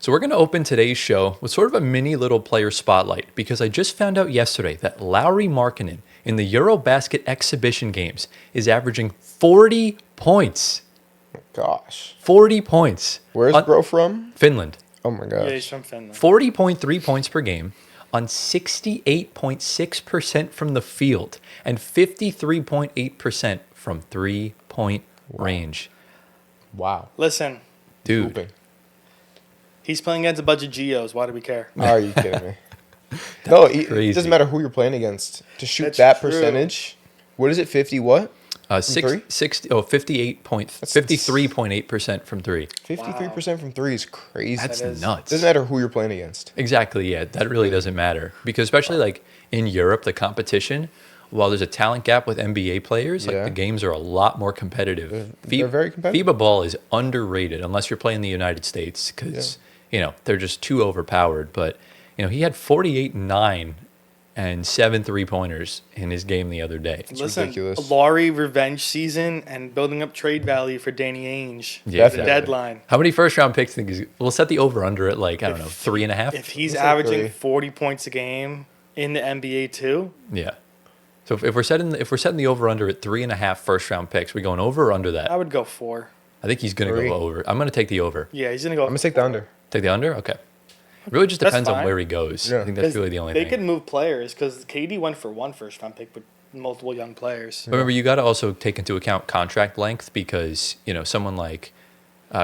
So we're going to open today's show with sort of a mini little player spotlight because I just found out yesterday that Lauri Markkanen in the Eurobasket exhibition games is averaging 40 points. Gosh. 40 points. Where's bro from? Finland. Oh my gosh. Yeah, he's from Finland. 40.3 points per game on 68.6% from the field and 53.8% from three-point range. Wow. Listen, Dude. Hooping. he's playing against a bunch of Geos. Why do we care? Are you kidding me? No, it crazy. doesn't matter who you're playing against. To shoot That's that true. percentage, what is it, 50 what? Three? 53.8% from three. 53% from three is crazy. That's That is- nuts. Doesn't matter who you're playing against. Exactly, yeah. That really doesn't matter. Because especially like in Europe, the competition, while there's a talent gap with NBA players, like Yeah. the games are a lot more competitive. They're very competitive. FIBA ball is underrated unless you're playing the United States because, they're just too overpowered. But, he had 48-9 and 7 3-pointers in his game the other day. Listen, ridiculous. Laurie revenge season and building up trade value for Danny Ainge. Yeah, The Definitely. deadline. How many first-round picks think we'll set the over-under at 3.5? If he's Let's say averaging 3. 40 points a game in the NBA too, Yeah. So if we're setting the over-under at 3.5 first-round picks, we going over or under that? I would go 4. I think he's going to 3. go over. I'm going to take the over. Yeah, he's gonna go. I'm going to take the under. Take the under? Okay. It really just That's depends on fine. where he goes. Yeah. I think that's really the only They thing. could move players because KD went for 1 first-round pick, but multiple young players. But remember, you got to also take into account contract length because, someone like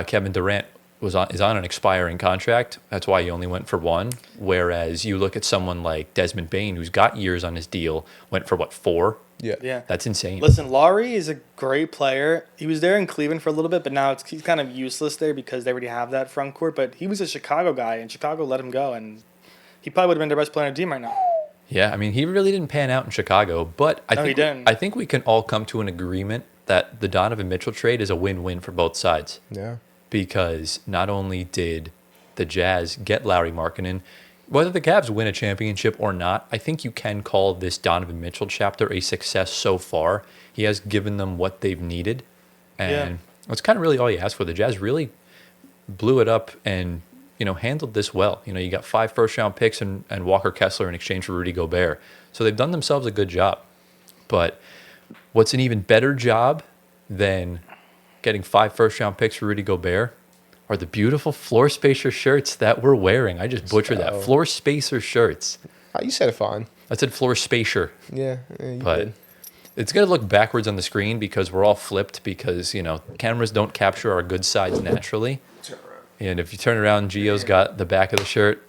Kevin Durant is on an expiring contract. That's why he only went for 1. Whereas you look at someone like Desmond Bane, who's got years on his deal, went for 4? Yeah. Yeah. That's insane. Listen, Laurie is a great player. He was there in Cleveland for a little bit, but now he's kind of useless there because they already have that front court. But he was a Chicago guy, and Chicago let him go, and he probably would have been their best player on the team right now. Yeah, I mean, he really didn't pan out in Chicago, but No, he didn't. I think we can all come to an agreement that the Donovan Mitchell trade is a win-win for both sides. Yeah. Because not only did the Jazz get Lauri Markkanen, whether the Cavs win a championship or not, I think you can call this Donovan Mitchell chapter a success so far. He has given them what they've needed, and that's kind of really all you ask for. The Jazz really blew it up and handled this well. You got 5 first-round picks and Walker Kessler in exchange for Rudy Gobert, so they've done themselves a good job. But what's an even better job than getting 5 first-round picks for Rudy Gobert are the beautiful floor spacer shirts that we're wearing. I just butchered that. Floor spacer shirts. You said it fine. I said floor spacer, Yeah. You but did. it's going to look backwards on the screen because we're all flipped because, cameras don't capture our good sides naturally. And if you turn around, Gio's got the back of the shirt.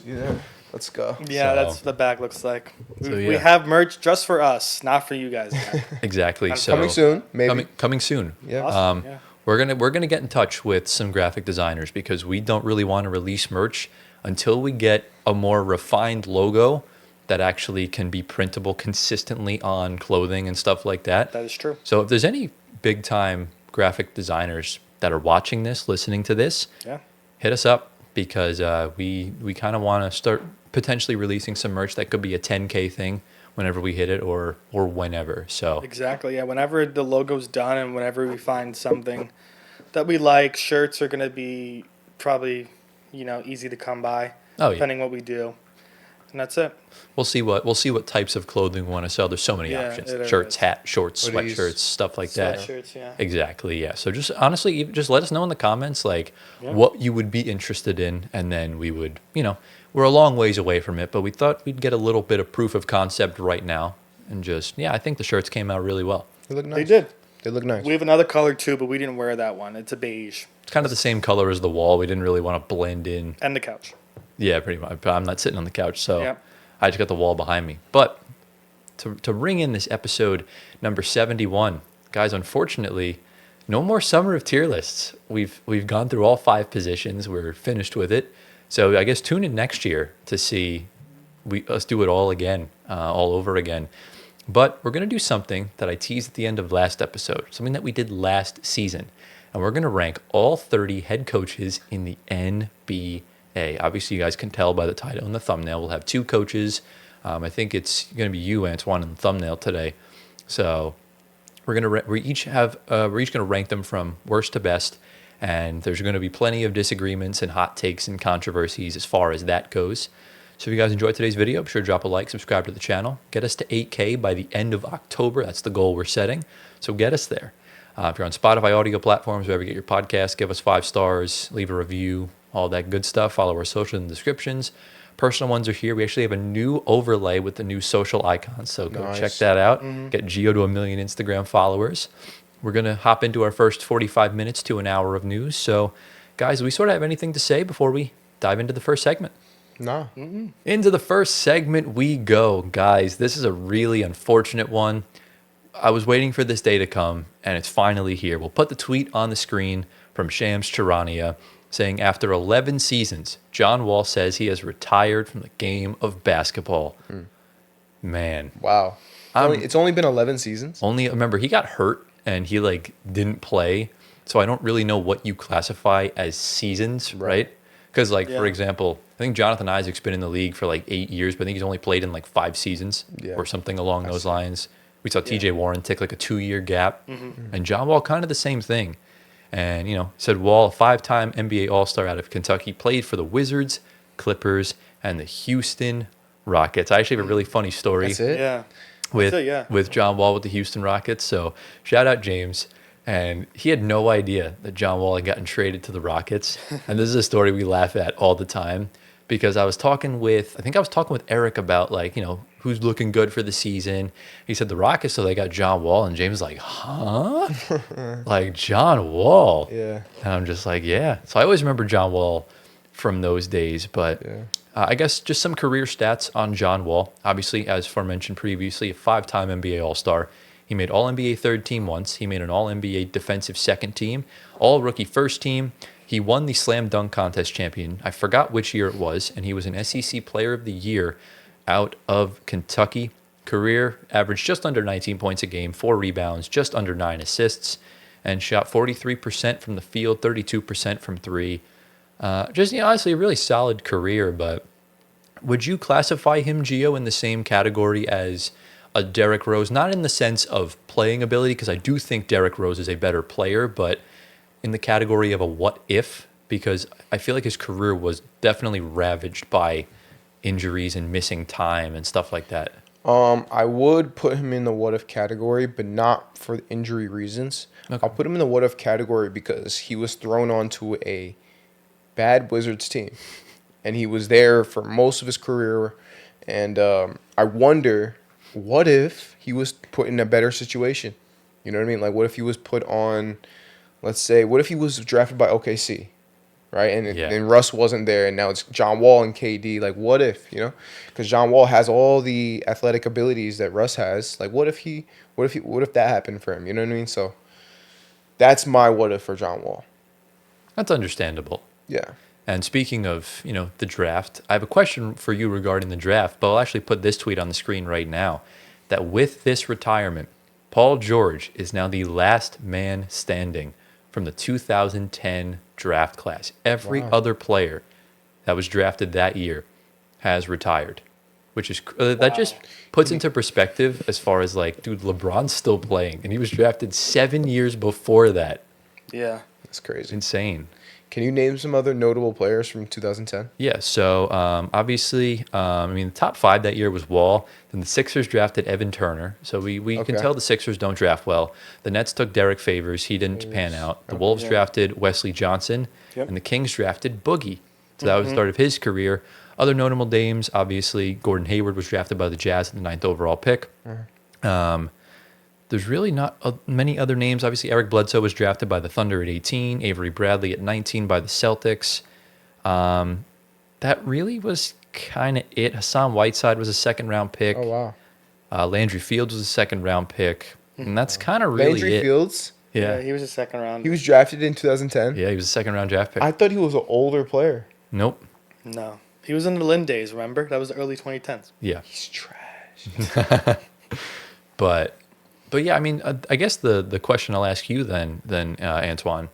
Yeah. Let's go. Yeah, So- that's what the back looks like. So, We yeah. have merch just for us, not for you guys. Exactly. So Coming soon, maybe. Coming soon. Yeah. Awesome. Yeah. We're gonna get in touch with some graphic designers because we don't really want to release merch until we get a more refined logo that actually can be printable consistently on clothing and stuff like that. That is true. So if there's any big time graphic designers that are watching this, listening to this, Yeah. hit us up because we kind of want to start potentially releasing some merch that could be a 10K thing whenever we hit it or whenever. So Exactly. Yeah. Whenever the logo's done and whenever we find something that we like, shirts are gonna be probably easy to come by. Oh, yeah. Depending what we do, and that's it. we'll see what types of clothing we want to sell. There's so many Yeah, options: it shirts, is. hat, shorts, Hoodies. sweatshirts, stuff like that. Sweatshirts, yeah. Exactly. Yeah. So just honestly, just let us know in the comments Yeah. what you would be interested in, and then we would, we're a long ways away from it, but we thought we'd get a little bit of proof of concept right now, and I think the shirts came out really well. They look nice. They did. They look nice. We have another color too, but we didn't wear that one. It's a beige. It's kind of the same color as the wall. We didn't really want to blend in. And the couch. Yeah, pretty much. I'm not sitting on the couch, so Yep. I just got the wall behind me. But to ring in this episode number 71, guys, unfortunately, no more summer of tier lists. We've gone through all 5 positions. We're finished with it. So I guess tune in next year to see us do it all again, all over again. But we're going to do something that I teased at the end of last episode, something that we did last season. And we're going to rank all 30 head coaches in the NBA. Obviously, you guys can tell by the title and the thumbnail. We'll have 2 coaches. I think it's going to be you, Antoine, in the thumbnail today. So we're each going to rank them from worst to best, And there's going to be plenty of disagreements and hot takes and controversies as far as that goes. So if you guys enjoyed today's video, be sure to drop a like, subscribe to the channel. Get us to 8K by the end of October. That's the goal we're setting. So get us there. If you're on Spotify audio platforms, wherever you get your podcasts, give us 5 stars, leave a review, all that good stuff. Follow our socials in the descriptions. Personal ones are here. We actually have a new overlay with the new social icons. So go check that out. Get Gio to 1 million Instagram followers. We're going to hop into our first 45 minutes to an hour of news. So, guys, do we sort of have anything to say before we dive into the first segment? No. Into the first segment we go, guys. This is a really unfortunate one. I was waiting for this day to come, and it's finally here. We'll put the tweet on the screen from Shams Charania saying, after 11 seasons, John Wall says he has retired from the game of basketball. Man. Wow. It's only been 11 seasons? Remember, he got hurt, and he, didn't play. So I don't really know what you classify as seasons, right? Because, for example, I think Jonathan Isaac's been in the league for 8 years, but I think he's only played in 5 seasons or something along those lines. We saw TJ Warren take a 2-year gap, and John Wall kind of the same thing. And, said Wall, a 5-time NBA All-Star out of Kentucky, played for the Wizards, Clippers, and the Houston Rockets. I actually have a really funny story. That's it? Yeah. With John Wall with the Houston Rockets. So shout out James. And he had no idea that John Wall had gotten traded to the Rockets. And this is a story we laugh at all the time because I was talking with Eric about who's looking good for the season. He said the Rockets, so they got John Wall, and James was like, huh? John Wall? Yeah. And I'm just like, yeah. So I always remember John Wall from those days, but I guess just some career stats on John Wall. Obviously, as aforementioned previously, a 5-time NBA All-Star. He made All-NBA third team once. He made an All-NBA defensive second team, All-Rookie first team. He won the Slam Dunk Contest champion. I forgot which year it was, and he was an SEC Player of the Year out of Kentucky. Career averaged just under 19 points a game, 4 rebounds, just under 9 assists, and shot 43% from the field, 32% from 3. Honestly, a really solid career, but would you classify him, Gio, in the same category as a Derrick Rose? Not in the sense of playing ability, because I do think Derrick Rose is a better player, but in the category of a what if, because I feel like his career was definitely ravaged by injuries and missing time and stuff like that. I would put him in the what if category, but not for injury reasons. Okay. I'll put him in the what if category because he was thrown onto a bad Wizards team, and he was there for most of his career. And I wonder, what if he was put in a better situation? You know what I mean? What if he was put on, let's say, what if he was drafted by OKC, right? And Russ wasn't there, and now it's John Wall and KD. What if, Because John Wall has all the athletic abilities that Russ has. What if that happened for him? You know what I mean? So that's my what if for John Wall. That's understandable. Yeah. And speaking of, the draft, I have a question for you regarding the draft, but I'll actually put this tweet on the screen right now, that with this retirement, Paul George is now the last man standing from the 2010 draft class. Every other player that was drafted that year has retired, which is that just puts into perspective as far as dude, LeBron's still playing, and he was drafted 7 years before that. Yeah, that's crazy. Insane. Can you name some other notable players from 2010? Yeah, so obviously, the top 5 that year was Wall. Then the Sixers drafted Evan Turner. So we can tell the Sixers don't draft well. The Nets took Derek Favors. He didn't pan out. The Wolves drafted Wesley Johnson. Yep. And the Kings drafted Boogie. So that was the start of his career. Other notable names, obviously, Gordon Hayward was drafted by the Jazz at the 9th overall pick. There's really not many other names. Obviously, Eric Bledsoe was drafted by the Thunder at 18, Avery Bradley at 19 by the Celtics. That really was kind of it. Hassan Whiteside was a second-round pick. Oh, wow. Landry Fields was a second-round pick. And that's kind of really Landry it. Fields? Yeah, he was a second round. He was drafted in 2010? Yeah, he was a second-round draft pick. I thought he was an older player. Nope. No. He was in the Lynn days, remember? That was the early 2010s. Yeah. He's trash. But yeah, I guess the question I'll ask you then Antoine,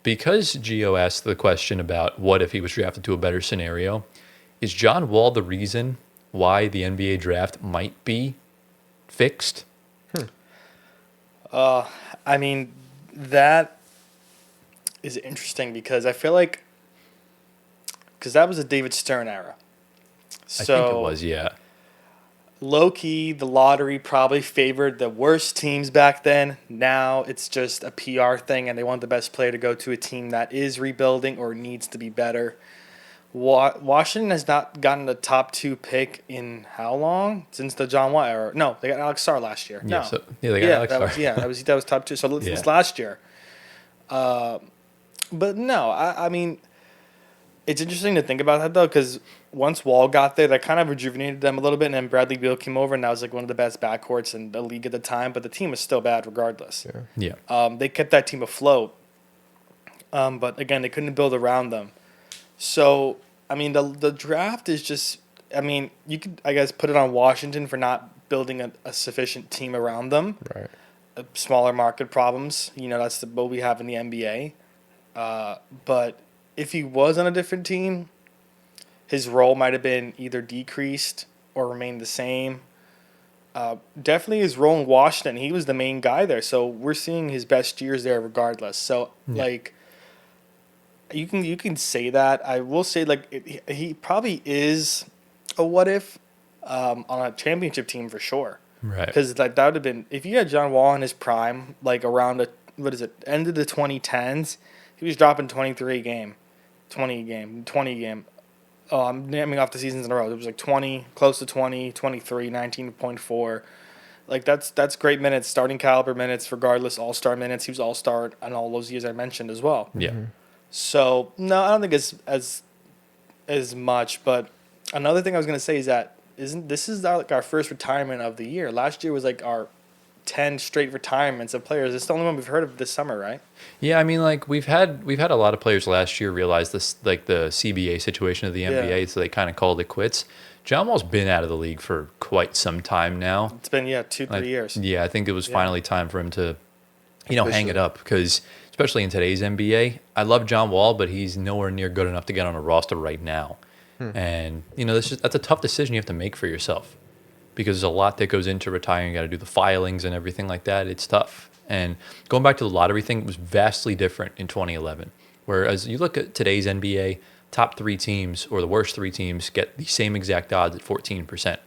because Gio asked the question about what if he was drafted to a better scenario, is John Wall the reason why the NBA draft might be fixed? That is interesting because I feel like because that was a David Stern era. So I think it was, yeah. low key, the lottery probably favored the worst teams back then. Now it's just a PR thing, and they want the best player to go to a team that is rebuilding or needs to be better. Washington has not gotten a top 2 pick in how long? Since the John Wall era. No, they got Alex Sarr last year. Yeah, No. they got Alex Sarr. That was top 2. So Yeah. since last year. But no, I mean, it's interesting to think about that though, because once Wall got there, that kind of rejuvenated them a little bit, and then Bradley Beal came over, and that was like one of the best backcourts in the league at the time. But the team was still bad regardless. Yeah. They kept that team afloat, but again, they couldn't build around them. So I mean, the draft is just. I mean, you could I guess put it on Washington for not building a sufficient team around them. Right. Smaller market problems. That's what we have in the NBA. But if he was on a different team, his role might have been either decreased or remained the same. Definitely his role in Washington, he was the main guy there. So we're seeing his best years there regardless. So, you can say that. I will say, he probably is a what if on a championship team for sure. Right. Because that would have been, if you had John Wall in his prime, around end of the 2010s, he was dropping 23 a game, 20 game. Oh, I'm naming off the seasons in a row. It was 20, close to 20, 23, 19.4. That's great minutes, starting caliber minutes, regardless, all-star minutes. He was all-star on all those years I mentioned as well. Yeah. So, no, I don't think it's as much. But another thing I was going to say is that this is our first retirement of the year. Last year was our 10 straight retirements of players. It's the only one we've heard of this summer, right? Yeah, I mean, we've had a lot of players last year realize this, the CBA situation of the NBA, so they kind of called it quits. John Wall's been out of the league for quite some time now. It's been 2-3 years. Yeah, I think it was finally time for him to, hang it up, because especially in today's NBA, I love John Wall, but he's nowhere near good enough to get on a roster right now. And that's a tough decision you have to make for yourself, because there's a lot that goes into retiring. You got to do the filings and everything like that. It's tough. And going back to the lottery thing, it was vastly different in 2011. Whereas you look at today's NBA, top 3 teams or the worst 3 teams get the same exact odds at 14%.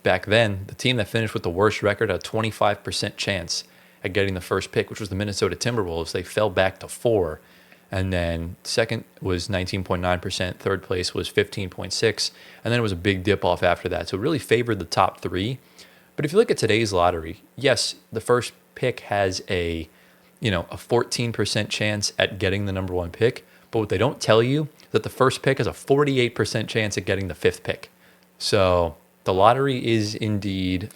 Back then, the team that finished with the worst record had a 25% chance at getting the first pick, which was the Minnesota Timberwolves. They fell back to 4. And then second was 19.9%, third place was 15.6%, and then it was a big dip off after that. So it really favored the top 3. But if you look at today's lottery, yes, the first pick has a 14% chance at getting the number 1 pick, but what they don't tell you is that the first pick has a 48% chance at getting the 5th pick. So the lottery is indeed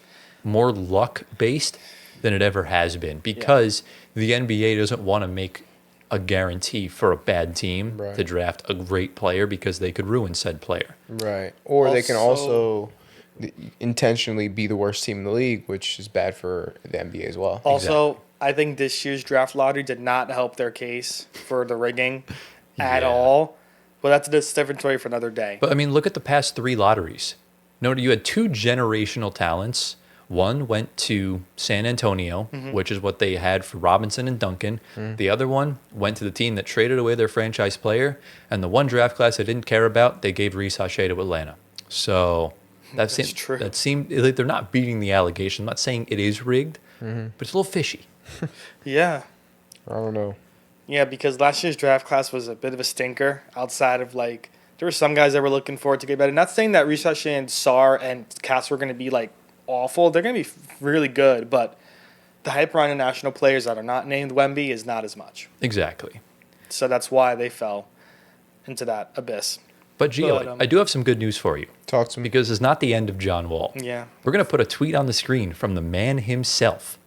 more luck-based than it ever has been, because the NBA doesn't want to make a guarantee for a bad team to draft a great player, because they could ruin said player. Right. Or they can also intentionally be the worst team in the league, which is bad for the NBA as well. Also, I think this year's draft lottery did not help their case for the rigging at all. But that's a different story for another day. But I mean, look at the past 3 lotteries. Note you had 2 generational talents. One went to San Antonio, which is what they had for Robinson and Duncan. The other one went to the team that traded away their franchise player. And the one draft class they didn't care about, they gave Reese Hache to Atlanta. So that's true. That seemed like they're not beating the allegation. I'm not saying it is rigged, but it's a little fishy. Yeah. I don't know. Yeah, because last year's draft class was a bit of a stinker outside of there were some guys that were looking forward to get better. Not saying that Reese Hache and Sarr and Cass were going to be awful. They're going to be really good, but the hype around international players that are not named Wemby is not as much. Exactly. So that's why they fell into that abyss. But Gio, I do have some good news for you. Talk to me. Because it's not the end of John Wall. Yeah. We're going to put a tweet on the screen from the man himself,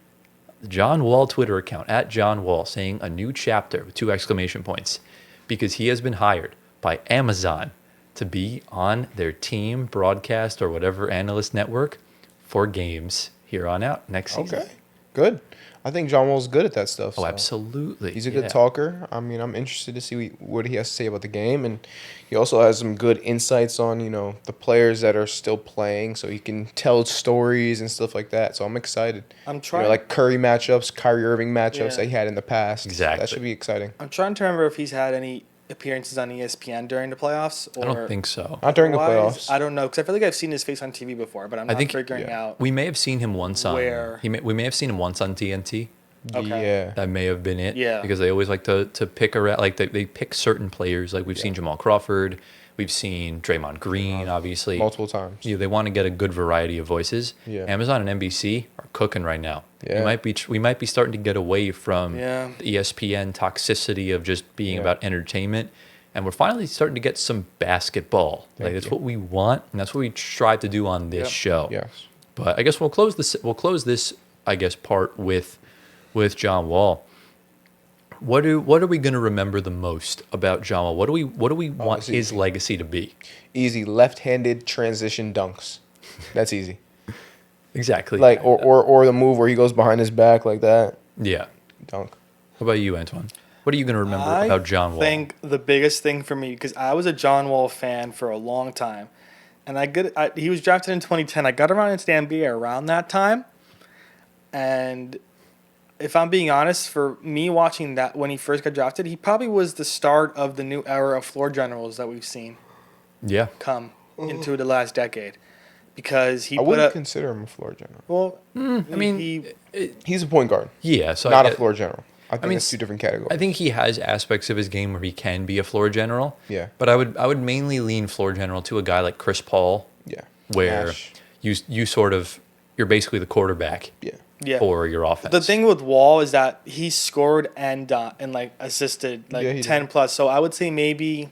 the John Wall Twitter account, @JohnWall, saying a new chapter with 2 exclamation points, because he has been hired by Amazon to be on their team broadcast or whatever analyst network for games here on out next season. Okay, good. I think John Wall's good at that stuff. Oh, so. absolutely. He's a yeah. good talker. I mean, I'm interested to see what he has to say about the game, and he also has some good insights on the players that are still playing, so he can tell stories and stuff like that. So I'm excited. I'm trying. Like Curry matchups, Kyrie Irving matchups Yeah. that he had in the past. Exactly. That should be exciting. I'm trying to remember if he's had any appearances on ESPN during the playoffs. Or I don't think so. Not during the otherwise. playoffs. I don't know because I feel like I've seen his face on TV before, but I'm I not think figuring out. we may have seen him once on. Where? We may have seen him once on TNT. Okay. Yeah. That may have been it. Yeah. Because they always like to pick around, like they pick certain players. Like we've seen Jamal Crawford, we've seen Draymond Green, obviously. Multiple times. They want to get a good variety of voices. Yeah. Amazon and NBC are cooking right now. Yeah. We might be starting to get away from Yeah. the ESPN toxicity of just being Yeah. about entertainment, and we're finally starting to get some basketball. Like that's you. what we want, and that's what we strive to do on this Yep. show. Yes. But I guess we'll close this I guess part with John Wall. What are we going to remember the most about John Wall? What do we want it's his easy. legacy to be? Easy left-handed transition dunks. That's easy. Exactly. Like or the move where he goes behind his back like that. Yeah. Dunk. What about you, Antoine? What are you going to remember about John Wall? I think the biggest thing for me, because I was a John Wall fan for a long time, and he was drafted in 2010. I got around into the NBA around that time, and if I'm being honest, for me watching that when he first got drafted, he probably was the start of the new era of floor generals that we've seen Yeah. come into the last decade, because he I put wouldn't up. consider him a floor general. Well, I mean, He's a point guard, yeah. So not I a floor general. I think mean, it's two different categories. I think he has aspects of his game where he can be a floor general. Yeah. But I would mainly lean floor general to a guy like Chris Paul, Yeah. where Nash. you're basically the quarterback Yeah. yeah. for your offense. The thing with Wall is that he scored and like assisted like Yeah, he 10 did. plus. So I would say maybe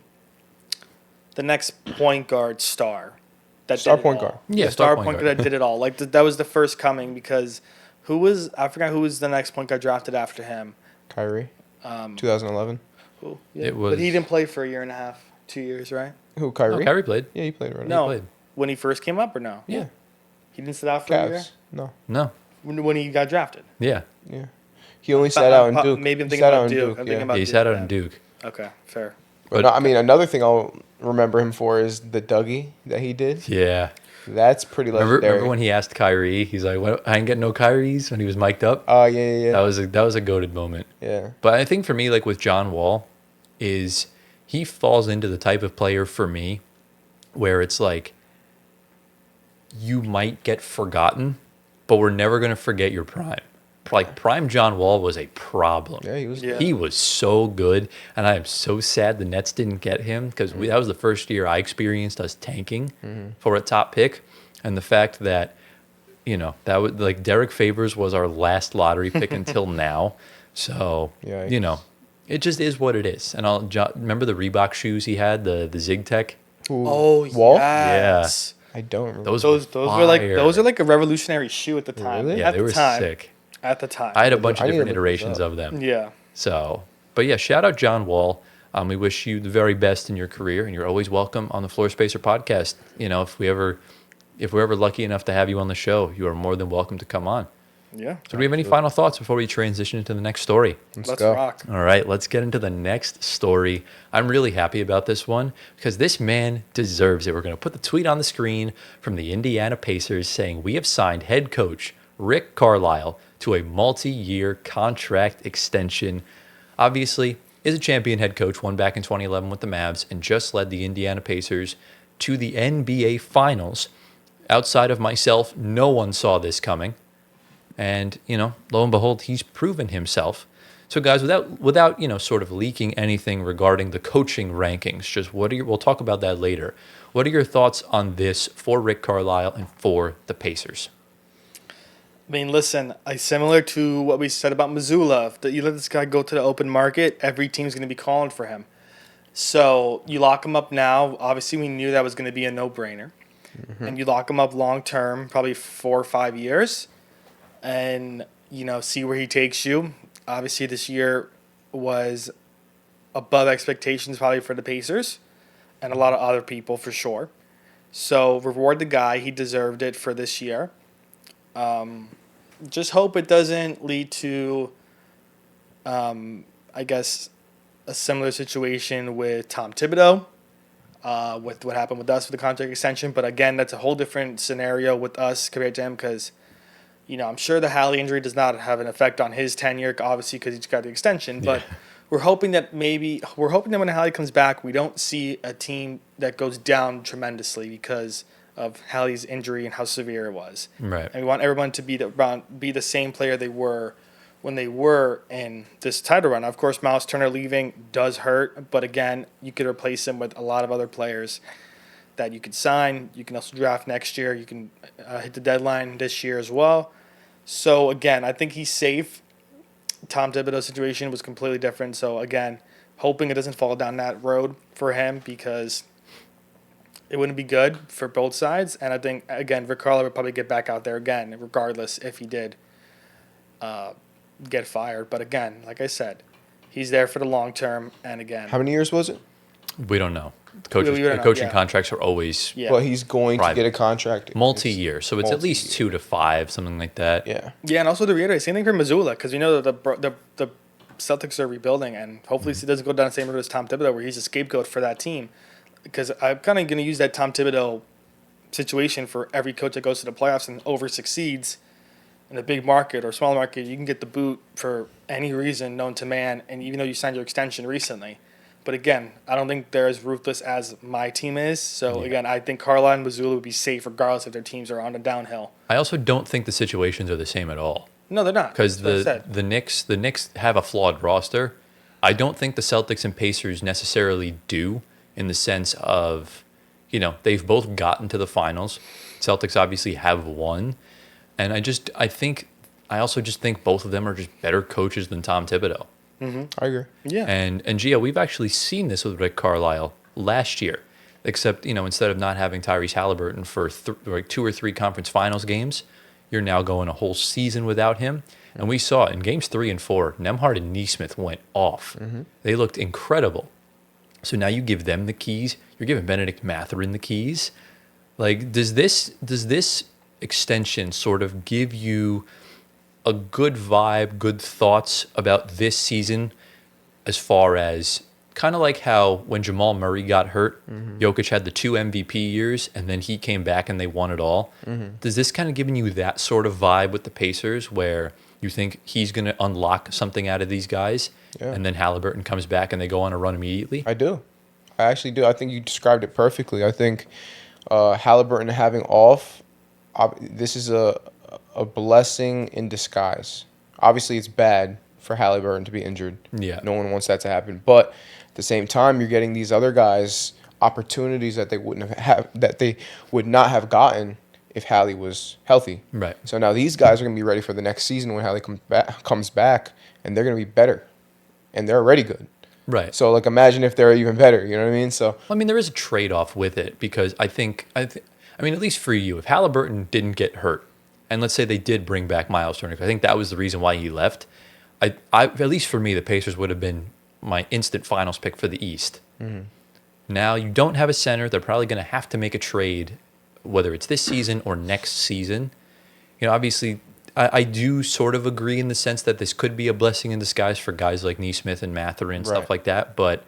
the next point guard star. That Star did it point all. guard. Yeah, The star star point point guard. guard that did it all. Like that was the first coming because I forgot who was the next point guard drafted after him. Kyrie. 2011. Who? Yeah. It was- But he didn't play for a year and a half, 2 years, right? Who? Oh, Kyrie? Kyrie played. Yeah, he played right. No. played. When he first came up or no? Yeah. He didn't sit out for a year Cavs. No. No. when he got drafted. Yeah. Yeah. He only sat out in Duke. Maybe I'm He thinking sat about out in Duke. Duke, I'm yeah. thinking about Yeah, he Duke, sat out yeah. in Duke. Okay, fair. But no, I mean, another thing I'll remember him for is the Dougie that he did. Yeah. That's pretty legendary. Remember when he asked Kyrie? He's like, "What? I ain't getting no Kyries." When he was mic'd up, Oh, yeah. that was a goated moment. Yeah. But I think for me, like with John Wall, is he falls into the type of player for me where it's like you might get forgotten, but we're never gonna forget your prime. Like prime John Wall was a problem. Yeah, he was. Yeah. He was so good, and I am so sad the Nets didn't get him because that was the first year I experienced us tanking for a top pick, and the fact that that was like Derek Favors was our last lottery pick until now. So Yikes. it just is what it is. And remember the Reebok shoes he had, the Zig Tech. Who? Oh, Wall? yes. I don't remember. Those Those were those fire. are like a revolutionary shoe at the time. Really? Yeah, At they the were time. sick. At the time. I had a bunch I of need to different look these iterations up. of them. Yeah. So, but yeah, shout out John Wall. We wish you the very best in your career, and you're always welcome on the Floor Spacer podcast. If we're ever lucky enough to have you on the show, you are more than welcome to come on. Yeah. So, do we have any final thoughts before we transition into the next story? Let's go. rock. All right, let's get into the next story. I'm really happy about this one because this man deserves it. We're going to put the tweet on the screen from the Indiana Pacers saying, "We have signed head coach Rick Carlisle to a multi-year contract extension." Obviously, is a champion head coach, won back in 2011 with the Mavs, and just led the Indiana Pacers to the NBA Finals. Outside of myself, no one saw this coming. And, lo and behold, he's proven himself. So, guys, without sort of leaking anything regarding the coaching rankings, just we'll talk about that later. What are your thoughts on this for Rick Carlisle and for the Pacers? I mean, listen, similar to what we said about Missoula, that you let this guy go to the open market, every team's going to be calling for him. So you lock him up now. Obviously, we knew that was going to be a no-brainer. And you lock him up long-term, probably 4 or 5 years, and, see where he takes you. Obviously, this year was above expectations probably for the Pacers and a lot of other people for sure. So reward the guy. He deserved it for this year. just hope it doesn't lead to, I guess, a similar situation with Tom Thibodeau, with what happened with us with the contract extension. But again, that's a whole different scenario with us compared to him because, I'm sure the Halley injury does not have an effect on his tenure, obviously, because he's got the extension. But we're hoping that when Halley comes back, we don't see a team that goes down tremendously because of Halley's injury and how severe it was. Right. And we want everyone to be the same player they were when they were in this title run. Of course, Miles Turner leaving does hurt, but again, you could replace him with a lot of other players that you could sign. You can also draft next year. You can hit the deadline this year as well. So again, I think he's safe. Tom Thibodeau's situation was completely different. So again, hoping it doesn't fall down that road for him because it wouldn't be good for both sides. And I think, again, Rick Carlisle would probably get back out there again, regardless if he did get fired. But again, like I said, he's there for the long term. And again, How many years was it? We don't know. We don't know, Coaching yeah. contracts are always yeah. But he's going to Private. get a contract. multi-year, so it's at least 2 to 5, something like that. Yeah. Yeah, and also to reiterate, same thing for Missoula, because we know that the Celtics are rebuilding, and hopefully he doesn't go down the same road as Tom Thibodeau, where he's a scapegoat for that team. Because I'm kind of going to use that Tom Thibodeau situation for every coach that goes to the playoffs and over succeeds in a big market or small market. You can get the boot for any reason known to man, and even though you signed your extension recently. But again, I don't think they're as ruthless as my team is. So again, I think Carlisle and Missoula would be safe regardless if their teams are on the downhill. I also don't think the situations are the same at all. No, they're not. Because That's what I said. the Knicks have a flawed roster. I don't think the Celtics and Pacers necessarily do, in the sense of, they've both gotten to the finals. Celtics obviously have won, and I also just think both of them are just better coaches than Tom Thibodeau. I agree. Yeah. And Gio, we've actually seen this with Rick Carlisle last year, except instead of not having Tyrese Halliburton for 2 or 3 conference finals games, you're now going a whole season without him. And we saw in games 3 and 4, Nembhard and Nesmith went off. They looked incredible. So now you give them the keys. You're giving Benedict Mathurin the keys. Like, does this extension sort of give you a good vibe, good thoughts about this season, as far as kind of like how when Jamal Murray got hurt, Jokic had the 2 MVP years, and then he came back and they won it all. Does this kind of giving you that sort of vibe with the Pacers, where you think he's going to unlock something out of these guys, and then Halliburton comes back and they go on a run immediately? I do. I actually do. I think you described it perfectly. I think Halliburton having off, this is a blessing in disguise. Obviously, it's bad for Halliburton to be injured. Yeah. No one wants that to happen. But at the same time, you're getting these other guys opportunities that they would not have gotten if Hallie was healthy. Right. So now these guys are going to be ready for the next season when Hallie comes back, and they're going to be better. And they're already good. Right. So, imagine if they're even better. You know what I mean? So, there is a trade-off with it, because I at least for you, if Halliburton didn't get hurt, and let's say they did bring back Miles Turner, 'cause I think that was the reason why he left, I at least for me, the Pacers would have been my instant finals pick for the East. Now you don't have a center. They're probably going to have to make a trade, whether it's this season or next season. Obviously, I do sort of agree in the sense that this could be a blessing in disguise for guys like Nesmith and Mathurin, stuff like that. But,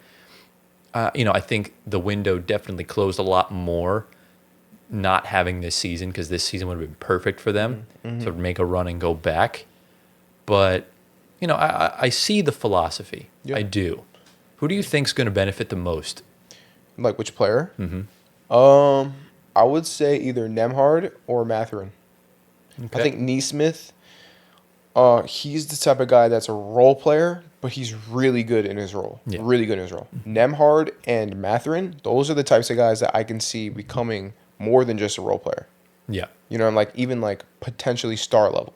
I think the window definitely closed a lot more not having this season, because this season would have been perfect for them to make a run and go back. But, I see the philosophy. Yeah. I do. Who do you think's going to benefit the most? like which player? I would say either Nembhard or Mathurin. Okay. I think Nesmith, he's the type of guy that's a role player, but he's really good in his role. Yeah. Really good in his role. Nembhard and Mathurin, those are the types of guys that I can see becoming more than just a role player. Yeah. And even potentially star level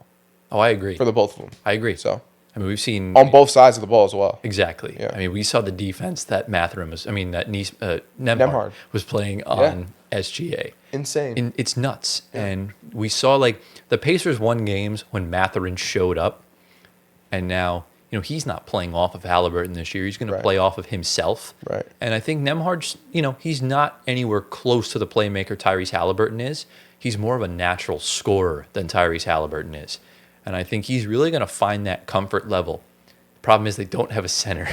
Oh, I agree. for the both of them. I agree. So we've seen on both sides of the ball as well. exactly. Yeah. We saw the defense that Mathurin was. That Nembhard Nembhard was playing on SGA. Insane. It's nuts. Yeah. And we saw the Pacers won games when Mathurin showed up, and now he's not playing off of Halliburton this year. He's going to play off of himself. Right. And I think Nembhard's he's not anywhere close to the playmaker Tyrese Halliburton is. He's more of a natural scorer than Tyrese Halliburton is. And I think he's really going to find that comfort level. Problem is they don't have a center.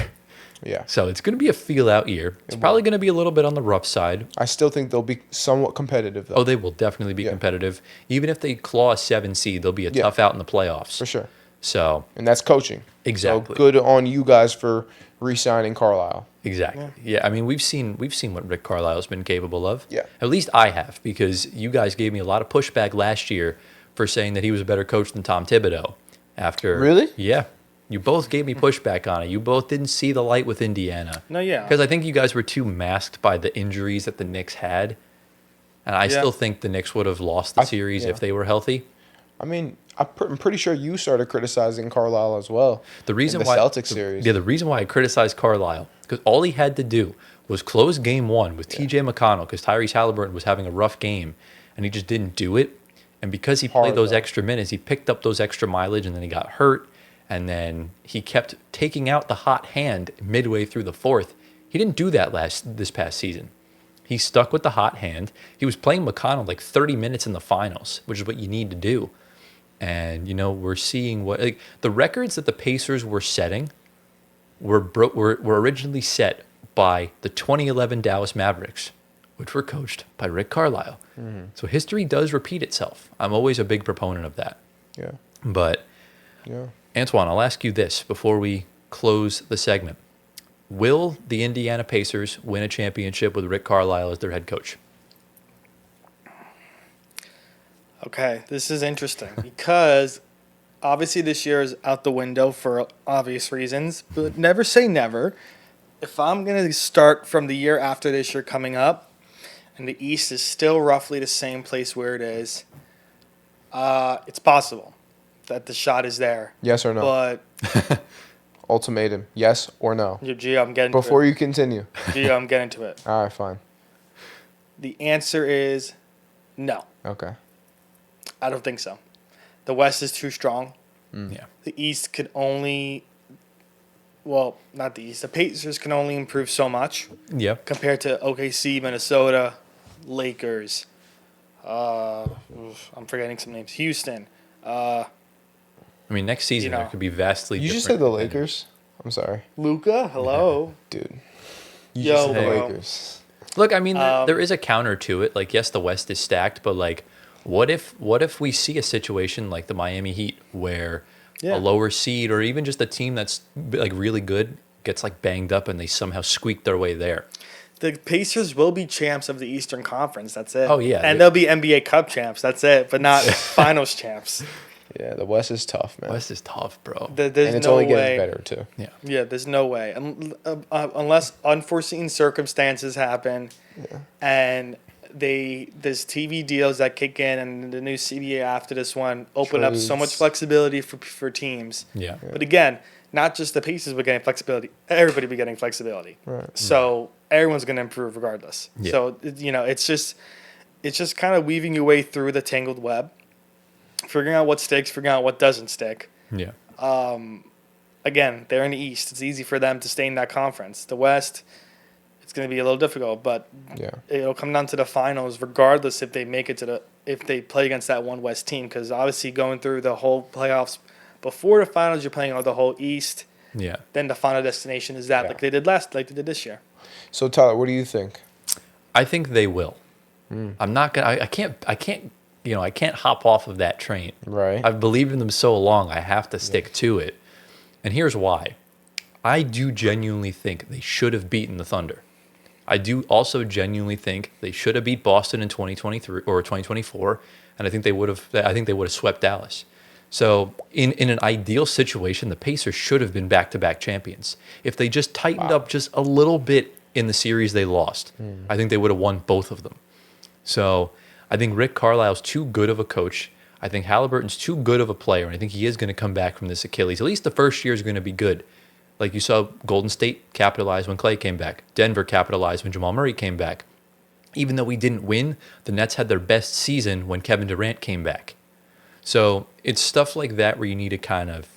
Yeah. So it's going to be a feel-out year. It's probably going to be a little bit on the rough side. I still think they'll be somewhat competitive, though. Oh, they will definitely be Yeah. competitive. Even if they claw a 7 seed, they'll be a Yeah. tough out in the playoffs. For sure. So, And that's coaching. Exactly. So good on you guys for re-signing Carlisle. exactly. Yeah, I mean, we've seen what Rick Carlisle's been capable of. Yeah. At least I have, because you guys gave me a lot of pushback last year for saying that he was a better coach than Tom Thibodeau. After Really? Yeah. You both gave me pushback on it. You both didn't see the light with Indiana. No, yeah. Because I think you guys were too masked by the injuries that the Knicks had. And I still think the Knicks would have lost the series if they were healthy. I mean, I'm pretty sure you started criticizing Carlisle as well. The reason in the why Celtics series. Yeah, the reason why I criticized Carlisle, because all he had to do was close game 1 with TJ McConnell, because Tyrese Halliburton was having a rough game, and he just didn't do it. And because he played those extra minutes, he picked up those extra mileage, and then he got hurt. And then he kept taking out the hot hand midway through the fourth. He didn't do that this past season. He stuck with the hot hand. He was playing McConnell like 30 minutes in the finals, which is what you need to do. And, we're seeing the records that the Pacers were setting were originally set by the 2011 Dallas Mavericks, which were coached by Rick Carlisle. Mm-hmm. So history does repeat itself. I'm always a big proponent of that. Yeah. But, Antoine, I'll ask you this before we close the segment. Will the Indiana Pacers win a championship with Rick Carlisle as their head coach? Okay, this is interesting because obviously this year is out the window for obvious reasons, but never say never. If I'm going to start from the year after this year coming up, and the East is still roughly the same place where it is, it's possible that the shot is there. Yes or no? But ultimatum, yes or no? Gio, I'm getting Before to it. you continue. Gio, I'm getting to it. All right, fine. The answer is no. Okay. I don't think so. The West is too strong. Yeah. The East could only, well, not the East. The Pacers can only improve so much Yep. compared to OKC, Minnesota, Lakers. I'm forgetting some names. Houston. I mean, next season there could be vastly You different. just said the Lakers? I'm sorry. Luka, hello. Dude. You Yo, just said the bro. Lakers. Look, I mean, there is a counter to it. Like, yes, the West is stacked, but like, what if we see a situation like the Miami Heat where a lower seed or even just a team that's like really good gets like banged up and they somehow squeak their way there? The Pacers will be champs of the Eastern Conference. That's it. Oh, yeah. And they'll be NBA Cup champs. That's it. But not Finals champs. Yeah, the West is tough, man. West is tough, bro. There's and it's no only way. getting better, too. Yeah. Yeah, there's no way. Unless unforeseen circumstances happen and there's TV deals that kick in and the new CBA after this one open up so much flexibility for teams. Yeah. But again, not just the Pacers will getting flexibility. Everybody will be getting flexibility. Right. So everyone's going to improve regardless. Yeah. So, it's just kind of weaving your way through the tangled web, figuring out what sticks, figuring out what doesn't stick. Yeah. Again, they're in the East. It's easy for them to stay in that conference. The West, it's going to be a little difficult, but it'll come down to the finals regardless if they make it if they play against that one West team, because obviously going through the whole playoffs before the finals, you're playing on the whole East. Yeah. Then the final destination is that, like they did this year. So, Tyler, what do you think? I think they will. I'm not gonna. I can't. I can't hop off of that train. Right. I've believed in them so long. I have to stick to it. And here's why. I do genuinely think they should have beaten the Thunder. I do also genuinely think they should have beat Boston in 2023 or 2024, and I think they would have. I think they would have swept Dallas. So in an ideal situation, the Pacers should have been back-to-back champions. If they just tightened up just a little bit in the series they lost, I think they would have won both of them. So I think Rick Carlisle's too good of a coach. I think Halliburton's too good of a player, and I think he is going to come back from this Achilles. At least the first year is going to be good. Like you saw Golden State capitalize when Clay came back. Denver capitalized when Jamal Murray came back. Even though we didn't win, the Nets had their best season when Kevin Durant came back. So it's stuff like that where you need to kind of,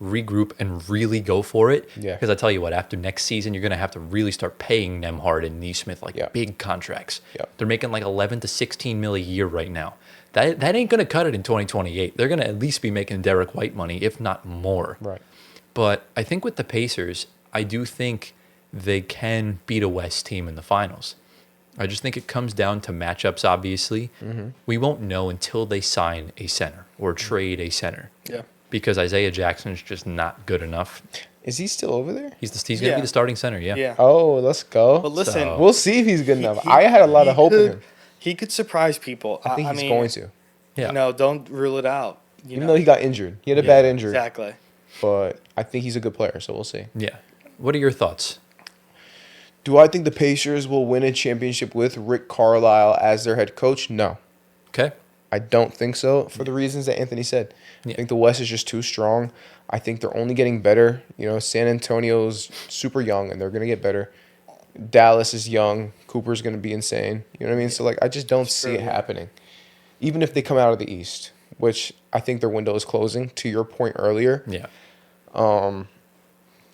regroup and really go for it. Yeah. Because I tell you what, after next season, you're going to have to really start paying Nemhard and Neesmith big contracts. Yeah. They're making like 11 to 16 mil a year right now. That ain't going to cut it in 2028. They're going to at least be making Derek White money, if not more. Right. But I think with the Pacers, I do think they can beat a West team in the finals. I just think it comes down to matchups, obviously. Mm-hmm. We won't know until they sign a center or trade a center. Yeah. Because Isaiah Jackson is just not good enough. Is he still over there? He's going to be the starting center, yeah. Yeah. Oh, let's go. But listen, So- We'll see if he's good enough. I had a lot of hope in him. He could surprise people. I think he's going to. Yeah. You know, don't rule it out. Even though he got injured. He had a bad injury. Exactly. But I think he's a good player, so we'll see. Yeah. What are your thoughts? Do I think the Pacers will win a championship with Rick Carlisle as their head coach? No. Okay. I don't think so for the reasons that Anthony said. Yeah. I think the West is just too strong. I think they're only getting better. You know, San Antonio's super young, and they're going to get better. Dallas is young. Cooper's going to be insane. You know what I mean? So, like, I just don't see it happening. Even if they come out of the East, which I think their window is closing, to your point earlier. Yeah.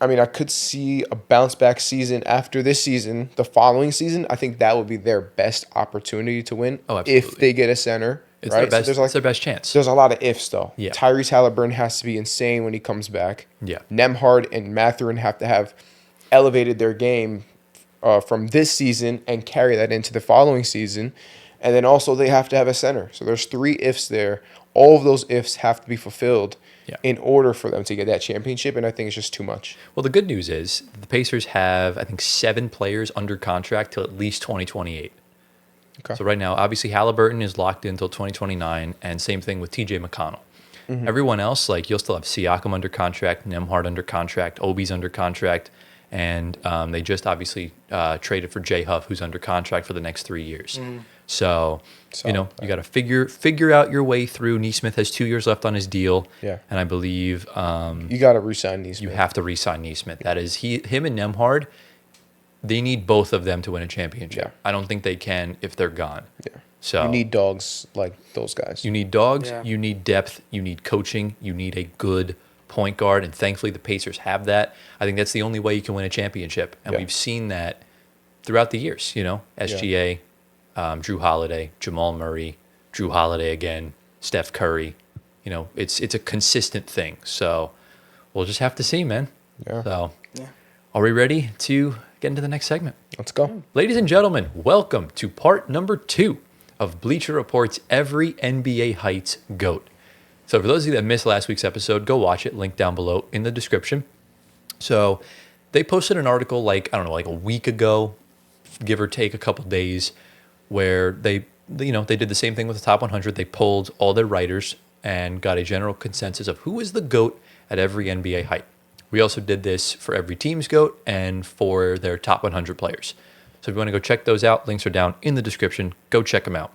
I mean, I could see a bounce back season after this season. The following season, I think that would be their best opportunity to win. Oh, absolutely. If they get a center. It's right? their best, So it's their best chance. there's a lot of ifs, though. Yeah. Tyrese Halliburton has to be insane when he comes back. Yeah. Nemhard and Mathurin have to have elevated their game from this season and carry that into the following season. And then also they have to have a center. So there's 3 ifs there. All of those ifs have to be fulfilled in order for them to get that championship, and I think it's just too much. Well, the good news is the Pacers have, I think, 7 players under contract till at least 2028. Okay. So right now, obviously, Halliburton is locked in until 2029, and same thing with TJ McConnell. Mm-hmm. Everyone else, like, you'll still have Siakam under contract, Nemhard under contract, Obi's under contract, and they just obviously traded for Jay Huff, who's under contract for the next 3 years. So, you know, you got to figure out your way through. Neesmith has 2 years left on his deal. Yeah. And I believe You got to re-sign these. you have to re-sign Neesmith. That is, him and Nemhard, they need both of them to win a championship. Yeah. I don't think they can if they're gone. Yeah. So You need dogs like those guys. you need dogs, Yeah. you need depth, you need coaching, you need a good point guard, and thankfully the Pacers have that. I think that's the only way you can win a championship, and Yeah. we've seen that throughout the years. You know, SGA, Drew Holiday, Jamal Murray, Drew Holiday again, Steph Curry. You know, it's a consistent thing. So we'll just have to see, man. Yeah. So Yeah. are we ready to get into the next segment? Let's go. Ladies and gentlemen, welcome to part number 2 of Bleacher Report's Every NBA Heights GOAT. So for those of you that missed last week's episode, go watch it. Link down below in the description. So they posted an article like a week ago, give or take a couple days, where they did the same thing with the top 100. They polled all their writers and got a general consensus of who is the GOAT at every NBA height. We also did this for every team's GOAT and for their top 100 players. So if you want to go check those out, links are down in the description. Go check them out.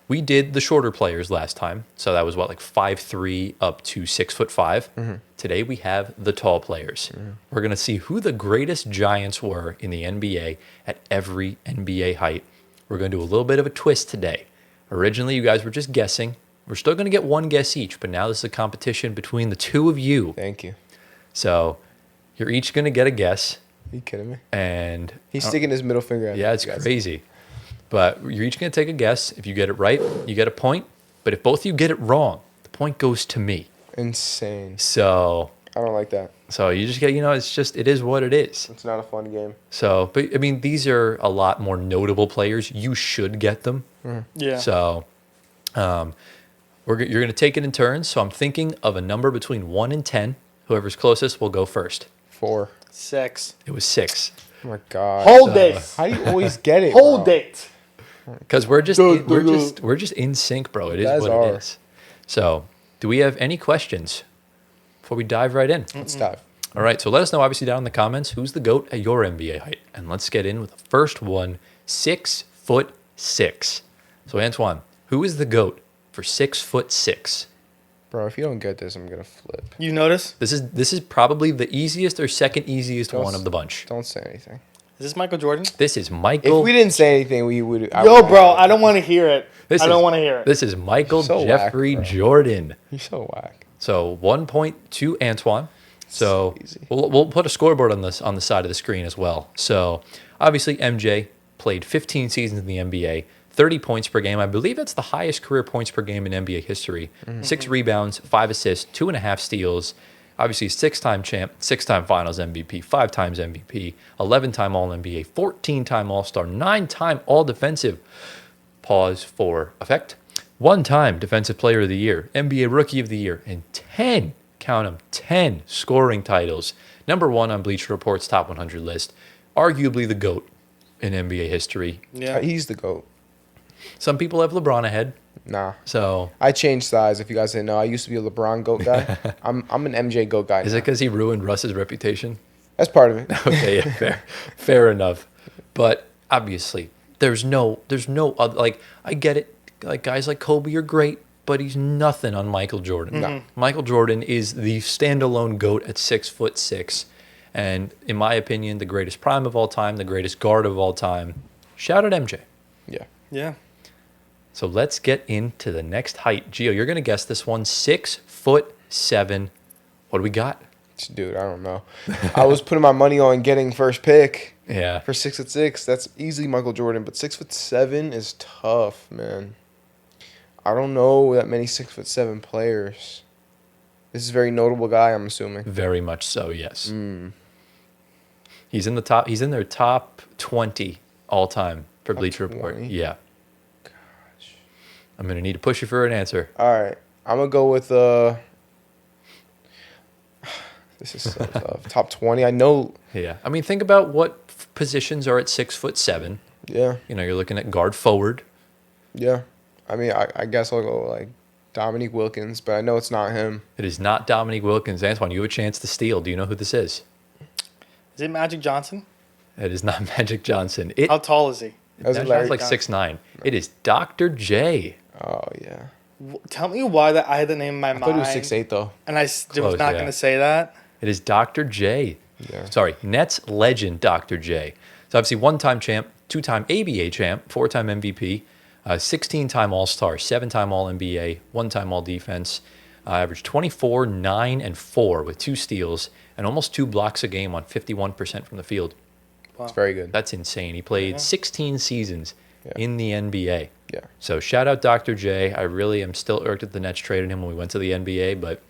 We did the shorter players last time. So that was 5'3" up to 6'5". Today we have the tall players. We're going to see who the greatest giants were in the NBA at every NBA height. We're going to do a little bit of a twist today. Originally, you guys were just guessing. We're still going to get one guess each, but now this is a competition between the two of you. Thank you. So you're each going to get a guess. Are you kidding me? And He's sticking his middle finger at yeah, it's you guys. crazy. But you're each going to take a guess. If you get it right, you get a point. But if both of you get it wrong, the point goes to me. Insane. So I don't like that. you just get, it is what it is. It's not a fun game. So, but I mean, these are a lot more notable players. You should get them. Yeah. So, you're going to take it in turns. So I'm thinking of a number between 1 and 10. Whoever's closest will go first. 4. 6. It was 6. Oh my god. Hold it. How do you always get it? Hold bro? it. Because we're just in sync, bro. It is guys what are. it is. So, do we have any questions before we dive right in? Let's dive. All right. So let us know, obviously, down in the comments, who's the GOAT at your NBA height, and let's get in with the first one, 6'6". So Antoine, who is the GOAT for 6'6"? Bro, if you don't get this, I'm gonna flip. You notice? This is probably the easiest or second easiest one of the bunch. Don't say anything. Is this Michael Jordan? This is If Michael. we didn't say anything, we would. Yo, bro, I don't want to hear it. I don't want to hear it. This is Michael So whack, Jeffrey bro. Jordan. You're so whack. So 1 point to Antoine. So easy. we'll put a scoreboard on the side of the screen as well. So obviously MJ played 15 seasons in the NBA, 30 points per game. I believe that's the highest career points per game in NBA history. 6 rebounds, 5 assists, 2.5 steals. Obviously, 6-time champ, 6-time Finals MVP, 5 times MVP, 11-time All-NBA, 14-time All-Star, 9-time All-Defensive. Pause for effect. 1-time Defensive Player of the Year, NBA Rookie of the Year, and 10, count them, 10 scoring titles. Number 1 on Bleacher Report's Top 100 list. Arguably the GOAT in NBA history. Yeah. He's the GOAT. Some people have LeBron ahead. Nah. So I changed sides. If you guys didn't know, I used to be a LeBron GOAT guy. I'm an MJ GOAT guy. is now. it because he ruined Russ's reputation? That's part of it. Okay, yeah, fair enough. But obviously, there's no other, like, I get it. Like, guys like Kobe are great, but he's nothing on Michael Jordan. No. Michael Jordan is the standalone GOAT at 6'6", and in my opinion, the greatest prime of all time, the greatest guard of all time. Shout out MJ. Yeah. Yeah. So let's get into the next height. Gio, you're gonna guess this one. 6'7". What do we got? Dude, I don't know. I was putting my money on getting first pick Yeah. for 6'6". That's easily Michael Jordan, but 6'7" is tough, man. I don't know that many 6'7" players. This is a very notable guy, I'm assuming. Very much so, yes. He's in the top. He's in their top 20 all time for Bleacher Report. 20? Yeah. I'm gonna need to push you for an answer. All right, I'm gonna go with This is so tough. Top 20. I know. Yeah. I mean, think about what positions are at 6'7". Yeah, You know, you're looking at guard forward. yeah. I mean, I guess I'll go like Dominique Wilkins, but I know it's not him. It is not Dominique Wilkins. Antoine, you have a chance to steal. Do you know who this is? Is it Magic Johnson? It is not Magic Johnson. It How tall is he? Was it That Larry guy's like Johnson? 6'9". It is Dr. J. Oh yeah. Tell me why that I had the name in my I mind. thought he was 6'8" though. And I Close, was not yeah. going to say that. It is Dr. J. Yeah. Sorry, Nets legend Dr. J. So obviously 1-time champ, 2-time ABA champ, 4-time MVP, 16-time All-Star, 7-time All-NBA, 1-time All-Defense, averaged 24, 9, and 4 with 2 steals and almost 2 blocks a game on 51% from the field. Wow. It's very good. That's insane. He played Yeah. 16 seasons Yeah. in the NBA. Yeah. So shout out Dr. J. I really am still irked at the Nets traded him when we went to the NBA, but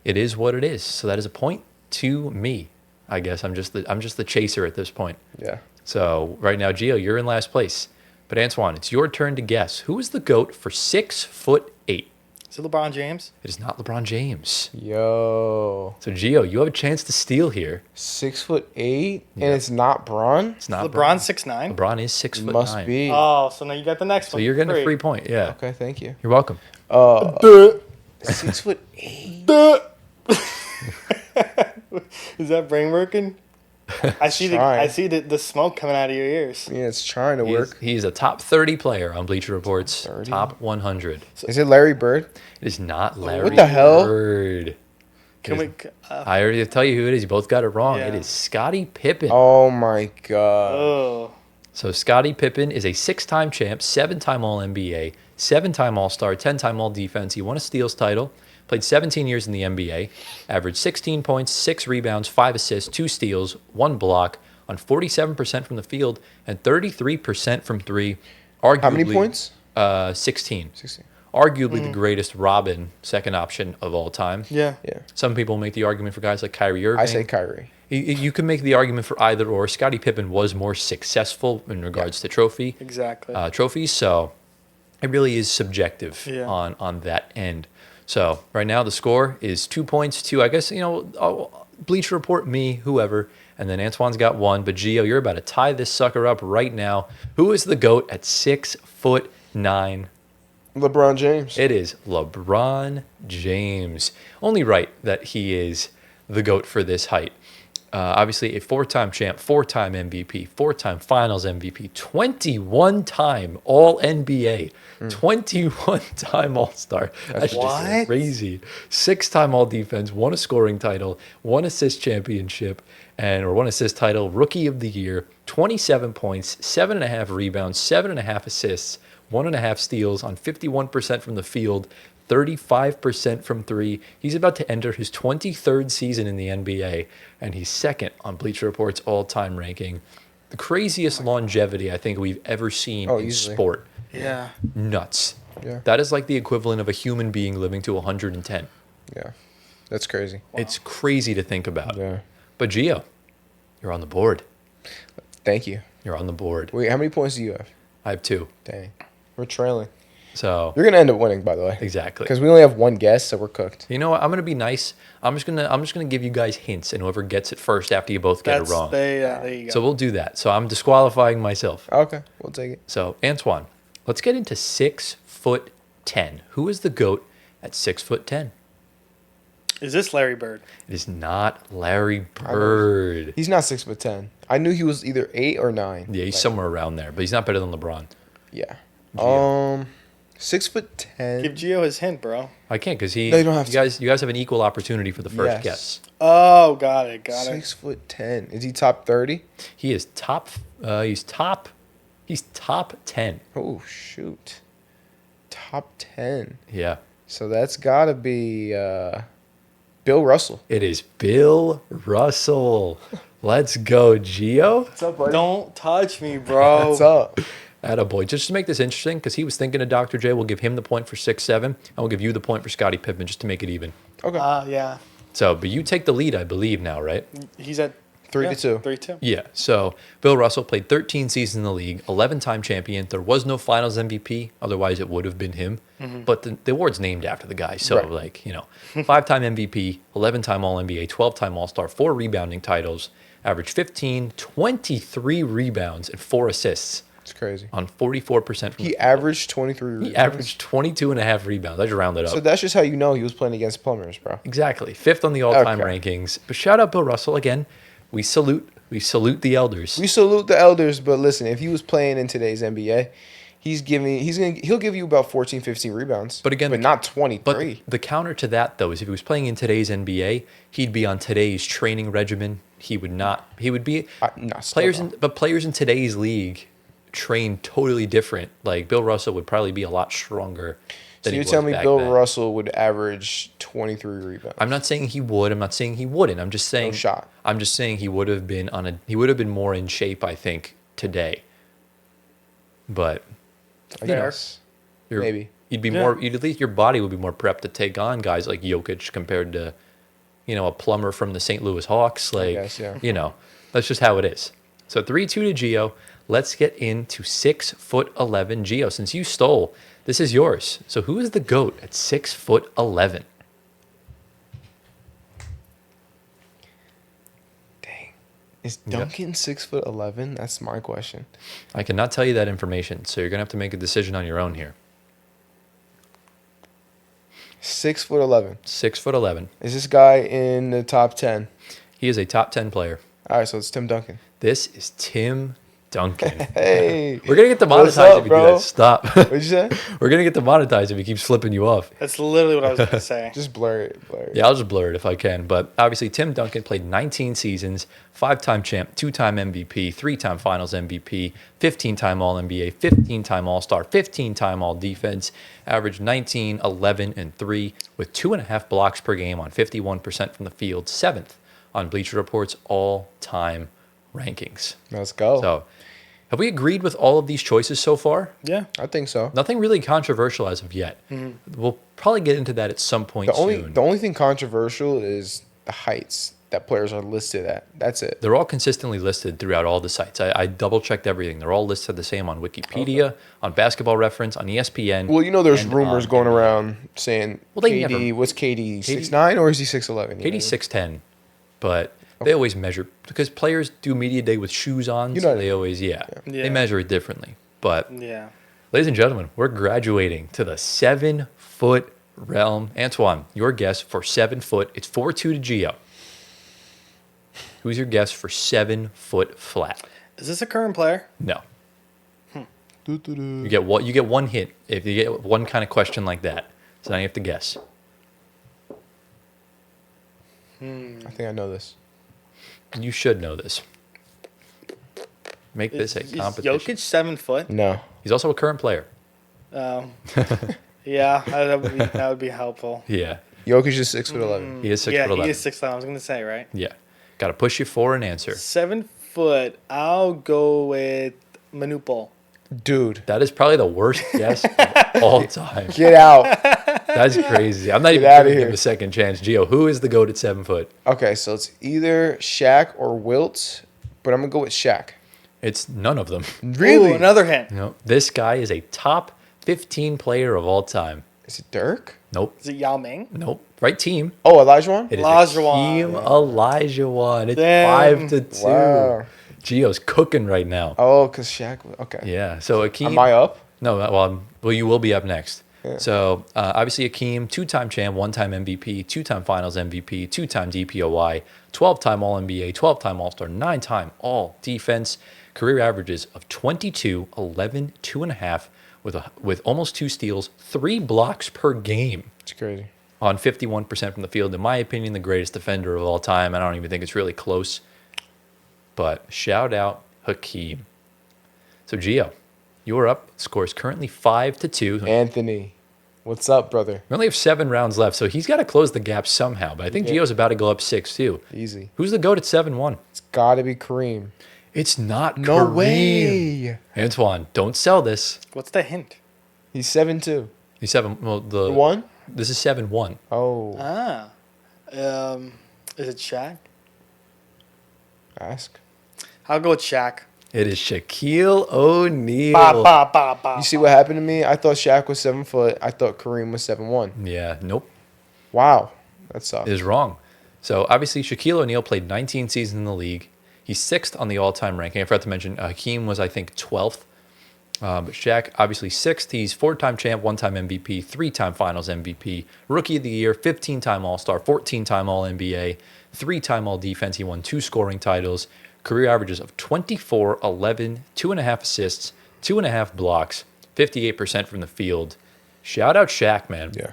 it is what it is. So that is a point to me. I guess I'm just the chaser at this point. Yeah. So right now, Gio, you're in last place. But Antoine, it's your turn to guess. Who is the GOAT for 6'8"? Is it LeBron James? It is not LeBron James. Yo. So Gio, you have a chance to steal here. 6'8", Yeah. and it's not Braun. It's not LeBron 6'9"? LeBron is 6'9". Must be. Oh, so now you got the next So one. you're getting a Free. free point. Yeah. Okay, thank you. You're welcome. 6'8". Is that brain working? I see Trying. the smoke coming out of your ears. Yeah, it's trying to He's, work. he's a top 30 player on Bleacher Report's 30? top 100. Is it Larry Bird? It is not Larry the hell? Bird. Can we? I already tell you who it is. You both got it wrong. Yeah. It is Scottie Pippen. Oh my god. Oh, So Scottie Pippen is a 6-time champ, 7-time All-NBA, 7-time All-Star, 10-time All-Defense. He won a steals title, played 17 years in the NBA, averaged 16 points, 6 rebounds, 5 assists, 2 steals, 1 block on 47% from the field and 33% from 3. Arguably, How many points? 16. 16. Arguably the greatest Robin second option of all time. yeah. Yeah. Some people make the argument for guys like Kyrie Irving. I say Kyrie. You can make the argument for either or. Scottie Pippen was more successful in regards to Exactly. trophies, so it really is subjective Yeah. on that end. So right now the score is 2 points to, I guess, Bleacher Report, me, whoever, and then Antoine's got 1. But Gio, you're about to tie this sucker up right now. Who is the GOAT at 6'9"? LeBron James. It is LeBron James. Only right that he is the GOAT for this height. Obviously, a 4-time champ, 4-time MVP, 4-time Finals MVP, 21-time All-NBA, 21-time All-Star. That's What? just crazy. 6-time All-Defense, won a scoring title, won assist championship, or one assist title, Rookie of the Year, 27 points, 7.5 rebounds, 7.5 assists, 1.5 steals on 51% from the field, 35% from three. He's about to enter his 23rd season in the NBA, and he's second on Bleacher Report's all-time ranking. The craziest longevity I think we've ever seen in easily. sport. Yeah. Nuts. Yeah. That is like the equivalent of a human being living to 110. Yeah. That's crazy. It's crazy to think about. Yeah. But Gio, you're on the board. Thank you. You're on the board. Wait, how many points do you have? I have 2. Dang. We're trailing. So You're going to end up winning, by the way. exactly. Because we only have one guess, so we're cooked. You know what? I'm gonna be nice. I'm just gonna give you guys hints, and whoever gets it first after you both get it wrong. There you go. So we'll do that. So I'm disqualifying myself. Okay. We'll take it. So Antoine, let's get into 6'10". Who is the GOAT at 6'10"? Is this Larry Bird? It is not Larry Bird. He's not 6'10". I knew he was either 8 or 9. Yeah, he's somewhere around there, but he's not better than LeBron. Yeah. Gio. 6'10". Give Gio his hint, bro. I can't because No, you don't have you guys have an equal opportunity for the first Yes. guess. Oh, got it. 6'10". Is he top 30? He is top. He's top 10. Oh shoot. Top 10. Yeah, So that's got to be Bill Russell. it is Bill Russell. Let's go, Gio. What's up, buddy? Don't touch me, bro. What's up? Attaboy. Just to make this interesting, because he was thinking of Dr. J, we'll give him the point for 6'7", and we'll give you the point for Scottie Pippen just to make it even. Okay. Yeah. So, but you take the lead, I believe, now, right? He's at 3-2. 3-2. Yeah. So Bill Russell played 13 seasons in the league, 11-time champion. There was no Finals MVP, otherwise it would have been him. But the award's named after the guy, so Right. 5-time MVP, 11-time All-NBA, 12-time All-Star, 4 rebounding titles, averaged 15, 23 rebounds and 4 assists It's crazy. on 44% from He averaged 23 rebounds. He averaged 22 and a half rebounds. I just rounded up. So that's just how you know he was playing against plumbers, bro. Exactly. 5th on the all-time Okay. rankings. But shout out Bill Russell again. We salute the elders. We salute the elders, but listen, if he was playing in today's NBA, he'll give you about 14, 15 rebounds. But again, not 23. But the counter to that, though, is if he was playing in today's NBA, he'd be on today's training regimen. He would not. He would be No, still players. not. But players in today's league train totally different. Like Bill Russell would probably be a lot stronger. So Than you're he telling was me back Bill then. Russell would average 23 rebounds? I'm not saying he would. I'm not saying he wouldn't. I'm just saying. No shot. I'm just saying he would have been He would have been more in shape, I think, today. But I Fair. guess. you're- Maybe. you'd be Yeah. more. You'd at least your body would be more prepped to take on guys like Jokic compared to, a plumber from the St. Louis Hawks. Like, guess, yeah. That's just how it is. So 3-2 to Gio. Let's get into 6'11" Gio. Since you stole, this is yours. So who is the GOAT at 6'11"? Dang. Is Duncan 6'11"? That's my question. I cannot tell you that information, so you're gonna have to make a decision on your own here. 6'11". 6'11". Is this guy in the top 10? He is a top 10 player. All right, so it's Tim Duncan. This is Tim Duncan. Hey. We're gonna get What's demonetized up, if you do bro? that. Stop. What'd you say? We're gonna get demonetized if he keeps flipping you off. That's literally what I was going to say. Just blur it. Blur it. Yeah, I'll just blur it if I can. But obviously, Tim Duncan played 19 seasons, 5-time champ, 2-time MVP, 3-time Finals MVP, 15-time All-NBA, 15-time All-Star, 15-time All-Defense, averaged 19, 11, and 3 with 2.5 blocks per game on 51% from the field, 7th on Bleacher Report's all-time rankings. Let's go. So, have we agreed with all of these choices so far? Yeah. I think so. Nothing really controversial as of yet. We'll probably get into that at some point soon. The only thing controversial is the heights that players are listed at. That's it. They're all consistently listed throughout all the sites. I double-checked everything. They're all listed the same on Wikipedia, on Basketball Reference, on ESPN. Well, there's and rumors on going NBA. around saying Well, they KD, never- what's KD, 6'9" or is he 6'11"? KD's 6'10", but they always measure because players do media day with shoes on, You know so what I they mean. always Yeah. they measure it differently. But Yeah. ladies and gentlemen, we're graduating to the 7-foot realm. Antoine, your guess for 7 foot? It's 4-2 to Gio. Who's your guess for 7 foot flat? Is this a current player? No. Doo-doo-doo. You get one hint if you get one kind of question like that. So now you have to guess. I think I know this. You should know this. Make this a Is competition. Jokic 7 foot? No. He's also a current player. Yeah, that would be helpful. Yeah. Jokic is 6'11". He is 6'11". Yeah, he is 6'11". I was gonna say, right? Yeah. Got to push you for an answer. 7 foot. I'll go with Manupal. Dude, That is probably the worst guess of all time. get out. That's crazy. I'm not Get even outta giving here. him a second chance. Gio, who is the GOAT at 7 foot? Okay, so it's either Shaq or Wilt, but I'm gonna go with Shaq. It's none of them. Really? Ooh, another hint. No, this guy is a top 15 player of all time. Is it Dirk? Nope. Is it Yao Ming? Nope. Right team. Oh, Elijah? It is Olajuwon. Hakeem Olajuwon. It's Damn. 5-2. Wow. Gio's cooking right now. Oh, because Shaq. Okay. Yeah. So Hakeem. Am I up? No, well, you will be up next. Yeah. So obviously Hakeem, 2-time champ, 1-time MVP, 2-time Finals MVP, 2-time DPOY, 12-time All NBA, 12-time All Star, 9-time All Defense. Career averages of 22, 11, 2.5, with almost 2 steals, 3 blocks per game It's crazy. on 51% from the field. In my opinion, the greatest defender of all time. I don't even think it's really close. But shout out Hakeem. So Gio, you're up. Score is currently 5-2. Anthony, what's up, brother? We only have 7 rounds left, so he's got to close the gap somehow. But I think Yeah. Gio's about to go up 6-2. Easy. Who's the GOAT at 7-1? It's got to be Kareem. It's not No Kareem. way. Antoine, don't sell this. What's the hint? He's 7'2". He's 7. Well, The one? This is 7-1. Oh, Is it Shaq? ask. I'll go with Shaq. It is Shaquille O'Neal. Ba, ba, ba, ba. You see what happened to me? I thought Shaq was 7 foot. I thought Kareem was 7'1". Yeah, nope. Wow, that sucks. Is wrong. So obviously Shaquille O'Neal played 19 seasons in the league. He's 6th on the all-time ranking. I forgot to mention Hakeem was, I think, 12th. But Shaq, obviously 6th. He's 4-time champ, 1-time MVP, 3-time Finals MVP, Rookie of the Year, 15-time All-Star, 14-time All-NBA, 3-time All-Defense. He won 2 scoring titles. Career averages of 24, 11, 2.5 assists, 2.5 blocks, 58% from the field. Shout out Shaq, man. Yeah.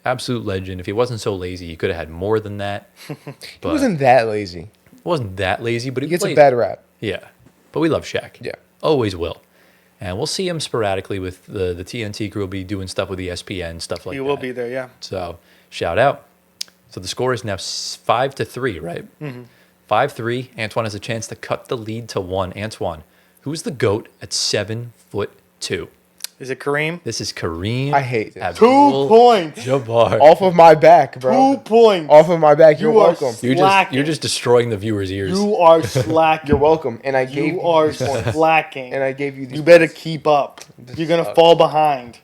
Absolute legend. If he wasn't so lazy, he could have had more than that. He wasn't that lazy. Wasn't that lazy, but He he gets played. a bad rap. Yeah, but we love Shaq. Yeah. Always will. And we'll see him sporadically with the TNT crew. Will be doing stuff with ESPN, stuff like that. He will be there, yeah. So shout out. So the score is now 5-3, right? Mm-hmm. 5-3. Antoine has a chance to cut the lead to 1. Antoine, who's the GOAT at 7'2"? Is it Kareem? This is Kareem. I hate this. 2 points. Jabbar. Off of my back, bro. 2 points. Off of my back. You're You are welcome. slacking. You're just destroying the viewers' ears. You are slacking. You're welcome. And I gave You are these points. slacking. And I gave you these You better points. keep up. You're gonna sucks. fall behind.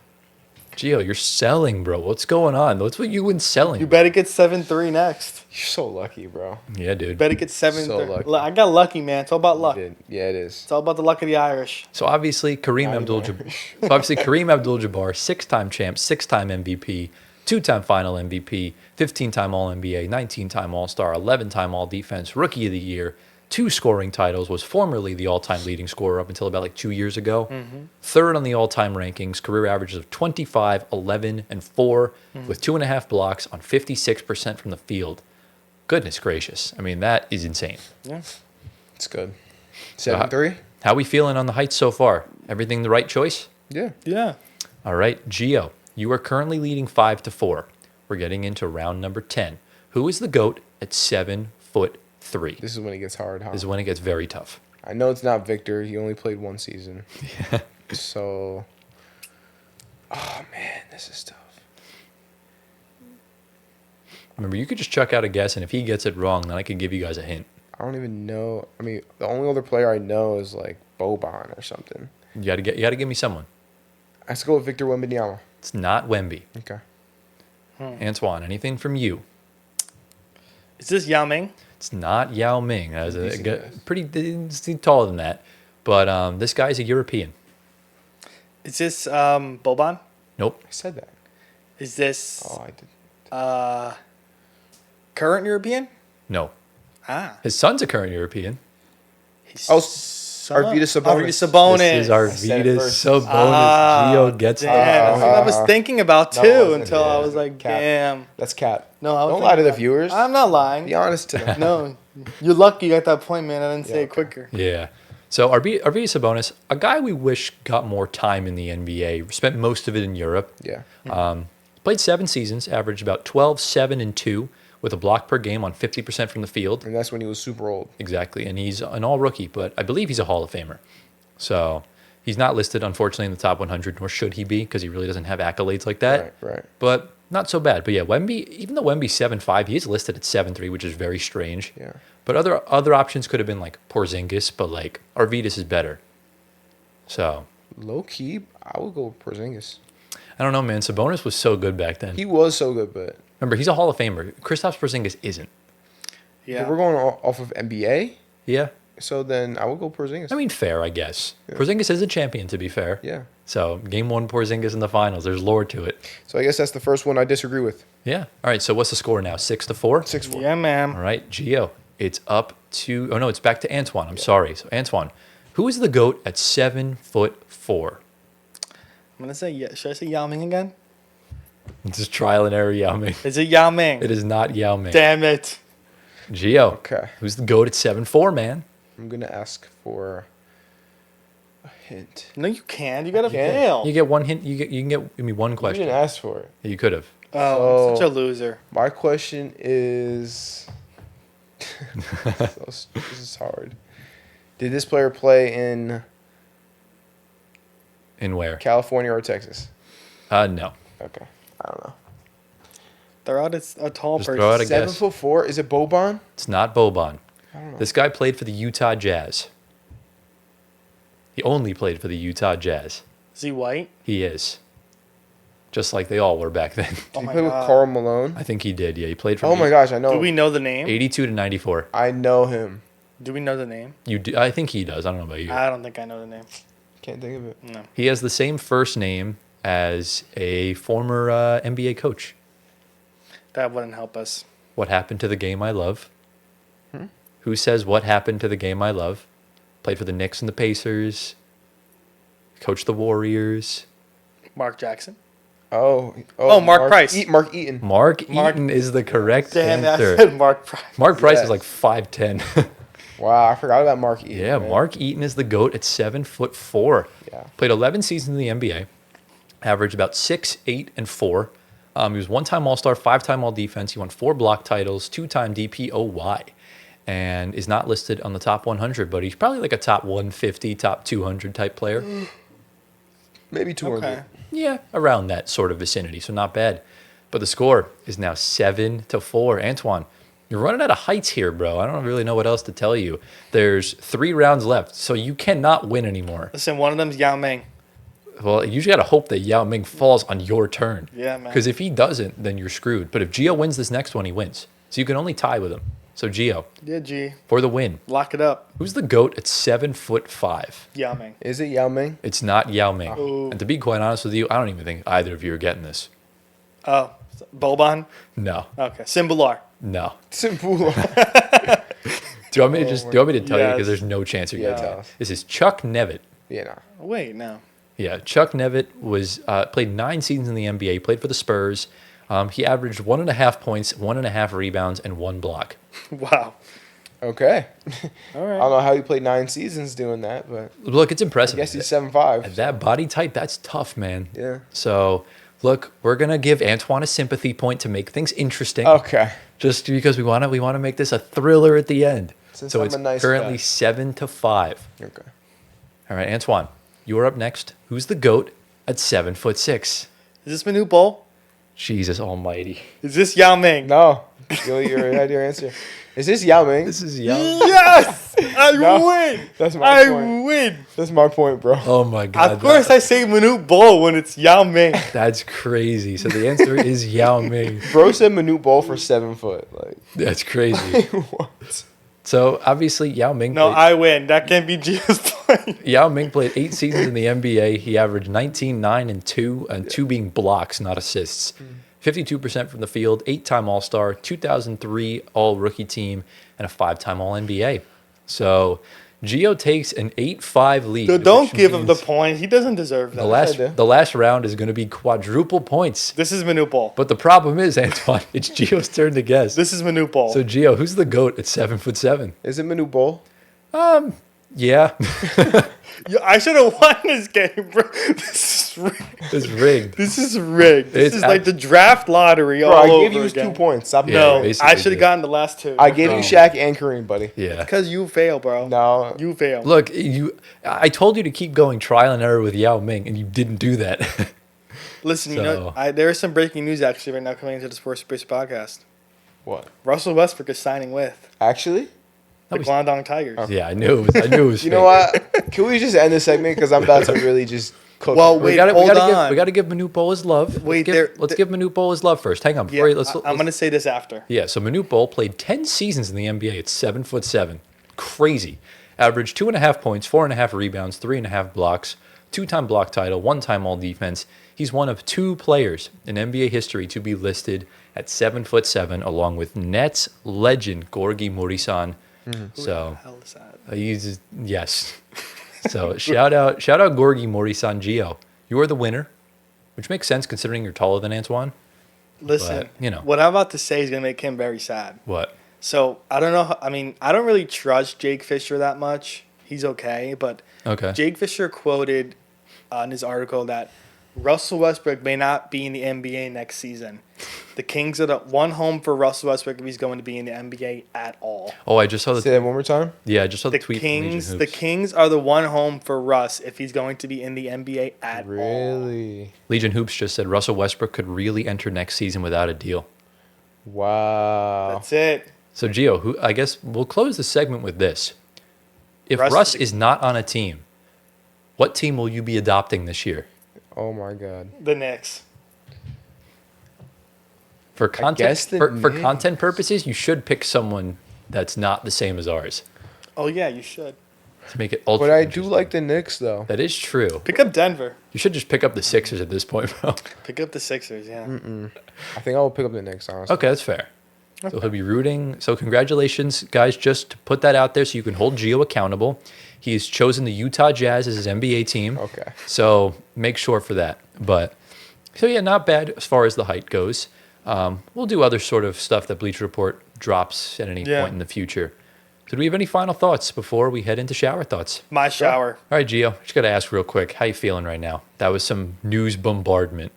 Gio, you're selling, bro. What's going on? What's what you been selling? You better get 7-3 next. You're so lucky, bro. Yeah, dude. Better get 7-3. So lucky. I got lucky, man. It's all about luck. You did. Yeah, it is. It's all about the luck of the Irish. So obviously Kareem Not Abdul-Jabbar, even Kareem Abdul-Jabbar, 6-time champ, 6-time MVP, 2-time Final MVP, 15-time All NBA, 19-time All Star, 11-time All Defense, Rookie of the Year, 2 scoring titles. Was formerly the all-time leading scorer up until about like 2 years ago. 3rd on the all-time rankings. Career averages of 25, 11, and 4, with 2.5 blocks on 56% from the field. Goodness gracious! I mean, that is insane. Yeah. It's good. 7-3? How we feeling on the Heights so far? Everything the right choice? Yeah. Yeah. All right, Gio, you are currently leading 5-4. We're getting into round number 10. Who is the GOAT at 7'3"? This is when it gets hard, huh? This is when it gets very tough. I know it's not Victor. He only played 1 season. So, oh man, this is tough. Remember, you could just chuck out a guess, and if he gets it wrong, then I could give you guys a hint. I don't even know. I mean, the only other player I know is like Boban or something. You got to give me someone. Let's go with Victor Wembanyama. It's not Wemby. Okay. Antoine, anything from you? Is this Yao Ming? It's not Yao Ming. That's Easy guess. pretty he's taller than that. But this guy's a European. Is this Boban? Nope. I said that. Is this Oh, I did. current European? No. Ah. His son's a current European. He's Oh, Arvydas Sabonis. Arvydas Sabonis. This is said it Arvydas first. Sabonis. Gio gets damn. that. That's what I was thinking about too No, it wasn't. until I Yeah. was like, Cap. damn. That's Cap. No, I was Don't lie to the thinking- viewers. I'm not lying. Be honest to them. No, You're lucky you got that point, man. I didn't say Yeah, it quicker. Yeah. So Arvydas Sabonis, a guy we wish got more time in the NBA, spent most of it in Europe. Yeah. Played 7 seasons, averaged about 12, 7, and 2 with a block per game on 50% from the field. And that's when he was super old. Exactly. And he's an all rookie, but I believe he's a Hall of Famer. So he's not listed, unfortunately, in the top 100, nor should he be, because he really doesn't have accolades like that. Right. But not so bad. But yeah, Wemby, even though Wemby's 7'5", he is listed at 7'3", which is very strange. Yeah. But other options could have been like Porzingis, but like Arvydas is better. So Low key, I would go with Porzingis. I don't know, man. Sabonis was so good back then. He was so good, but Remember, he's a Hall of Famer. Kristaps Porzingis isn't. Yeah. if we're going off of NBA, Yeah. so then I would go Porzingis. I mean, fair, I guess. Yeah. Porzingis is a champion, to be fair. yeah. So game 1, Porzingis in the finals. There's lore to it. So I guess that's the first one I disagree with. Yeah. All right. So what's the score now? 6-4. 6-4. Yeah, man. All right, Gio. It's up to. Oh no, it's back to Antoine. I'm sorry. So Antoine, who is the GOAT at 7'4"? I'm gonna say yeah. Should I say Yao Ming again? This is trial and error, Yao Ming. Is it Yao Ming? It is not Yao Ming. Damn it. Gio. Okay. Who's the GOAT at 7'4", man? I'm gonna ask for a hint. No, you can't. You gotta can't. fail. You get one hint. You can get me one You question. didn't ask for it. You could have. Oh, I'm So- such a loser. My question is. This is hard. Did this player play in In where? California or Texas? No. Okay. I don't know. They're out a tall Just person. throw out a Seven guess. foot four. Is it Boban? It's not Boban. I don't know. This guy played for the Utah Jazz. He only played for the Utah Jazz. Is he white? He is. Just like they all were back then. Did Oh he my play with God. Karl Malone? I think he did. Yeah, he played for. Oh my gosh, I know. Do we know the name? 82 to 94. I know him. Do we know the name? You do, I think he does. I don't know about you. I don't think I know the name. Can't think of it. No. He has the same first name as a former NBA coach. That wouldn't help us. What happened to the game I love? Who says what happened to the game I love? Played for the Knicks and the Pacers. Coached the Warriors. Mark Jackson. Oh, Mark Price. Mark Eaton. Mark Mark- Eaton is the correct Damn it, I answer. said Mark Price. Mark Price Yes. is like 5'10". Wow, I forgot about Mark Eaton. Yeah, man. Mark Eaton is the GOAT at 7'4". Yeah. Played 11 seasons in the NBA. Averaged about 6, 8, and 4. He was one-time All-Star, 5-time All-Defense. He won 4 block titles, 2-time DPOY, and is not listed on the top 100, but he's probably like a top 150, top 200 type player. Maybe 200. Okay. Yeah, around that sort of vicinity, so not bad. But the score is now 7-4. Antoine, you're running out of heights here, bro. I don't really know what else to tell you. There's 3 rounds left, so you cannot win anymore. Listen, one of them's Yao Ming. Well, you just got to hope that Yao Ming falls on your turn. Yeah, man. Because if he doesn't, then you're screwed. But if Gio wins this next one, he wins. So you can only tie with him. So Gio, Yeah, G. for the win. Lock it up. Who's the GOAT at 7'5"? Yao Ming. Is it Yao Ming? It's not Yao Ming. Ooh. And to be quite honest with you, I don't even think either of you are getting this. Oh, Boban. No. Okay. Simbalar. No. Simple. Do you want me to just? Do you want me to tell you? Yes. Because there's no chance you're Yeah, getting tell it. us. This is Chuck Nevitt. Yeah, nah. Wait, no. Yeah, Chuck Nevitt was played 9 seasons in the NBA. Played for the Spurs. He averaged 1.5 points, 1.5 rebounds, and 1 block. Wow. Okay. All I right. don't know how he played 9 seasons doing that, but Look, it's I impressive. guess he's 7'5". At that body type, that's tough, man. Yeah. So, look, we're gonna give Antoine a sympathy point to make things interesting. Okay. Just because we wanna make this a thriller at the end. Since so I'm it's a nice currently guy. 7-5. Okay. All right, Antoine, you're up next. Who's the GOAT at 7'6"? Is this Manute Bol? Jesus Almighty. Is this Yao Ming? No. You already had your answer. Is this Yao Ming? This is young. Yes! I No. win! That's my I point. win! That's my point, bro. Oh my God. Of course I say Manute Bol when it's Yao Ming. That's crazy. So the answer is Yao Ming. Bro said Manute Bol for 7 foot. Like, That's crazy. what? So obviously Yao Ming. No, played, I win. That can't be Gio's point. Yao Ming played 8 seasons in the NBA. He averaged 19, 9, and 2, and 2 being blocks, not assists. 52% from the field, 8-time All-Star, 2003 All-Rookie Team, and a 5-time All-NBA. So Gio takes an 8-5 lead. Dude, don't which give him the means point. He doesn't deserve that. the last round is going to be quadruple points. This is Manute Bol. But the problem is, Antoine, it's Gio's turn to guess. This is Manute Bol. So Gio, who's the GOAT at 7'7"? Is it Manute Bol? Yeah, I should have won this game, bro. This is rigged. it's rigged. This is rigged. This It's is like the draft lottery all Bro, I over gave you again. 2 points. Stop. Yeah, No, basically I should have did. gotten the last two. I gave you Shaq and Kareem, buddy. Yeah. Because you fail, bro. No. You fail. Look, I told you to keep going trial and error with Yao Ming, and you didn't do that. Listen, you So- know, there is some breaking news actually right now coming into the Sports Space podcast. What? Russell Westbrook is signing with Actually? the Guangdong Tigers. Yeah, I knew it was. You know what? Can we just end this segment? Because I'm about to really just cook. Well, it. wait, We gotta hold on. give Manute Bol his love. Wait, let's give Manute Bol his love first. Hang on, Yeah, before I'm going to say this after. Yeah, so Manute Bol played 10 seasons in the NBA at 7'7". Crazy. Averaged 2.5 points, 4.5 rebounds, 3.5 blocks, 2-time block title, 1-time all defense. He's one of 2 players in NBA history to be listed at 7'7", along with Nets legend Gorgie Morisan. So Hell is that? he's yes. So shout out Gorgie Morisan Gio. You are the winner, which makes sense considering you're taller than Antoine. Listen, But, you know. what I'm about to say is going to make him very sad. What? So, I don't know. I mean, I don't really trust Jake Fisher that much. He's okay. But Okay. Jake Fisher quoted in his article that Russell Westbrook may not be in the NBA next season. The Kings are the one home for Russell Westbrook if he's going to be in the NBA at all. Oh, I just saw Say the that one more time. yeah, I just saw the The tweet. from Legion Kings, the Hoops. Kings are the one home for Russ if he's going to be in the NBA at all. Really? Legion Hoops just said Russell Westbrook could really enter next season without a deal. Wow. That's it. So Gio, who I guess we'll close the segment with this. If Russ- Russ is not on a team, what team will you be adopting this year? Oh my God. The Knicks. For guess content the for Knicks. content purposes, you should pick someone that's not the same as ours Oh, yeah, you should. to make it ultra. But I do interesting. like the Knicks, though. That is true. Pick up Denver. You should just pick up the Sixers at this point, bro. Pick up the Sixers, yeah. I think I will pick up the Knicks, honestly. Okay, that's fair. So he'll be rooting. So congratulations, guys. Just to put that out there so you can hold Gio accountable. He's chosen the Utah Jazz as his NBA team. Okay. So make sure for that. But so yeah, not bad as far as the height goes. We'll do other sort of stuff that Bleacher Report drops at any Yeah. point in the future. So do we have any final thoughts before we head into shower thoughts? My shower. All right, Gio, just got to ask real quick. How you feeling right now? That was some news bombardment.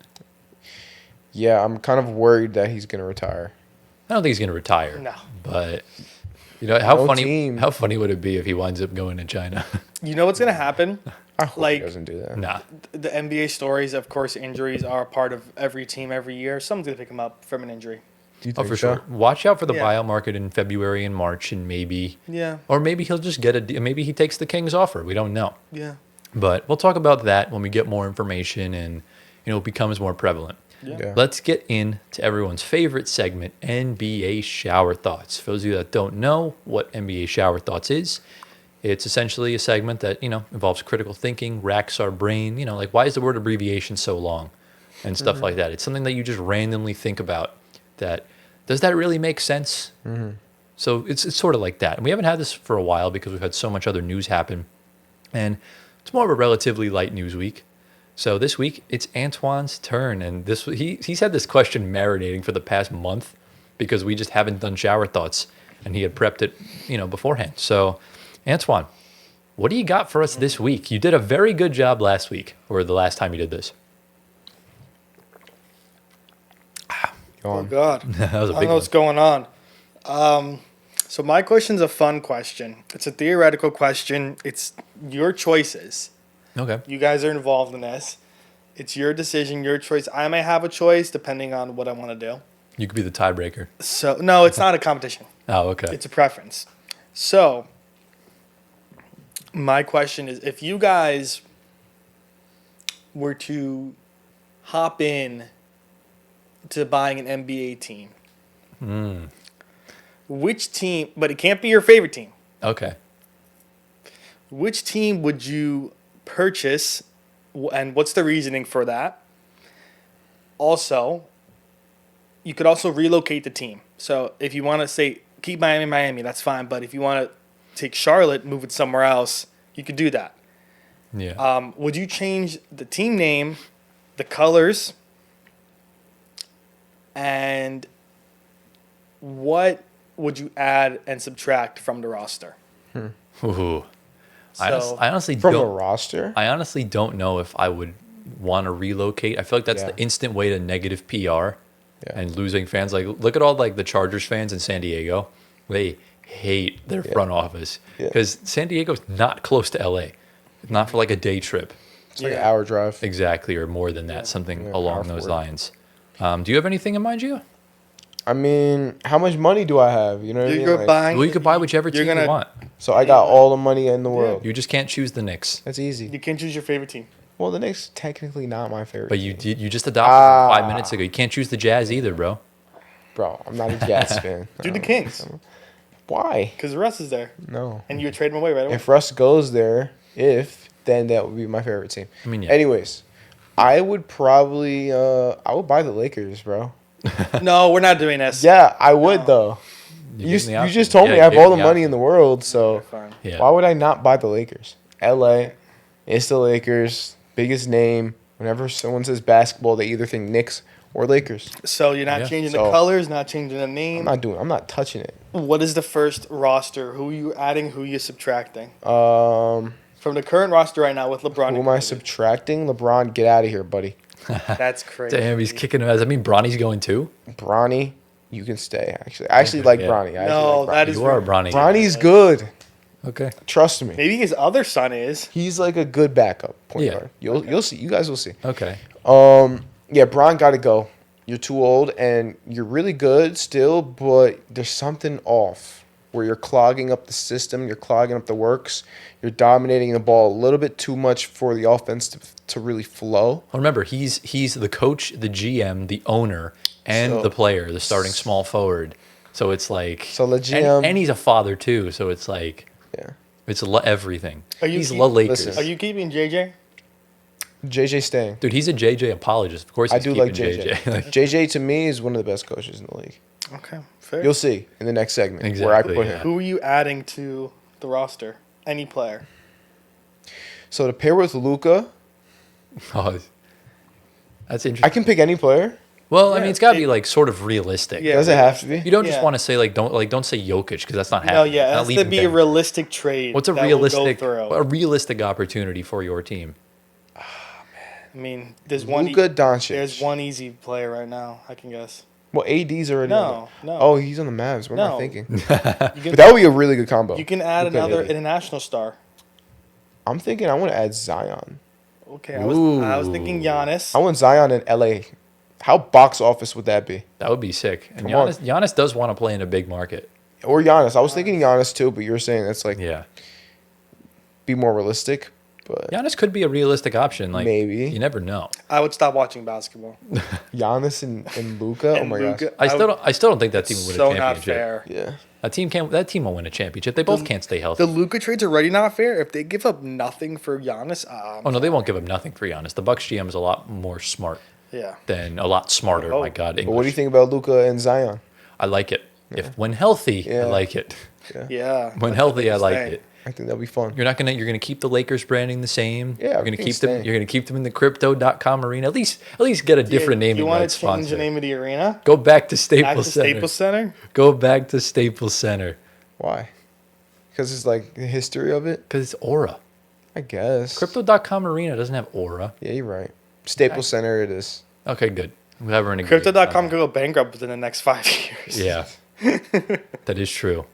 Yeah, I'm kind of worried that he's going to retire. I don't think he's going to retire. No. But you know how No funny team. how funny would it be if he winds up going to China? You know what's going to happen? I hope Like- he doesn't do that. Nah. The NBA stories, of course, injuries are a part of every team every year. Someone's going to pick him up from an injury. Do you Oh, think for so? sure. Watch out for the Yeah. buyout market in February and March, and maybe, Yeah. or maybe he'll just get maybe he takes the Kings offer. We don't know. Yeah. But we'll talk about that when we get more information and it becomes more prevalent. Yeah. Let's get into everyone's favorite segment, NBA Shower Thoughts. For those of you that don't know what NBA Shower Thoughts is, it's essentially a segment that, involves critical thinking, racks our brain, like why is the word abbreviation so long and stuff like that. It's something that you just randomly think about that, does that really make sense? So it's sort of like that. And we haven't had this for a while because we've had so much other news happen. And it's more of a relatively light news week. So this week it's Antoine's turn, and he's had this question marinating for the past month because we just haven't done shower thoughts, and he had prepped it, beforehand. So, Antoine, what do you got for us this week? You did a very good job last week, or the last time you did this. Go Oh, on. God. That was a I big don't know one. what's going on. So my question's a fun question. It's a theoretical question. It's your choices. Okay. You guys are involved in this. It's your decision, your choice. I may have a choice depending on what I want to do. You could be the tiebreaker. So no, it's not a competition. Oh, okay. It's a preference. So my question is, if you guys were to hop in to buying an NBA team, which team, but it can't be your favorite team, Okay. which team would you purchase, and what's the reasoning for that? Also, you could also relocate the team. So if you want to say keep Miami, that's fine. But if you want to take Charlotte, move it somewhere else, you could do that. Yeah. Would you change the team name, the colors, and what would you add and subtract from the roster? Ooh. So, I honestly From the don't. roster? I honestly don't know if I would want to relocate. I feel like that's Yeah. the instant way to negative PR Yeah. and losing fans. Like, look at all like the Chargers fans in San Diego. They hate their front office Yeah. because San Diego's not close to LA. It's not for like a day trip. It's like an Yeah. hour drive. Exactly, or more than that, something Yeah, along power those forward. lines. Do you have anything in mind, Gio? I mean, how much money do I have? You know what I mean? You're Like, buying. Well, you could buy whichever You're team you gonna- want. so I got all the money in the world. You just can't choose the Knicks. That's easy. You can choose your favorite team. Well, the Knicks technically not my favorite. But you team. did, you just adopted them 5 minutes ago. You can't choose the Jazz either, bro. Bro, I'm not a Jazz fan. Do the Kings, Why? because Russ is there, No. and you would trade him away right away. If Russ goes there, then that would be my favorite team. I mean, yeah. Anyways, I would probably I would buy the Lakers, bro. No, we're not doing this. Yeah, I would though. You You, gave me the you option. just told Yeah, me you I have gave all me the money option. in the world, so Fine. Yeah. why would I not buy the Lakers? LA, it's the Lakers, biggest name. Whenever someone says basketball, they either think Knicks or Lakers. So you're not Yeah. changing So- the colors, not changing the name. I'm not touching it. What is the first roster? Who are you adding? Who are you subtracting? Um, From the current roster right now with LeBron. who am I subtracting? LeBron, get out of here, buddy. That's crazy. Damn, he's kicking him. Does that mean Bronny's going too? Bronny, you can stay. Actually, I actually like Yeah. Bronny. I actually No, like Bronny. that is You are a Bronny. Bronny's good. Okay. Trust me. Maybe his other son is. He's like a good backup point Yeah. guard. You'll see. You guys will see. Okay. Yeah, Bron got to go. You're too old, and you're really good still, but there's something off where you're clogging up the system, you're clogging up the works, you're dominating the ball a little bit too much for the offense to really flow. Well, remember, he's the coach, the GM, the owner, and So- the player, the starting small forward. So it's like, So the GM and he's a father too. So it's like, Yeah. it's everything. Are you He's keep- La Lakers. Listen. Are you keeping JJ? JJ staying. Dude, he's a JJ apologist. Of course, I he's do keeping like JJ. Like, JJ to me is one of the best coaches in the league. Okay, fair. You'll see in the next segment where I Exactly, put yeah. him. Who are you adding to the roster? Any player? So to pair with Luca, oh, that's I interesting. can pick any player. Well, I Yeah, mean, it's got to be it- like sort of realistic. Yeah. Does it have to be? You don't just Yeah. want to say don't say Jokic because that's not No, happening. yeah, it Not has to leaving be a Denver. realistic trade. What's a that will go realistic through. a realistic opportunity for your team? I mean, there's one. Luka Doncic. There's one easy player right now. I can guess. Well, AD's already. on No, the- no. Oh, he's on the Mavs. What am I No. thinking? You But can, that would be a really good combo. you can add Luka another AD. international star. I'm thinking I want to add Zion. Okay, I was thinking Ooh. Giannis. I want Zion in LA. How box office would that be? That would be sick. And Come on. Giannis does want to play in a big market. Or Giannis. I was thinking Giannis too, but you're saying that's like Yeah. be more realistic. But Giannis could be a realistic option. Like Maybe. You never know. I would stop watching basketball. Giannis and Luca. Oh And my Luka- gosh. I still don't think that team will win so a not championship. fair. Yeah. That team won't win a championship. They both can't stay healthy. The Luka trade's already not fair. If they give up nothing for Giannis, Oh no, they won't give him nothing for Giannis. The Bucks GM is a lot more smart yeah. than a lot smarter. Oh. My God, But what do you English. think about Luca and Zion? I like it. If when healthy, Yeah. I like it. Yeah. When that's healthy, the I like thing. it. I think that'd be fun. You're gonna keep the Lakers branding the same. Yeah, you're gonna everything's keep them. staying. You're gonna keep them in the crypto.com arena. At least get a different Yeah, naming You want rights to change sponsor. the name of the arena? Go back to Back Staples to Center. Staples Center? Go back to Staples Center Why? Because it's like the history of it. because it's aura. I guess. Crypto.com arena doesn't have aura. Yeah, you're right. Staples Center it is. Okay, good. Whoever in agreement. Crypto.com could go bankrupt within the next 5 years. Yeah, that is true.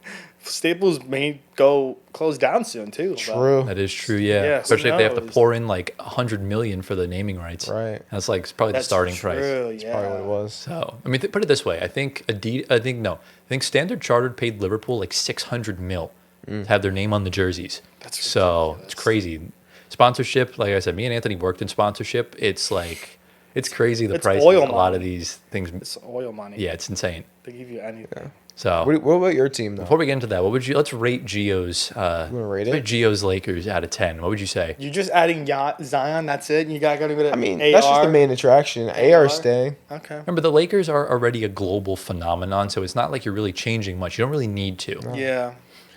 Staples may go close down soon, too. but- True. That is true. Yeah, Yeah, who especially if they have to knows? pour in like 100 million for the naming rights. Right. That's like probably That's the starting price. true, yeah. Probably what it was. So I mean, put it this way: I think I think Standard Chartered paid Liverpool like 600 mil to have their name on the jerseys. That's so ridiculous. it's crazy. Sponsorship, like I said, me and Anthony worked in sponsorship. It's like it's crazy the It's price oil of a lot of money. these things. It's oil money. Yeah, it's insane. They give you anything. So What about your team though? before we get into that, what would you? Let's rate Gio's. wanna rate let's it? Gio's Lakers out of 10. What would you say? You're just adding Zion, that's it? You got to go to I mean, AR? that's just the main attraction. AR staying. Okay. Remember, the Lakers are already a global phenomenon, so it's not like you're really changing much. You don't really need to. Yeah.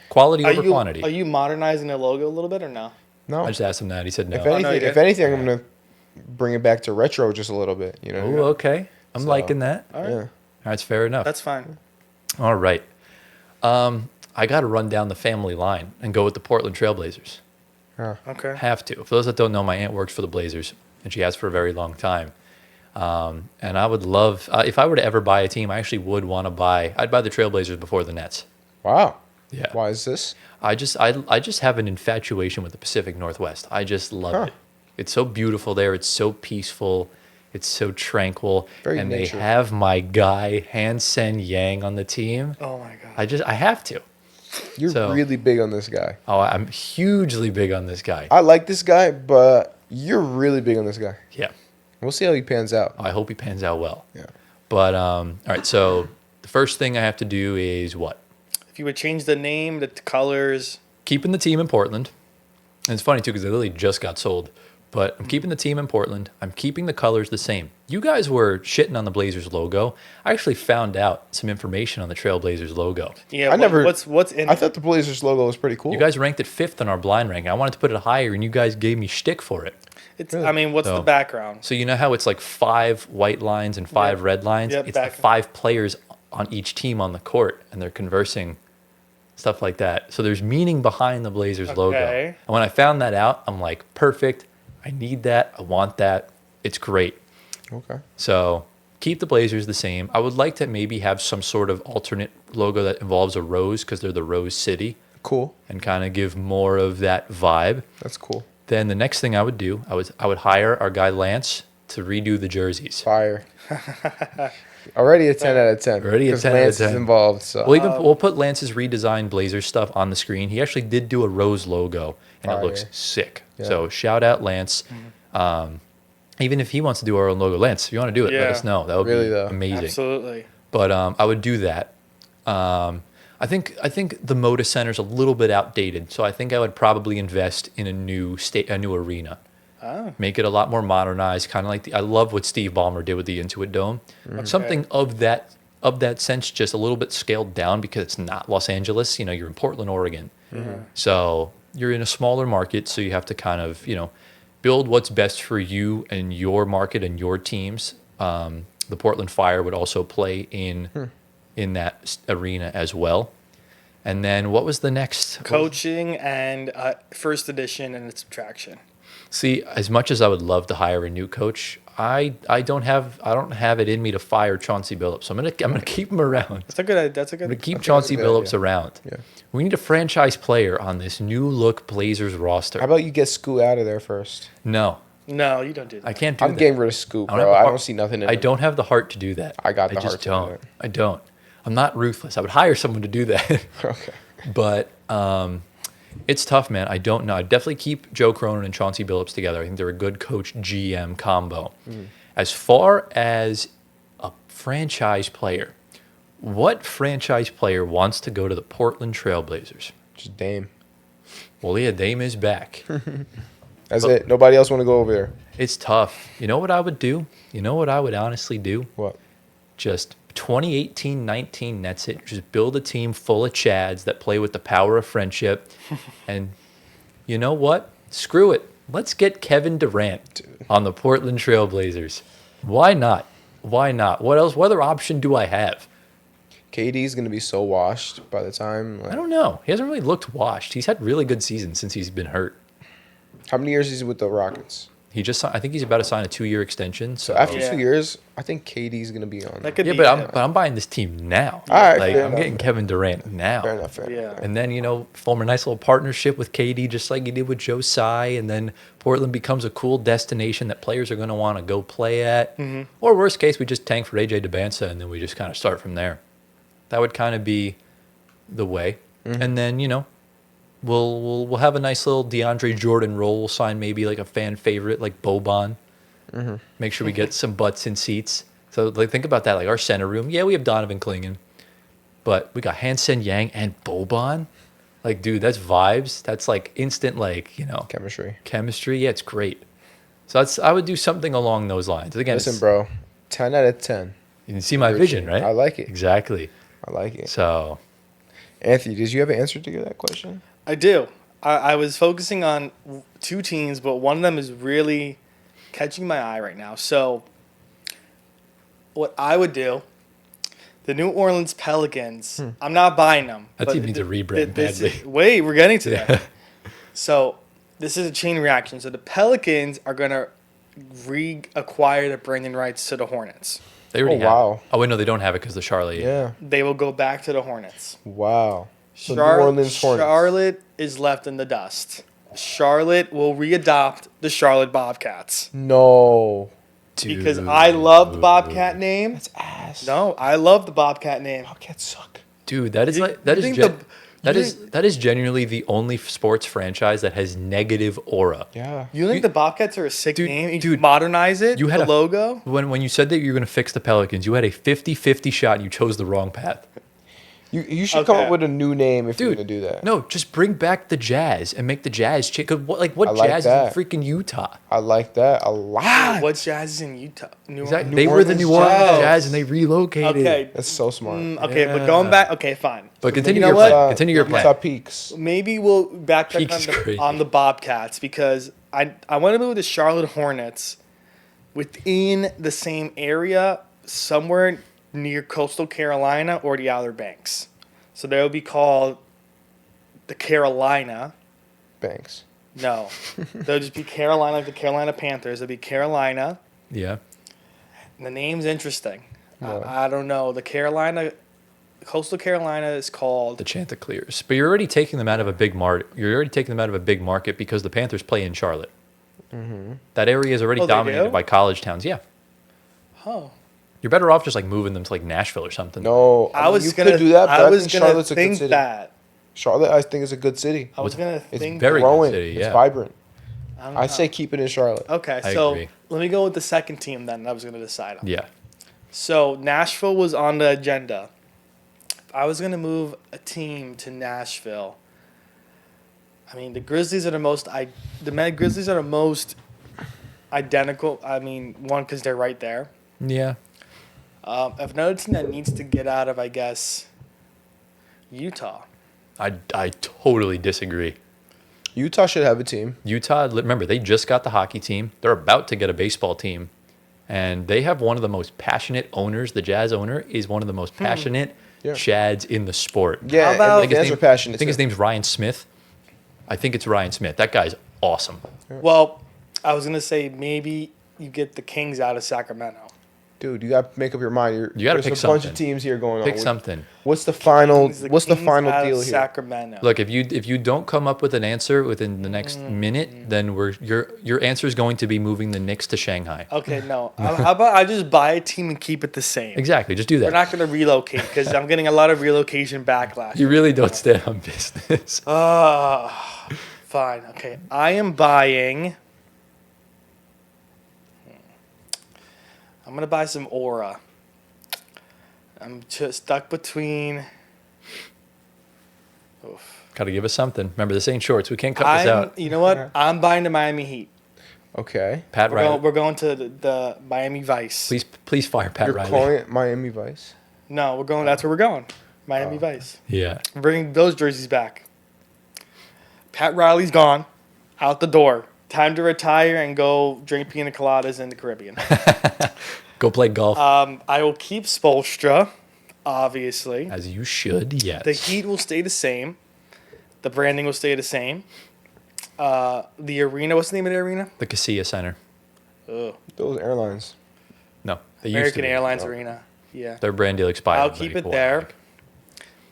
Quality Are over you quantity. are you modernizing the logo a little bit or no? No. I just asked him that. He said no. If no, anything, you did? if anything, I'm gonna bring it back to retro just a little bit. You know. Oh, okay. I'm So- liking that. All right. Yeah. That's fair enough. That's fine. All right. I got to run down the family line and go with the Portland Trailblazers. Okay. Have to. For those that don't know, my aunt works for the Blazers, and she has for a very long time. And I would love, if I were to ever buy a team, I actually would want to buy. I'd buy the Trailblazers before the Nets. Wow. Yeah. Why is this? I just have an infatuation with the Pacific Northwest. I just love it. It's so beautiful there. It's so peaceful. It's so tranquil. Very and nature. they have my guy Han Sen Yang on the team. Oh my god. I have to. You're So- really big on this guy. Oh, I'm hugely big on this guy. I like this guy, but you're really big on this guy. Yeah. We'll see how he pans out. I hope he pans out well. Yeah. But all right, so the first thing I have to do is what? If you would change the name, the colors. Keeping the team in Portland. And it's funny too because they literally just got sold. But I'm keeping the team in Portland. I'm keeping the colors the same. You guys were shitting on the Blazers logo. I actually found out some information on the Trailblazers logo. Yeah. I never- What's in? I thought the Blazers logo was pretty cool. You guys ranked it 5th on our blind ranking. I wanted to put it higher, and you guys gave me shtick for it. It's. I mean, what's So- the background? So you know how it's like 5 white lines and 5 Yep. red lines? Yep, It's the back- 5 players on each team on the court, and they're conversing, stuff like that. So there's meaning behind the Blazers logo. Okay. And when I found that out, I'm like, perfect. I need that. I want that. It's great. Okay. So keep the Blazers the same. I would like to maybe have some sort of alternate logo that involves a rose because they're the Rose City Cool. and kind of give more of that vibe. That's cool. Then the next thing I would do, I would hire our guy Lance to redo the jerseys. Fire. Already a 10 out of 10. Already a 'cause 10 out of Lance 10. is involved. So We'll put Lance's redesigned Blazer stuff on the screen. He actually did do a rose logo, and it looks Fire. sick. Yeah. So shout out Lance. Even if he wants to do our own logo, Lance, if you want to do it, let Yeah. us know. That would Really, be though. amazing. Absolutely. But I would do that. I think the Moda Center's a little bit outdated, so I think I would probably invest in a new arena. Oh. Make it a lot more modernized, kind of like I love what Steve Ballmer did with the Intuit Dome. Something of that sense, just a little bit scaled down because it's not Los Angeles. You know, you're in Portland, Oregon, so you're in a smaller market, so you have to kind of build what's best for you and your market and your teams. The Portland Fire would also play in that arena as well. And then what was the next? Coaching and first edition and its subtraction. See, as much as I would love to hire a new coach, I don't have it in me to fire Chauncey Billups. So I'm gonna keep him around. That's a good. That's a I'm gonna good. keep that's Chauncey a good Billups idea. around. Yeah. We need a franchise player on this new look Blazers roster. how about you get Scoot out of there first? No, No, you don't do that. I can't do I'm that. getting rid of Scoot, I don't bro. have the I heart- don't see nothing in I him. don't have the heart to do that. I got the I just heart to do don't. it. I don't. I'm not ruthless. I would hire someone to do that. Okay. But it's tough, man. I don't know. I definitely keep Joe Cronin and Chauncey Billups together. I think they're a good coach GM combo. As far as a franchise player, what franchise player wants to go to the Portland Trailblazers? Just Dame. Well, yeah, Dame is back. That's But- it. Nobody else want to go over there. It's tough. You know what I would do? You know what I would honestly do? What? Just 2018-19 Nets it. Just build a team full of Chads that play with the power of friendship. And you know what? Screw it. Let's get Kevin Durant on the Portland Trailblazers. Why not? Why not? What else? What other option do I have? KD's gonna be so washed by the time. I don't know. He hasn't really looked washed. He's had really good seasons since he's been hurt. How many years is he with the Rockets? I think he's about to sign a 2-year extension. So So after Yeah. 2 years, I think KD's gonna be on. That could yeah, be. but I'm buying this team now. All right, Like fair I'm enough. getting Kevin Durant now. Fair enough. Fair enough. Yeah. And then, form a nice little partnership with KD, just like you did with Joe Tsai. And then Portland becomes a cool destination that players are going to want to go play at. Or worst case, we just tank for AJ DeBansa and then we just kind of start from there. That would kind of be the way. And then, we'll have a nice little DeAndre Jordan role. We'll sign maybe like a fan favorite like Boban. Make sure we get some butts in seats. So like think about that. Like our center room, yeah, we have Donovan Clingan. But we got Han Sen Yang and Boban. Like, dude, that's vibes. That's like instant, like, Chemistry. chemistry. Yeah, it's great. So I would do something along those lines. Again, Listen, bro. 10 out of 10. you can see my Great vision, team. right? I like it. Exactly. I like it. So Anthony, did you have an answer to that question? I do. I was focusing on two teams, but one of them is really catching my eye right now. So, what I would do, the New Orleans Pelicans, I'm not buying them. That but team needs a rebrand badly. Wait, we're getting to that. So, this is a chain reaction. So, the Pelicans are going to reacquire the branding rights to the Hornets. They already Oh, have wow. it. Oh, wait, no, they don't have it because the Charlotte. Yeah. They will go back to the Hornets. Wow. So New Orleans Hornets. Charlotte is left in the dust. Charlotte will readopt the Charlotte Bobcats. No. Dude. Because I love the Bobcat name. That's ass. No, I love the Bobcat name. Bobcats suck. Dude, that is You- like that you is think that is genuinely the only sports franchise that has negative aura. Yeah. You think the Bobcats are a sick Dude, name? You dude, modernize it, you had the a- logo? When you said that you were going to fix the Pelicans, you had a 50-50 shot and you chose the wrong path. You should come Okay. up with a new name if you're Dude, going to do that. No, just bring back the Jazz and make the Jazz what I like Jazz that. is in freaking Utah? I like that a lot. What Jazz is in Utah? New Exactly. Orleans? They were the Orleans New Orleans Jazz. Jazz and they relocated. Okay. That's so smart. Okay, but Yeah. going back, okay, fine. But continue You your know what? plan. Continue your Utah plan. Peaks. Maybe we'll backtrack Peaks crazy. on the Bobcats because I want to move the Charlotte Hornets within the same area, somewhere near coastal Carolina or the Outer Banks. So they'll be called the Carolina. Banks. No, they'll just be Carolina, like the Carolina Panthers. They'll be Carolina. Yeah. And the name's interesting. What? I don't know. Coastal Carolina is called. The Chanticleers. But you're already taking them out of a big market. You're already taking them out of a big market because the Panthers play in Charlotte. Mm-hmm. That area is already Oh, they dominated do? by college towns. Yeah. Oh. You're better off just like moving them to like Nashville or something. No, I was you gonna could do that, but I I was think gonna Charlotte's a good think city. that. Charlotte, I think, is a good city. I was gonna It's think very growing. good city, It's yeah. vibrant. I don't I know. say keep it in Charlotte. Okay, I so agree. let me go with the second team then. I was gonna decide on. Yeah. So Nashville was on the agenda. If I was gonna move a team to Nashville, I mean the Grizzlies are the most. Grizzlies are the most identical. I mean, one because they're right there. Yeah. If another team that needs to get out of, I guess, Utah. I totally disagree. Utah should have a team. Utah, remember, they just got the hockey team. They're about to get a baseball team. And they have one of the most passionate owners. The Jazz owner is one of the most passionate Yeah. Chads in the sport. Yeah, How about- and the fans are passionate. I think his too. name's Ryan Smith. I think it's Ryan Smith. That guy's awesome. Well, I was gonna say maybe you get the Kings out of Sacramento. Dude, you got to make up your mind. You gotta There's pick a bunch something. of teams here going Pick on. something. What's the final? Kings- What's the Kings final out of deal here? Sacramento. Look, if you don't come up with an answer within the next minute, then your answer is going to be moving the Knicks to Shanghai. Okay, no. How about I just buy a team and keep it the same? Exactly. Just do We're that. not going to relocate because I'm getting a lot of relocation backlash. You really don't stand on business. Fine. Okay. I am buying. I'm going to buy some Aura. I'm just stuck between. Oof. Got to give us something. Remember, this ain't shorts. We can't cut this out. You know what? I'm buying the Miami Heat. Okay. Pat Riley. We're going to the Miami Vice. Please fire Pat You're Riley. calling it Miami Vice? No, we're going. That's where we're going. Miami Vice. Yeah. We're bringing those jerseys back. Pat Riley's gone, out the door. Time to retire and go drink pina coladas in the Caribbean. Go play golf. I will keep Spoelstra, obviously. As you should, yes. The heat will stay the same. The branding will stay the same. The arena, what's the name of the arena? The Casilla Center. Ugh. Those airlines. No, they used to American be. Airlines Oh. Arena. Yeah. Their brand deal expired. I'll like keep a it while there. back.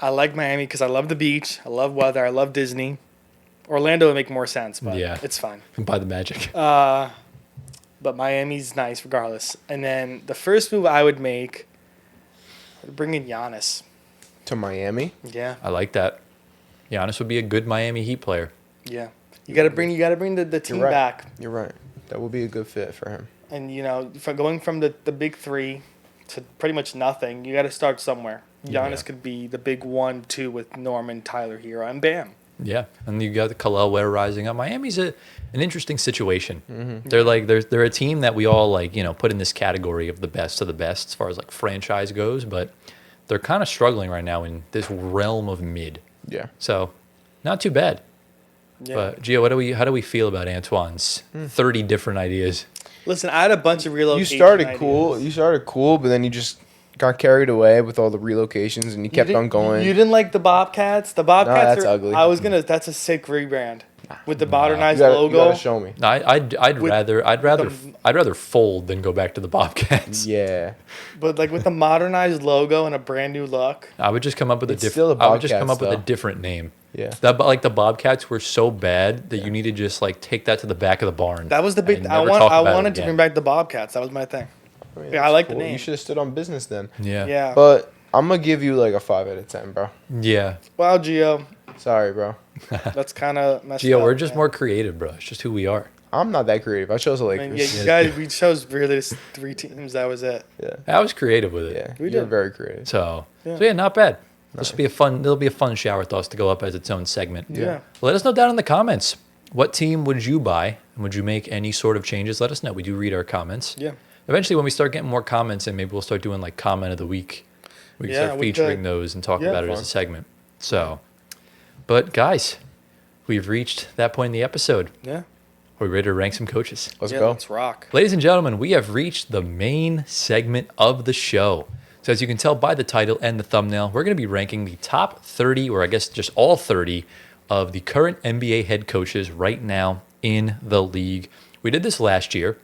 I like Miami because I love the beach. I love weather. I love Disney. Orlando would make more sense, but Yeah. it's fine. By the Magic. But Miami's nice regardless. And then the first move I would make, I'd bring in Giannis. To Miami? Yeah, I like that. Giannis would be a good Miami Heat player. yeah. You gotta bring the team right. back. You're right. That would be a good fit for him. And going from the big three to pretty much nothing, you got to start somewhere. Giannis Yeah. could be the big 1-2 with Norman, Tyler Hero, and bam. Yeah, and you got the Khalil Ware rising up. Miami's an interesting situation. Mm-hmm. They're like they're a team that we all put in this category of the best of the best as far as like franchise goes, but they're kind of struggling right now in this realm of mid. Yeah. So, not too bad. Yeah. But Gio, how do we feel about Antoine's 30 different ideas? Listen, I had a bunch of relocations. You started cool, but then you just got carried away with all the relocations, and you kept on going. You didn't like the Bobcats? The Bobcats that's ugly. That's a sick rebrand with the modernized You logo. gotta show me. No, I'd rather fold than go back to the Bobcats. Yeah. But like with the modernized logo and a brand new look. I would just come up with It's still the I would just come Bobcats, up with a though. different name. Yeah. The Bobcats were so bad that you need to just like take that to the back of the barn. That was the big. and I never talk about it wanted to again. bring back the Bobcats. That was my thing. I mean, Yeah, I that's like the name. You should have stood on business then. Yeah. Yeah. But I'm gonna give you like a 5 out of 10, bro. Yeah. Wow, Gio, Sorry, bro. that's kind of messed Gio, up. we're just man. more creative, bro. It's just who we are. I'm not that creative. I chose the I mean, Lakers. yeah, you guys, we chose really just 3 teams. That was it. Yeah. I was creative with it. Yeah. We You're did. very creative. So Yeah. yeah, not bad. This will be a fun. It'll be a fun shower thoughts to go up as its own segment. Yeah. Let us know down in the comments. What team would you buy? And would you make any sort of changes? Let us know. We do read our comments. Yeah. Eventually, when we start getting more comments, and maybe we'll start doing like comment of the week. We can Yeah, start we featuring could. those and talk Yeah, about it as fun. a segment. So, but guys, we've reached that point in the episode. Yeah. Are we ready to rank some coaches? Let's Yeah, go. Let's rock. Ladies and gentlemen, we have reached the main segment of the show. So as you can tell by the title and the thumbnail, we're going to be ranking the top 30, or I guess just all 30, of the current NBA head coaches right now in the league. We did this last year.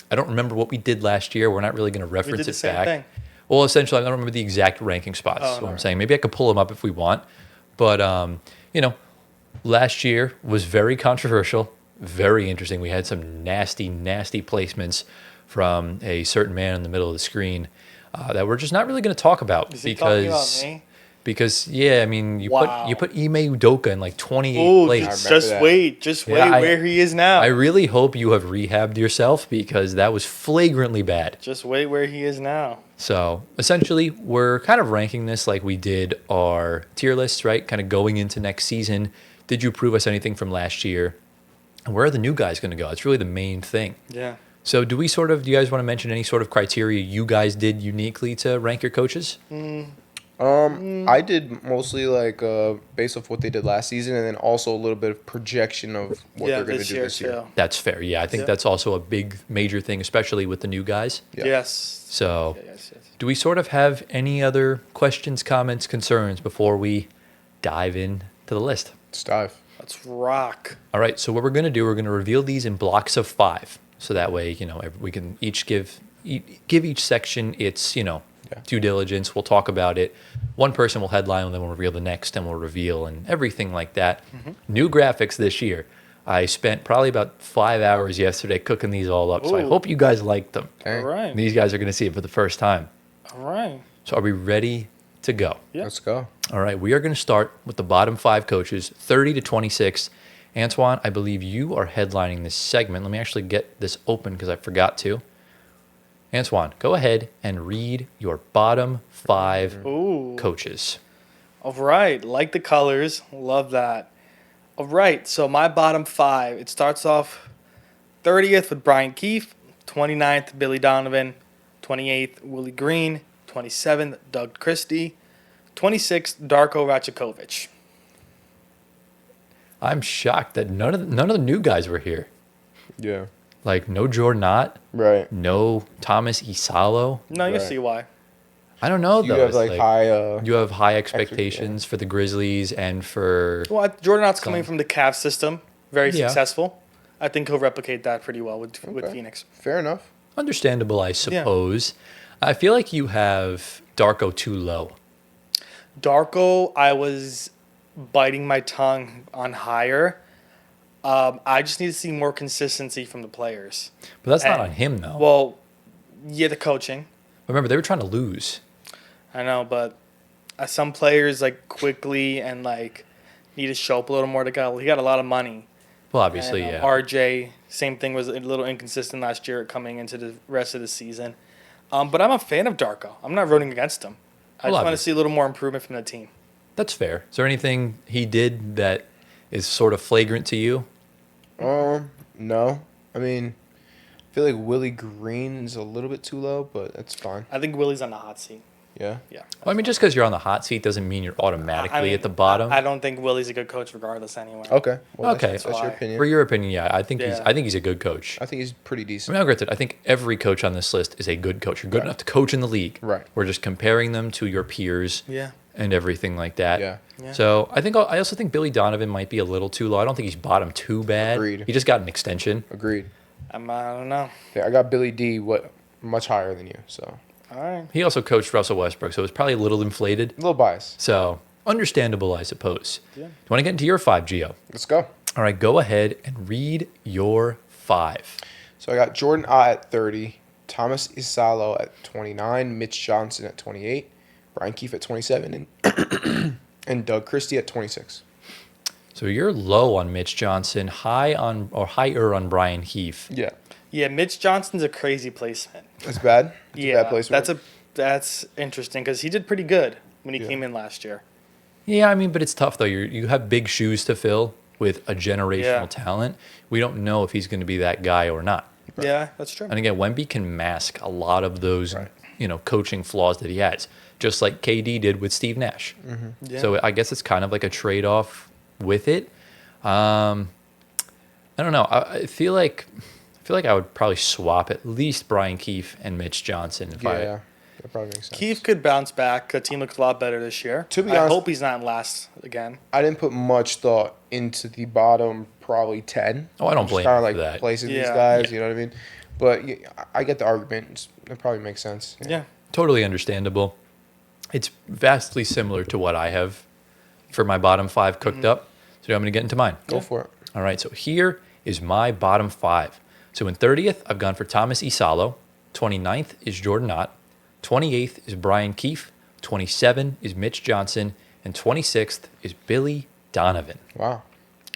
I don't remember what we did last year. We're not really going to We reference did the it same back. thing. Well, essentially, I don't remember the exact ranking spots. Oh, That's what no. I'm saying. Maybe I could pull them up if we want. But, last year was very controversial, very interesting. We had some nasty, nasty placements from a certain man in the middle of the screen that we're just not really going to talk about Is he talking about me? because yeah, I mean Wow. you put Ime Udoka in like 28 Oh, plays. just, remember just that. wait. Just wait Yeah, where he is now. I really hope you have rehabbed yourself because that was flagrantly bad. Just wait where he is now. So essentially, we're kind of ranking this like we did our tier lists, right? Kind of going into next season. Did you prove us anything from last year? And where are the new guys going to go? It's really the main thing. Yeah. So do you guys want to mention any sort of criteria you guys did uniquely to rank your coaches? I did mostly like based off what they did last season, and then also a little bit of projection of what Yeah, they're going to do this year. too. That's fair. Yeah, I think Yeah. that's also a big major thing, especially with the new guys. Yeah. Yes. So Yes. do we sort of have any other questions, comments, concerns before we dive in to the list? Let's dive. Let's rock. All right, so what we're going to do, we're going to reveal these in blocks of 5. So that way, we can each give each section its, due diligence. We'll talk about it. One person will headline, and then we'll reveal the next, and we'll reveal, and everything like that. New graphics this year. I spent probably about 5 hours yesterday cooking these all up, so I Ooh. hope you guys liked them. Okay. All right. These guys are going to see it for the first time. All right. So are we ready to go? Yeah. Let's go. All right, we are going to start with the bottom 5 coaches, 30 to 26. Antoine, I believe you are headlining this segment. Let me actually get this open because I forgot to. Antoine, go ahead and read your bottom 5 Ooh. coaches. All right. Like the colors. Love that. All right. So my bottom 5. It starts off 30th with Brian Keefe, 29th Billy Donovan, 28th Willie Green, 27th Doug Christie, 26th Darko Rajakovic. I'm shocked that none of the new guys were here. Yeah. Like no Jordan Ott, Right. no Thomas Isalo. No, you Right. see why. I don't know You though. have It's like high. you have high expectations for the Grizzlies and for Well, Jordan Ott's Some. coming from the Cavs system, very Yeah. successful. I think he'll replicate that pretty well with Okay. Phoenix. Fair enough. understandable, I suppose. I feel like you have Darko too low. Darko, I was biting my tongue on higher. I just need to see more consistency from the players. But that's not And- on him though. Well, yeah, the coaching. Remember, they were trying to lose. I know, but some players like quickly and like need to show up a little more. He got a lot of money. Well, obviously, And, yeah. RJ, same thing, was a little inconsistent last year coming into the rest of the season. But I'm a fan of Darko. I'm not voting against him. I Well, just want to obviously. see a little more improvement from the team. That's fair. Is there anything he did that is sort of flagrant to you? No. I mean, I feel like Willie Green is a little bit too low, but that's fine. I think Willie's on the hot seat. Yeah. Yeah. Well, I mean, just because you're on the hot seat doesn't mean you're automatically at the bottom. I don't think Willie's a good coach regardless anyway. Okay. Well, Okay. That's your Why? opinion. For your opinion, yeah, I think Yeah. he's a good coach. I think he's pretty I decent. mean, granted, I think every coach on this list is a good coach. You're good Right. enough to coach in the league. Right. We're just comparing them to your peers Yeah. and everything like that. Yeah. Yeah. So I also think Billy Donovan might be a little too low. I don't think he's bottom too bad. Agreed. He just got an extension. Agreed. I don't know. Yeah, I got Billy D much higher than you, so All right. He also coached Russell Westbrook, so it was probably a little inflated. a little biased. So understandable, I suppose. Yeah. Do you want to get into your 5, Gio? Let's go. All right, go ahead and read your 5. So I got Jordan Ott at 30, Thomas Isalo at 29, Mitch Johnson at 28, Brian Keefe at 27, and Doug Christie at 26. So you're low on Mitch Johnson, higher on Brian Heath. Yeah. Yeah, Mitch Johnson's a crazy placement. That's bad. That's a bad placement. That's interesting because he did pretty good when he Yeah. came in last year. Yeah, I mean, but it's tough though. You have big shoes to fill with a generational Yeah. talent. We don't know if he's going to be that guy or not. Yeah, that's true. And again, Wemby can mask a lot of those, Right. coaching flaws that he has, just like KD did with Steve Nash. Yeah. So I guess it's kind of like a trade-off with it. I don't know. I feel like I would probably swap at least Brian Keefe and Mitch Johnson if Yeah, that probably makes sense. Keith could bounce back. The team looks a lot better this year. To be I honest- hope he's not in last again. I didn't put much thought into the bottom probably 10. Oh, I don't blame Kind you of like for that. placing these Yeah. guys, Yeah. you know what I mean? But yeah, I get the argument. It probably makes sense. Yeah. Totally understandable. It's vastly similar to what I have for my bottom 5 cooked up. So I'm going to get into mine. Go for it. All right, so here is my bottom 5. So in 30th, I've gone for Thomas Isalo. 29th is Jordan Ott. 28th is Brian Keefe. 27 is Mitch Johnson. And 26th is Billy Donovan. Wow.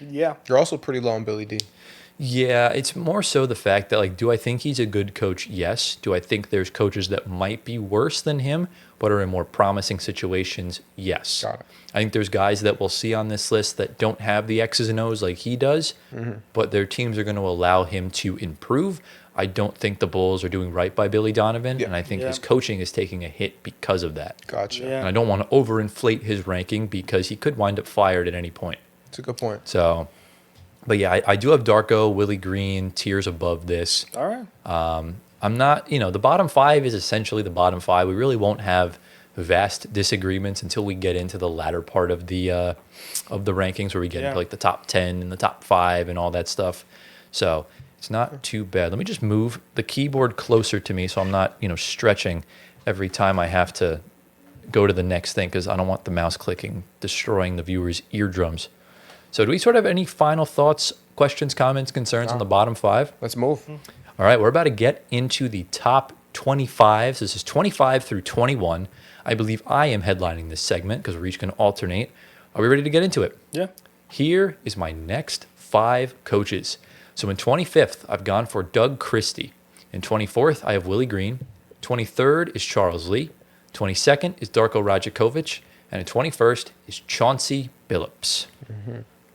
Yeah. You're also pretty low on Billy D. Yeah, it's more so the fact that, do I think he's a good coach? Yes. Do I think there's coaches that might be worse than him, but are in more promising situations? Yes. Got it. I think there's guys that we'll see on this list that don't have the X's and O's like he does, but their teams are going to allow him to improve. I don't think the Bulls are doing right by Billy Donovan, Yeah. and I think Yeah. his coaching is taking a hit because of that. Gotcha. Yeah. And I don't want to overinflate his ranking because he could wind up fired at any point. That's a good point. So, but yeah, I do have Darko, Willie Green, tiers above this. All right. I'm not, the bottom 5 is essentially the bottom 5. We really won't have vast disagreements until we get into the latter part of the rankings where we get Yeah. into the top 10 and the top 5 and all that stuff. So it's not too bad. Let me just move the keyboard closer to me so I'm not, stretching every time I have to go to the next thing because I don't want the mouse clicking, destroying the viewer's eardrums. So do we sort of have any final thoughts, questions, comments, concerns on the bottom 5? Let's move. All right, we're about to get into the top 25. So this is 25 through 21. I believe I am headlining this segment because we're each going to alternate. Are we ready to get into it? Yeah. Here is my next 5 coaches. So in 25th, I've gone for Doug Christie. In 24th, I have Willie Green. 23rd is Charles Lee. 22nd is Darko Rajakovic. And in 21st is Chauncey Billups.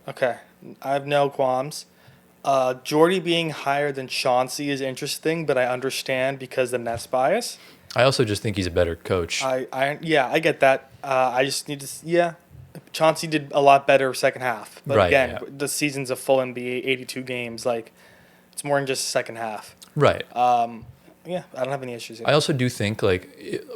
Okay. I have no qualms. Jordy being higher than Chauncey is interesting, but I understand because the Nets bias. I also just think he's a better coach. I get that. I just need to. Yeah. Chauncey did a lot better second half. But Right, again, yeah. the season's a full NBA, 82 games. It's more than just second half. Right. Yeah, I don't have any issues here. I also do think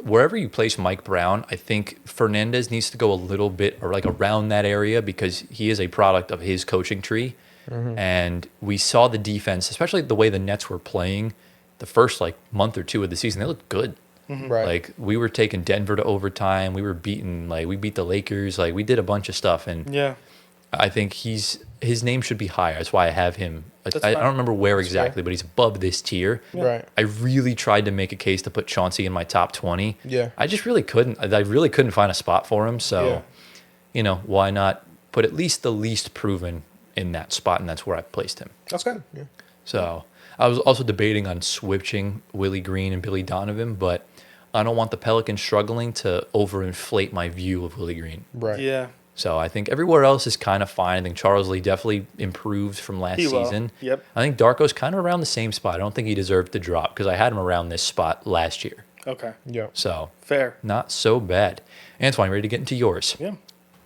wherever you place Mike Brown, I think Fernandez needs to go a little bit or around that area because he is a product of his coaching tree. And we saw the defense, especially the way the Nets were playing the first month or 2 of the season. They looked good. Right. We were taking Denver to overtime. We were beating we beat the Lakers. We did a bunch of stuff, and yeah. I think his name should be higher. That's why I have him. I fine. don't remember where exactly, but he's above this tier. Right. I really tried to make a case to put Chauncey in my top 20. Yeah. I just really couldn't. I really couldn't find a spot for him. So, why not put at least the least proven in that spot, and that's where I placed him. That's good. Yeah. So I was also debating on switching Willie Green and Billy Donovan, but I don't want the Pelicans struggling to overinflate my view of Willie Green. Right. Yeah. So I think everywhere else is kind of fine. I think Charles Lee definitely improved from last He will. season. Yep. I think Darko's kind of around the same spot. I don't think he deserved to drop because I had him around this spot last year. Okay. Yeah. So Fair. not so bad. Antoine, ready to get into yours? Yeah.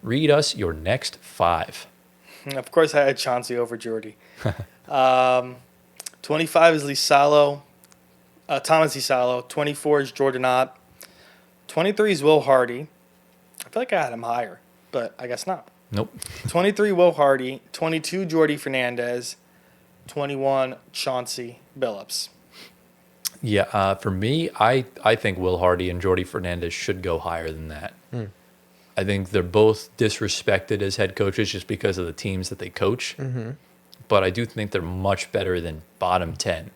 Read us your next 5. Of course, I had Chauncey over Jordy. 25 is Thomas Lisalo. 24 is Jordan Ott. 23 is Will Hardy. I feel like I had him higher, but I guess not. Nope. 23 Will Hardy. 22 Jordy Fernandez. 21 Chauncey Billups. Yeah, for me, I think Will Hardy and Jordy Fernandez should go higher than that. I think they're both disrespected as head coaches just because of the teams that they coach. But I do think they're much better than bottom 10. At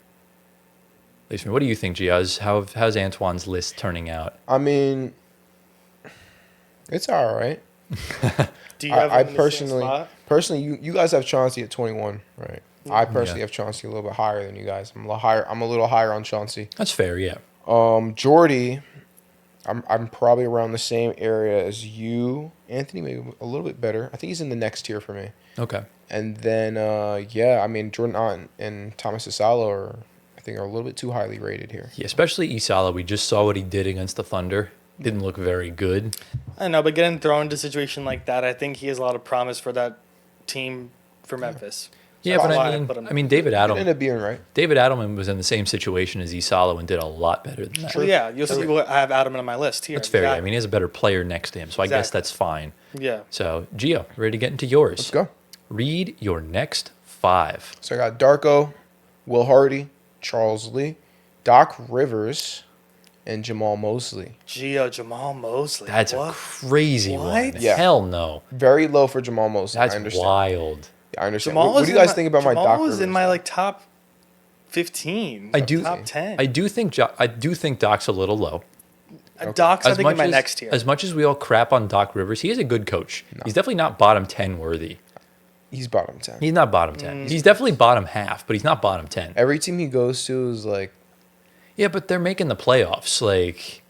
least, what do you think, Giaz? How's Antoine's list turning out? I mean, it's all right. Do you have I him in the same spot? personally, you guys have Chauncey at 21, right? I personally have Chauncey a little bit higher than you guys. I'm a little higher on Chauncey. That's fair, yeah. Jordy, I'm probably around the same area as you, Anthony. Maybe a little bit better. I think he's in the next tier for me. Okay. And then I mean Jordan Ott and Thomas Isalo are a little bit too highly rated here. Yeah, especially Isala. We just saw what he did against the Thunder. Didn't look very good. I know, but getting thrown into a situation like that, I think he has a lot of promise for that team for Memphis. Yeah, but I mean, David It ended Adelman. up being right. David Adelman was in the same situation as Isala and did a lot better than that. Well, yeah, you'll see what I have Adam on my list here. That's fair. Yeah. I Exactly. mean, he has a better player next to him, so I guess Exactly. that's fine. Yeah. So, Gio, ready to get into yours? Let's go. Read your next 5. So I got Darko, Will Hardy, Charles Lee, Doc Rivers, and Jamal Mosley. Jamal Mosley. That's what? a crazy one. What? Yeah. Hell no. Very low for Jamal Mosley. That's I understand. wild. I understand. Jamal What was do you in guys think about my Jamal Doc was Rivers? in my like top 15. I do. Top 10. I do think Doc's a little low. Doc's I think in my next tier. As much as we all crap on Doc Rivers, he is a good coach. He's definitely not bottom 10 worthy. He's bottom 10. He's not bottom 10. He's definitely bottom half, but he's not bottom 10. Every team he goes to is like, Yeah, but they're making the playoffs. Like,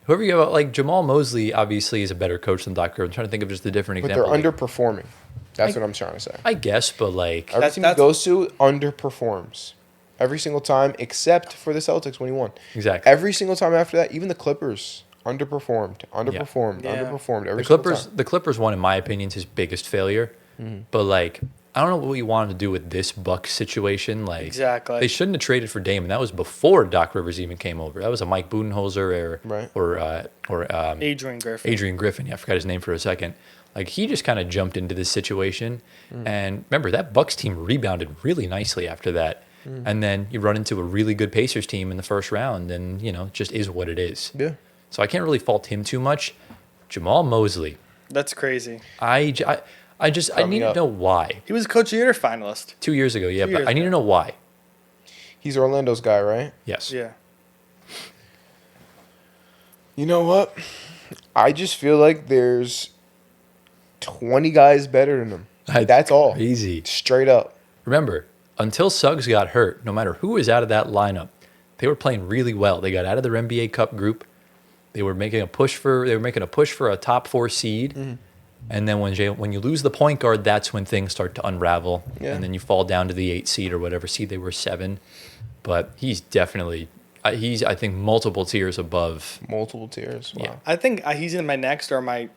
whoever you have, like Jamal Mosley obviously is a better coach than Doc Rivers. I'm trying to think of just a different but example. they're Like, underperforming. That's what I'm trying to say. I guess, but like, Every team he that's- goes to underperforms. Every single time, except for the Celtics when he won. exactly. Every single time after that, even the Clippers underperformed. Yeah. Every The single Clippers, time. the Clippers one, in my opinion, is his biggest failure. But like, I don't know what we wanted to do with this Bucks situation. Like, Exactly. they shouldn't have traded for Dame, and that was before Doc Rivers even came over. That was a Mike Budenholzer Right. or Adrian Griffin. Adrian Griffin. Yeah, I forgot his name for a second. Like, he just kind of jumped into this situation, and remember that Bucks team rebounded really nicely after that. And then you run into a really good Pacers team in the first round, and you know, it just is what it is. Yeah. So I can't really fault him too much. Jamal Mosley, That's crazy. I need to up. know why. He was a Coach of the Year finalist. 2 years ago, yeah, 2 but years I need to ago. know why. He's Orlando's guy, right? Yes. Yeah. You know what? I just feel like there's 20 guys better than him. That's all. Crazy. Straight up. Remember, until Suggs got hurt, no matter who was out of that lineup, they were playing really well. They got out of their NBA Cup group. They were making a push for a top 4 seed. And then when you lose the point guard, that's when things start to unravel. Yeah. And then you fall down to the 8 seed or whatever seed they were 7. But he's definitely I think multiple tiers above. Multiple tiers. Wow. Yeah. I think he's in my next or my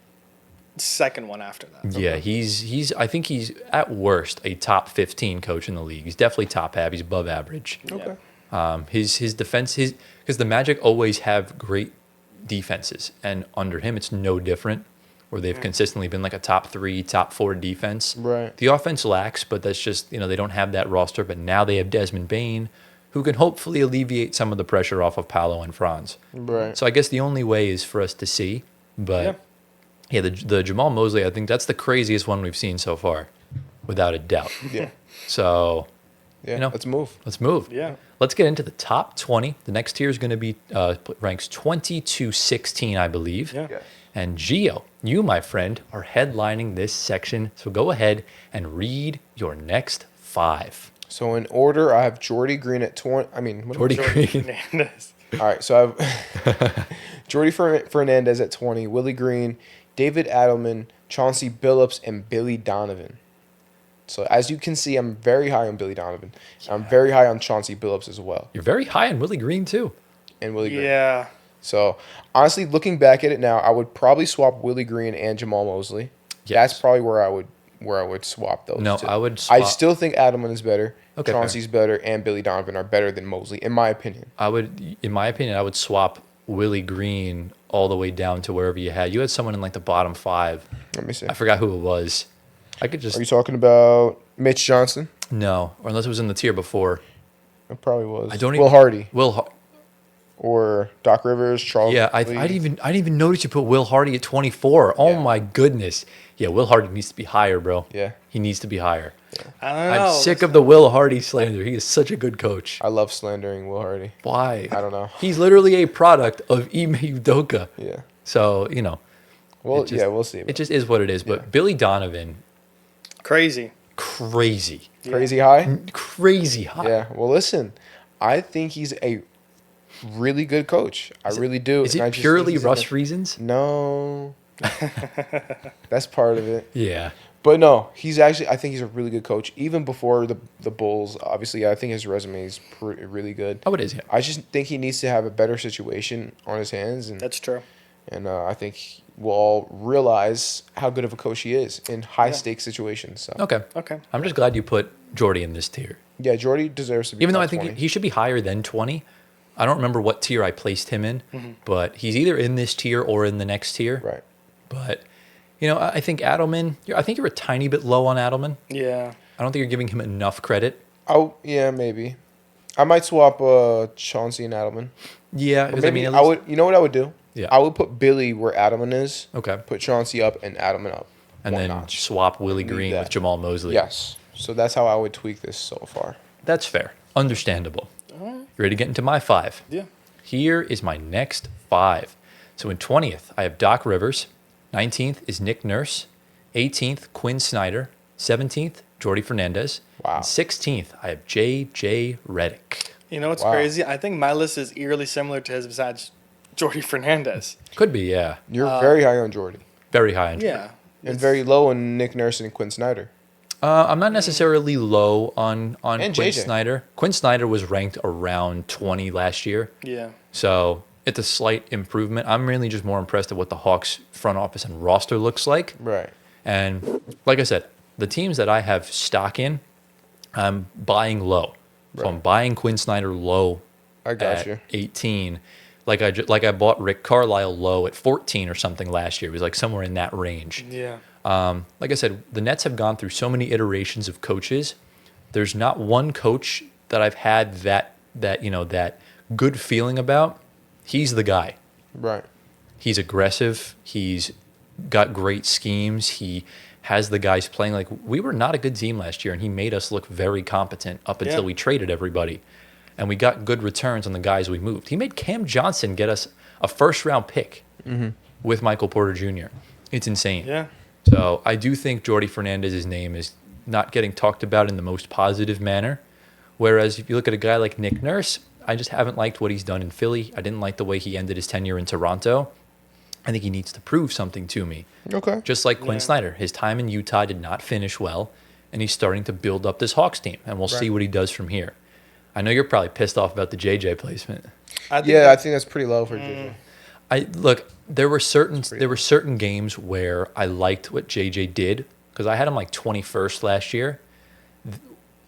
second one after that. Yeah, I think he's at worst a top 15 coach in the league. He's definitely top half. He's above average. Okay. His defense, because the Magic always have great defenses, and under him it's no different. Where they've consistently been like a top 3, top 4 defense. Right. The offense lacks, but that's just they don't have that roster. But now they have Desmond Bane, who can hopefully alleviate some of the pressure off of Paolo and Franz. Right. So I guess the only way is for us to see. But yeah, the Jamal Mosley, I think that's the craziest one we've seen so far, without a doubt. Yeah. So Yeah. know, Let's move. let's move. Yeah. Let's get into the top 20. The next tier is going to be ranks 20 to 16, I believe. Yeah. Yes. And Gio, you, my friend, are headlining this section. So go ahead and read your next 5. So in order, I have Jordy Green at 20. I mean, Jordy Green. Hernandez. All right, so I have Jordy Fernandez at 20, Willie Green, David Adelman, Chauncey Billups, and Billy Donovan. So as you can see, I'm very high on Billy Donovan. I'm very high on Chauncey Billups as well. You're very high on Willie Green, too. and Willie Green. Yeah. So, honestly, looking back at it now, I would probably swap Willie Green and Jamal Mosley. Yes. That's probably where I would swap those No, two. I would I swap. still think Adelman is better. Okay, Chauncey's better, and Billy Donovan are better than Mosley, in my opinion. In my opinion, I would swap Willie Green all the way down to wherever you had. You had someone in like the bottom 5. Let me see. I forgot who it was. I could just Are you talking about Mitch Johnson? no, or unless it was in the tier before. It probably was. I don't Will even- Hardy Will, or Doc Rivers, Charles. yeah, I Lee. didn't even notice you put Will Hardy at 24. Oh Yeah. my goodness. Yeah, Will Hardy needs to be higher, bro. Yeah. He needs to be higher. I don't know. I'm sick of the Will Hardy slander. He is such a good coach. I love slandering Will Hardy. Why? I don't know. He's literally a product of Ime Udoka. Yeah. So, Well, It just- yeah, we'll see. it just is what it is. But Yeah. Billy Donovan, Crazy. crazy. Crazy high? Crazy high. Yeah. Well, listen, I think he's a really good coach. I really do. Is and I it just think purely he's Russ reasons? No. That's part of it. Yeah. But no, I think he's a really good coach. Even before the Bulls, obviously, I think his resume is really good. Oh, it is, yeah. I just think he needs to have a better situation on his hands, and That's true. I think we'll all realize how good of a coach he is in high stakes situations. So Okay. Okay. I'm just glad you put Jordy in this tier. yeah, Jordy deserves to be. Even though top I think 20. he should be higher than 20. I don't remember what tier I placed him in, Mm-hmm. but he's either in this tier or in the next tier. right. But, I think Adelman, I think you're a tiny bit low on Adelman. Yeah. I don't think you're giving him enough credit. Oh yeah, maybe. I might swap Chauncey and Adelman. Yeah, Or because maybe at I least- would. You know what I would do? Yeah. I would put Billy where Adelman is. Okay. Put Chauncey up and Adelman up. And one then notch. swap Willie Leave Green that. with Jamal Mosley. Yes. So that's how I would tweak this so far. That's fair. Understandable. You ready to get into my 5? Yeah. Here is my next 5. So in 20th, I have Doc Rivers. 19th is Nick Nurse. 18th, Quinn Snyder. 17th, Jordy Fernandez. Wow. And 16th, I have J.J. Redick. You know what's Wow. crazy? I think my list is eerily similar to his besides Jordy Fernandez. Could be, yeah. You're very high on Jordy Very high on Jordy. Yeah. and very low on Nick Nurse and Quinn Snyder. I'm not necessarily low on And Quinn JJ. Snyder. Quinn Snyder was ranked around 20 last year. Yeah. So it's a slight improvement. I'm really just more impressed at what the Hawks front office and roster looks like. Right. And like I said, the teams that I have stock in, I'm buying low. So Right. I'm buying Quinn Snyder low I got at you. 18. Like I bought Rick Carlisle low at 14 or something last year. It was like somewhere in that range. Yeah. Like I said, the Nets have gone through so many iterations of coaches. There's not one coach that I've had that good feeling about. He's the guy. Right. He's aggressive. He's got great schemes. He has the guys playing. Like, we were not a good team last year, and he made us look very competent up until Yeah. we traded everybody. And we got good returns on the guys we moved. He made Cam Johnson get us a first-round pick with Michael Porter Jr. It's insane. Yeah. So I do think Jordy Fernandez's name is not getting talked about in the most positive manner. Whereas if you look at a guy like Nick Nurse, I just haven't liked what he's done in Philly. I didn't like the way he ended his tenure in Toronto. I think he needs to prove something to me. Okay. Just like Quinn Yeah. Snyder. His time in Utah did not finish well, and he's starting to build up this Hawks team, and we'll see Right. what he does from here. I know you're probably pissed off about the JJ placement. I think Yeah, I think that's pretty low for JJ. There were certain games where I liked what JJ did because I had him like 21st last year.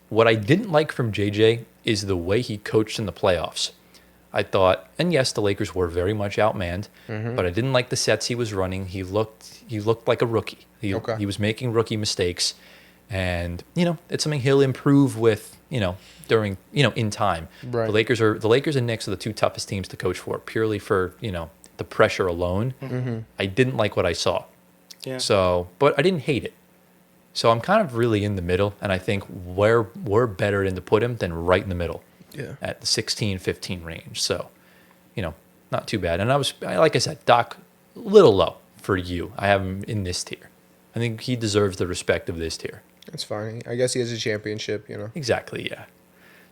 What I didn't like from JJ is the way he coached in the playoffs. I thought, and yes, the Lakers were very much outmanned, but I didn't like the sets he was running. He looked like a rookie. Okay. He was making rookie mistakes, and it's something he'll improve with during in time. Right. The Lakers and Knicks are the two toughest teams to coach for, purely for the pressure alone. I didn't like what I saw. Yeah. So, but I didn't hate it. So I'm kind of really in the middle, and I think where we're better in to put him than right in the middle Yeah. at the 16, 15 range. So, not too bad. And like I said, Doc, a little low for you. I have him in this tier. I think he deserves the respect of this tier. That's fine. I guess he has a championship, Exactly, yeah.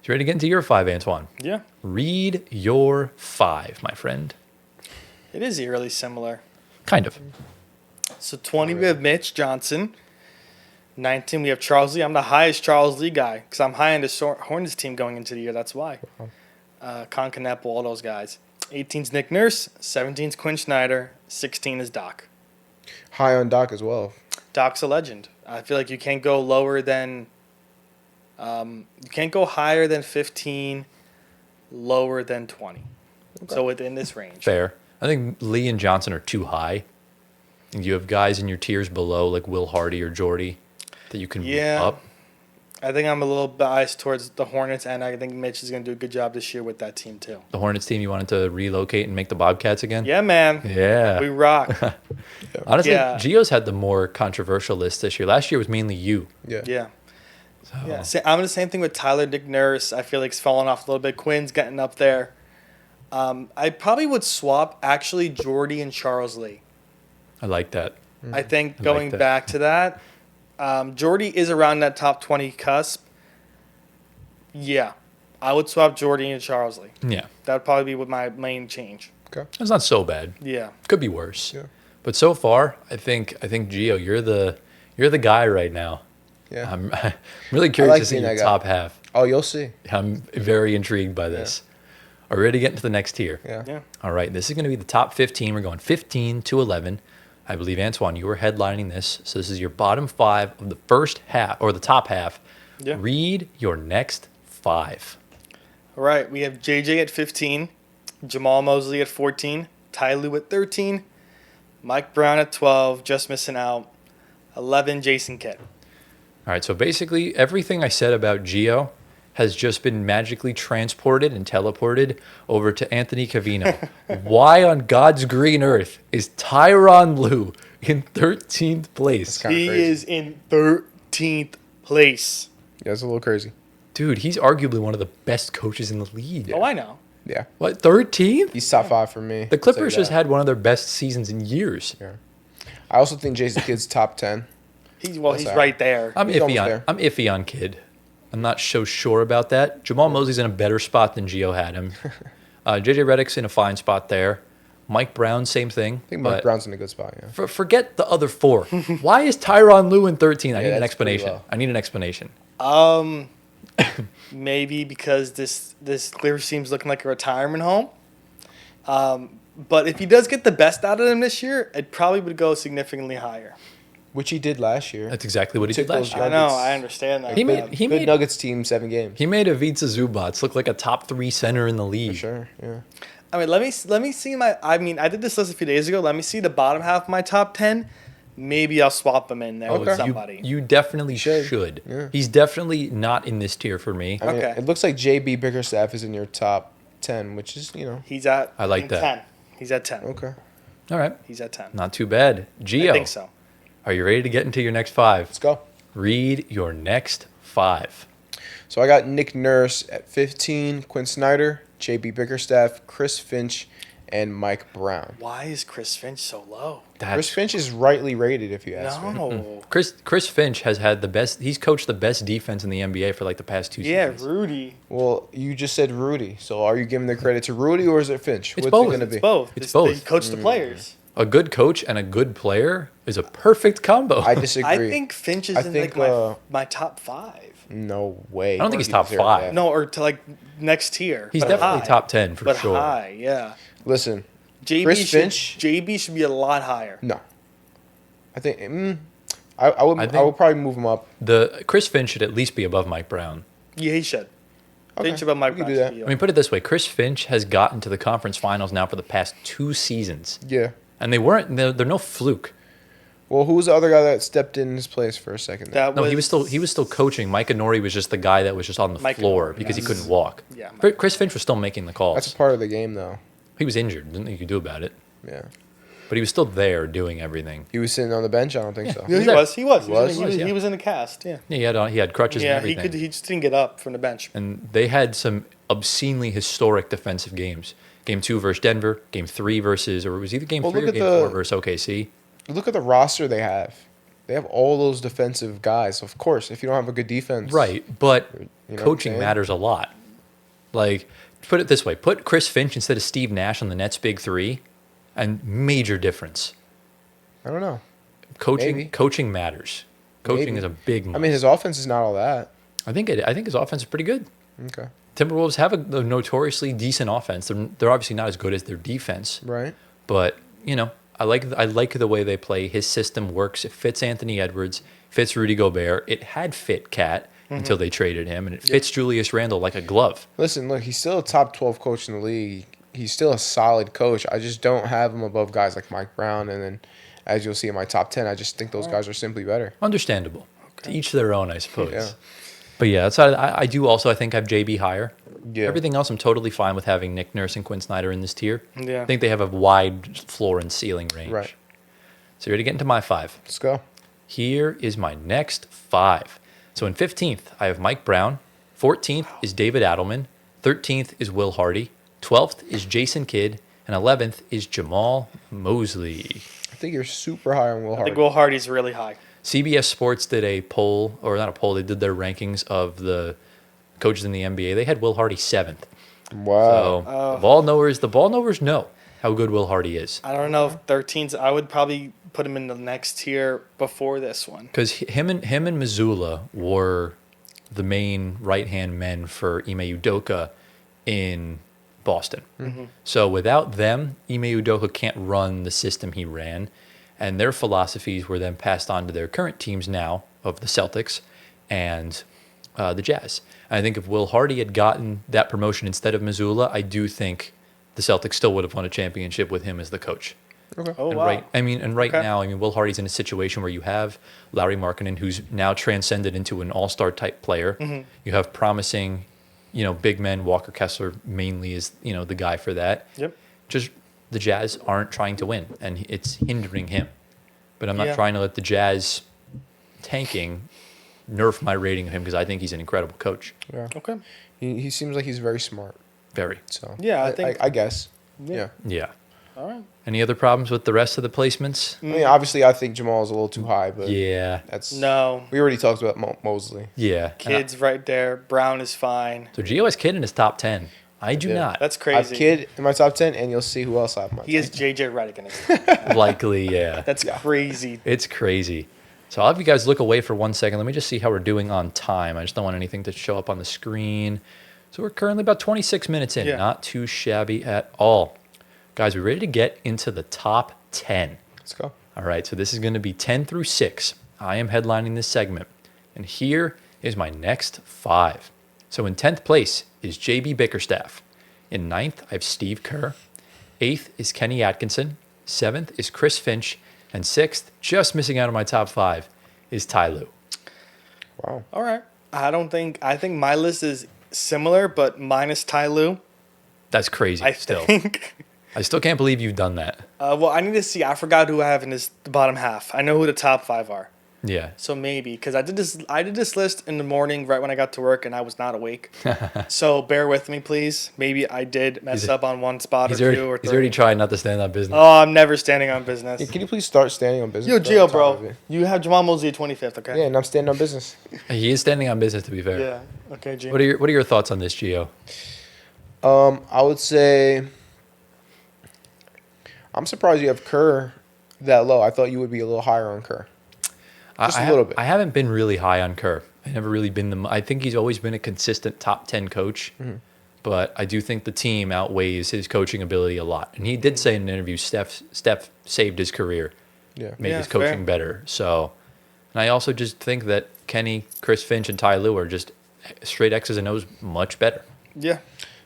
You ready to get into your 5, Antoine? Yeah. Read your 5, my friend. It is eerily similar. Kind of. So 20, we have Mitch Johnson. 19, we have Charles Lee. I'm the highest Charles Lee guy because I'm high on the Hornets team going into the year. That's why. Con Kneppel, all those guys. 18's Nick Nurse, 17's Quinn Snyder, 16 is Doc. High on Doc as well. Doc's a legend. I feel like you can't go lower than, you can't go higher than 15, lower than 20. Okay. So within this range. Fair. I think Lee and Johnson are too high. And you have guys in your tiers below, like Will Hardy or Jordy, that you can move up. I think I'm a little biased towards the Hornets, and I think Mitch is going to do a good job this year with that team, too. The Hornets team, you wanted to relocate and make the Bobcats again? Yeah, man. Yeah. We rock. Honestly, Yeah. Gio's had the more controversial list this year. Last year was mainly you. Yeah. Yeah. So. Yeah. I'm the same thing with Tyler, Nick Nurse. I feel like he's fallen off a little bit. Quinn's getting up there. I probably would swap, actually, Jordy and Charles Lee. I like that. I think I going like that. back to that, Jordy is around that top 20 cusp. Yeah. I would swap Jordy and Charles Lee. Yeah. That would probably be my main change. Okay. It's not so bad. Yeah. Could be worse. Yeah. But so far, I think Gio, you're the guy right now. Yeah. I'm really curious like to see being your that guy. top half. Oh, you'll see. I'm very intrigued by this. Are we ready to get into the next tier? Yeah. Yeah. All right, this is going to be the top 15. We're going 15 to 11. I believe, Antoine, you were headlining this. So this is your bottom 5 of the first half, or the top half. Yeah. Read your next 5. All right. We have JJ at 15, Jamal Mosley at 14, Ty Lue at 13, Mike Brown at 12, just missing out, 11, Jason Kidd. All right, so basically everything I said about Gio has just been magically transported and teleported over to Anthony Cavino. Why on God's green earth is Tyronn Lue in 13th place? Kinda He crazy. is in 13th place. Yeah, it's a little crazy. Dude, he's arguably one of the best coaches in the league. Oh, I know. Yeah. What, 13th? He's top 5 for me. The Clippers just had one of their best seasons in years. Yeah. I also think Jason Kidd's top 10. He's That's all right. right there. I'm He's almost iffy on there. I'm iffy on Kidd. I'm not so sure about that. Jamal Mosley's in a better spot than Gio had him. JJ Redick's in a fine spot there. Mike Brown, same thing. I think Mike Brown's in a good spot, yeah. Forget the other 4. Why is Tyronn Lue in 13? I need an that's pretty explanation. low. I need an explanation. Maybe because this clear seems looking like a retirement home. But if he does get the best out of them this year, it probably would go significantly higher. Which he did last year. That's exactly what he Took did last those year. I know. Nuggets. I understand that. He but- made he Good made Nuggets team, 7 games. he made Ivica Zubac look like a top 3 center in the league. For sure, yeah. I mean, let me see my. I mean, I did this list a few days ago. Let me see the bottom half of my top 10. Maybe I'll swap them in there Okay. with somebody. You definitely Should. should. Yeah. He's definitely not in this tier for me. I mean, Okay. it looks like JB Bickerstaff is in your top 10, which is, He's at. I like that. 10. He's at 10. okay. All right. He's at 10. Not too bad. Gio, I think so. are you ready to get into your next 5? Let's go. Read your next 5. So I got Nick Nurse at 15, Quinn Snyder, JB Bickerstaff, Chris Finch, and Mike Brown. Why is Chris Finch so low? Chris Finch is rightly rated, if you ask me. No. Chris Finch has had the best. He's coached the best defense in the NBA for like the past 2 Yeah, seasons. Rudy. Well, you just said Rudy, so are you giving the credit to Rudy or is it Finch? It's What's both. it going to It's be? both. It's both. He coached the players. A good coach and a good player is a perfect combo. I disagree. I think Finch is I in think, my top 5. No way. I don't think he's He top deserved 5. that. No, or to like next tier. He's but definitely high. top 10 for but sure. high, yeah. Listen, JB Chris Finch? JB should be a lot higher. no. I think I would think- I would probably move him up. The Chris Finch should at least be above Mike Brown. Yeah, he should. Okay, Finch above Mike we can Brown. do should that. be I mean, put it this way: Chris Finch has gotten to the conference finals now for the past 2 seasons, Yeah. and they weren't. They're no fluke. Well, who was the other guy that stepped in his place for a second? That No, he was still coaching. Mike Nori was just the guy that was just on the Mike floor Inori, because he yes. couldn't walk. Yeah, Chris Finch was still making the calls. That's part of the game, though. He was injured. Nothing you could do about it. Yeah. But he was still there doing everything. He was sitting on the bench. I don't think so. Yeah, was he there. was. He was. He was, Was? he was, Yeah. he was in the cast. Yeah. Yeah, he had crutches and Yeah, he everything. could. He just didn't get up from the bench. And they had some obscenely historic defensive games. Game 2 versus Denver. Game 3 versus, or it was either game Well, 3 or look at game the- 4 versus OKC. Look at the roster they have. They have all those defensive guys. Of course, if you don't have a good defense, Right, but You know what I'm coaching saying? matters a lot. Like, put it this way: put Chris Finch instead of Steve Nash on the Nets' big 3, and major difference. I don't know. Coaching Maybe. coaching matters. Coaching Maybe. is a big. I mean, his offense is not all that. I think his offense is pretty good. Okay. Timberwolves have a notoriously decent offense. They're obviously not as good as their defense, Right. but I like the way they play. His system works. It fits Anthony Edwards, fits Rudy Gobert. It had fit Cat until they traded him, and it fits Julius Randle like a glove. Listen, look, he's still a top 12 coach in the league. He's still a solid coach. I just don't have him above guys like Mike Brown. And then, as you'll see in my top 10, I just think those guys are simply better. Understandable. To each their own, I suppose. Yeah. But yeah, that's how I do also, I think, have JB higher. Yeah. Everything else, I'm totally fine with having Nick Nurse and Quinn Snyder in this tier. Yeah. I think they have a wide floor and ceiling range. Right. So you ready to get into my 5? Let's go. Here is my next 5. So in 15th, I have Mike Brown. 14th is David Adelman. 13th is Will Hardy. 12th is Jason Kidd. And 11th is Jamal Mosley. I think you're super high on Will I Hardy. think Will Hardy's really high. CBS Sports did a poll, or not a poll, they did their rankings of the coaches in the NBA. They had Will Hardy 7th. Wow. So the ball knowers know how good Will Hardy is. I don't know if 13's. I would probably put him in the next tier before this one. Because him and Missoula were the main right-hand men for Ime Udoka in Boston. Mm-hmm. So without them, Ime Udoka can't run the system he ran. And their philosophies were then passed on to their current teams now of the Celtics and the Jazz. And I think if Will Hardy had gotten that promotion instead of Missoula, I do think the Celtics still would have won a championship with him as the coach. Okay. Oh, And wow. right Okay. now, Will Hardy's in a situation where you have Larry Markkinen, who's now transcended into an all-star type player. Mm-hmm. You have promising, big men. Walker Kessler mainly is, the guy for that. Yep. Just the Jazz aren't trying to win, and it's hindering him. But I'm not Yeah. trying to let the Jazz tanking nerf my rating of him because I think he's an incredible coach. Yeah. Okay. He seems like he's very smart. Very. So Yeah, I think- I guess. Yeah. Yeah. Yeah. All right. Any other problems with the rest of the placements? I mean, obviously, I think Jamal's a little too high, but Yeah. that's No. We already talked about Mosley. Yeah. And Kids right there. Brown is fine. so Gio has Kid in his top 10. I do Yeah. not. That's I have crazy. Kid in my top 10, and you'll see who else I have in my He top is 10. JJ Redick in his. Likely, yeah. That's crazy. It's crazy. So I'll have you guys look away for 1 second. Let me just see how we're doing on time. I just don't want anything to show up on the screen. So we're currently about 26 minutes in. Yeah. Not too shabby at all. Guys, we're ready to get into the top 10. Let's go. All right, so this is going to be 10 through 6. I am headlining this segment. And here is my next 5. So in 10th place is JB Bickerstaff. In 9th, I have Steve Kerr. 8th is Kenny Atkinson. 7th is Chris Finch. And 6th, just missing out on my top 5, is Ty Lue. Wow. All right. I think my list is similar, but minus Ty Lue. That's crazy I still. think. I still can't believe you've done that. Well, I need to see. I forgot who I have in the bottom half. I know who the top 5 are. Yeah. So maybe because I did this list in the morning right when I got to work and I was not awake. So bear with me, please. Maybe I did mess up on one spot or He's two already, or he's three. already trying not to stand on business. Oh, I'm never standing on business. Yeah, can you please start standing on business? Yo, I'm Gio, tired bro, of it. you have Jamal Mosley at 25th, okay? Yeah, and I'm standing on business. He is standing on business, to be fair. Yeah. Okay, G. What are your thoughts on this, Gio? I would say I'm surprised you have Kerr that low. I thought you would be a little higher on Kerr. Just a little bit. I haven't been really high on Kerr. I never really been I think he's always been a consistent top 10 coach. Mm-hmm. But I do think the team outweighs his coaching ability a lot. And he did say in an interview, Steph saved his career, Yeah. made Yeah, his coaching fair. better. So, and I also just think that Kenny, Chris Finch, and Ty Lue are just straight X's and O's much better. Yeah.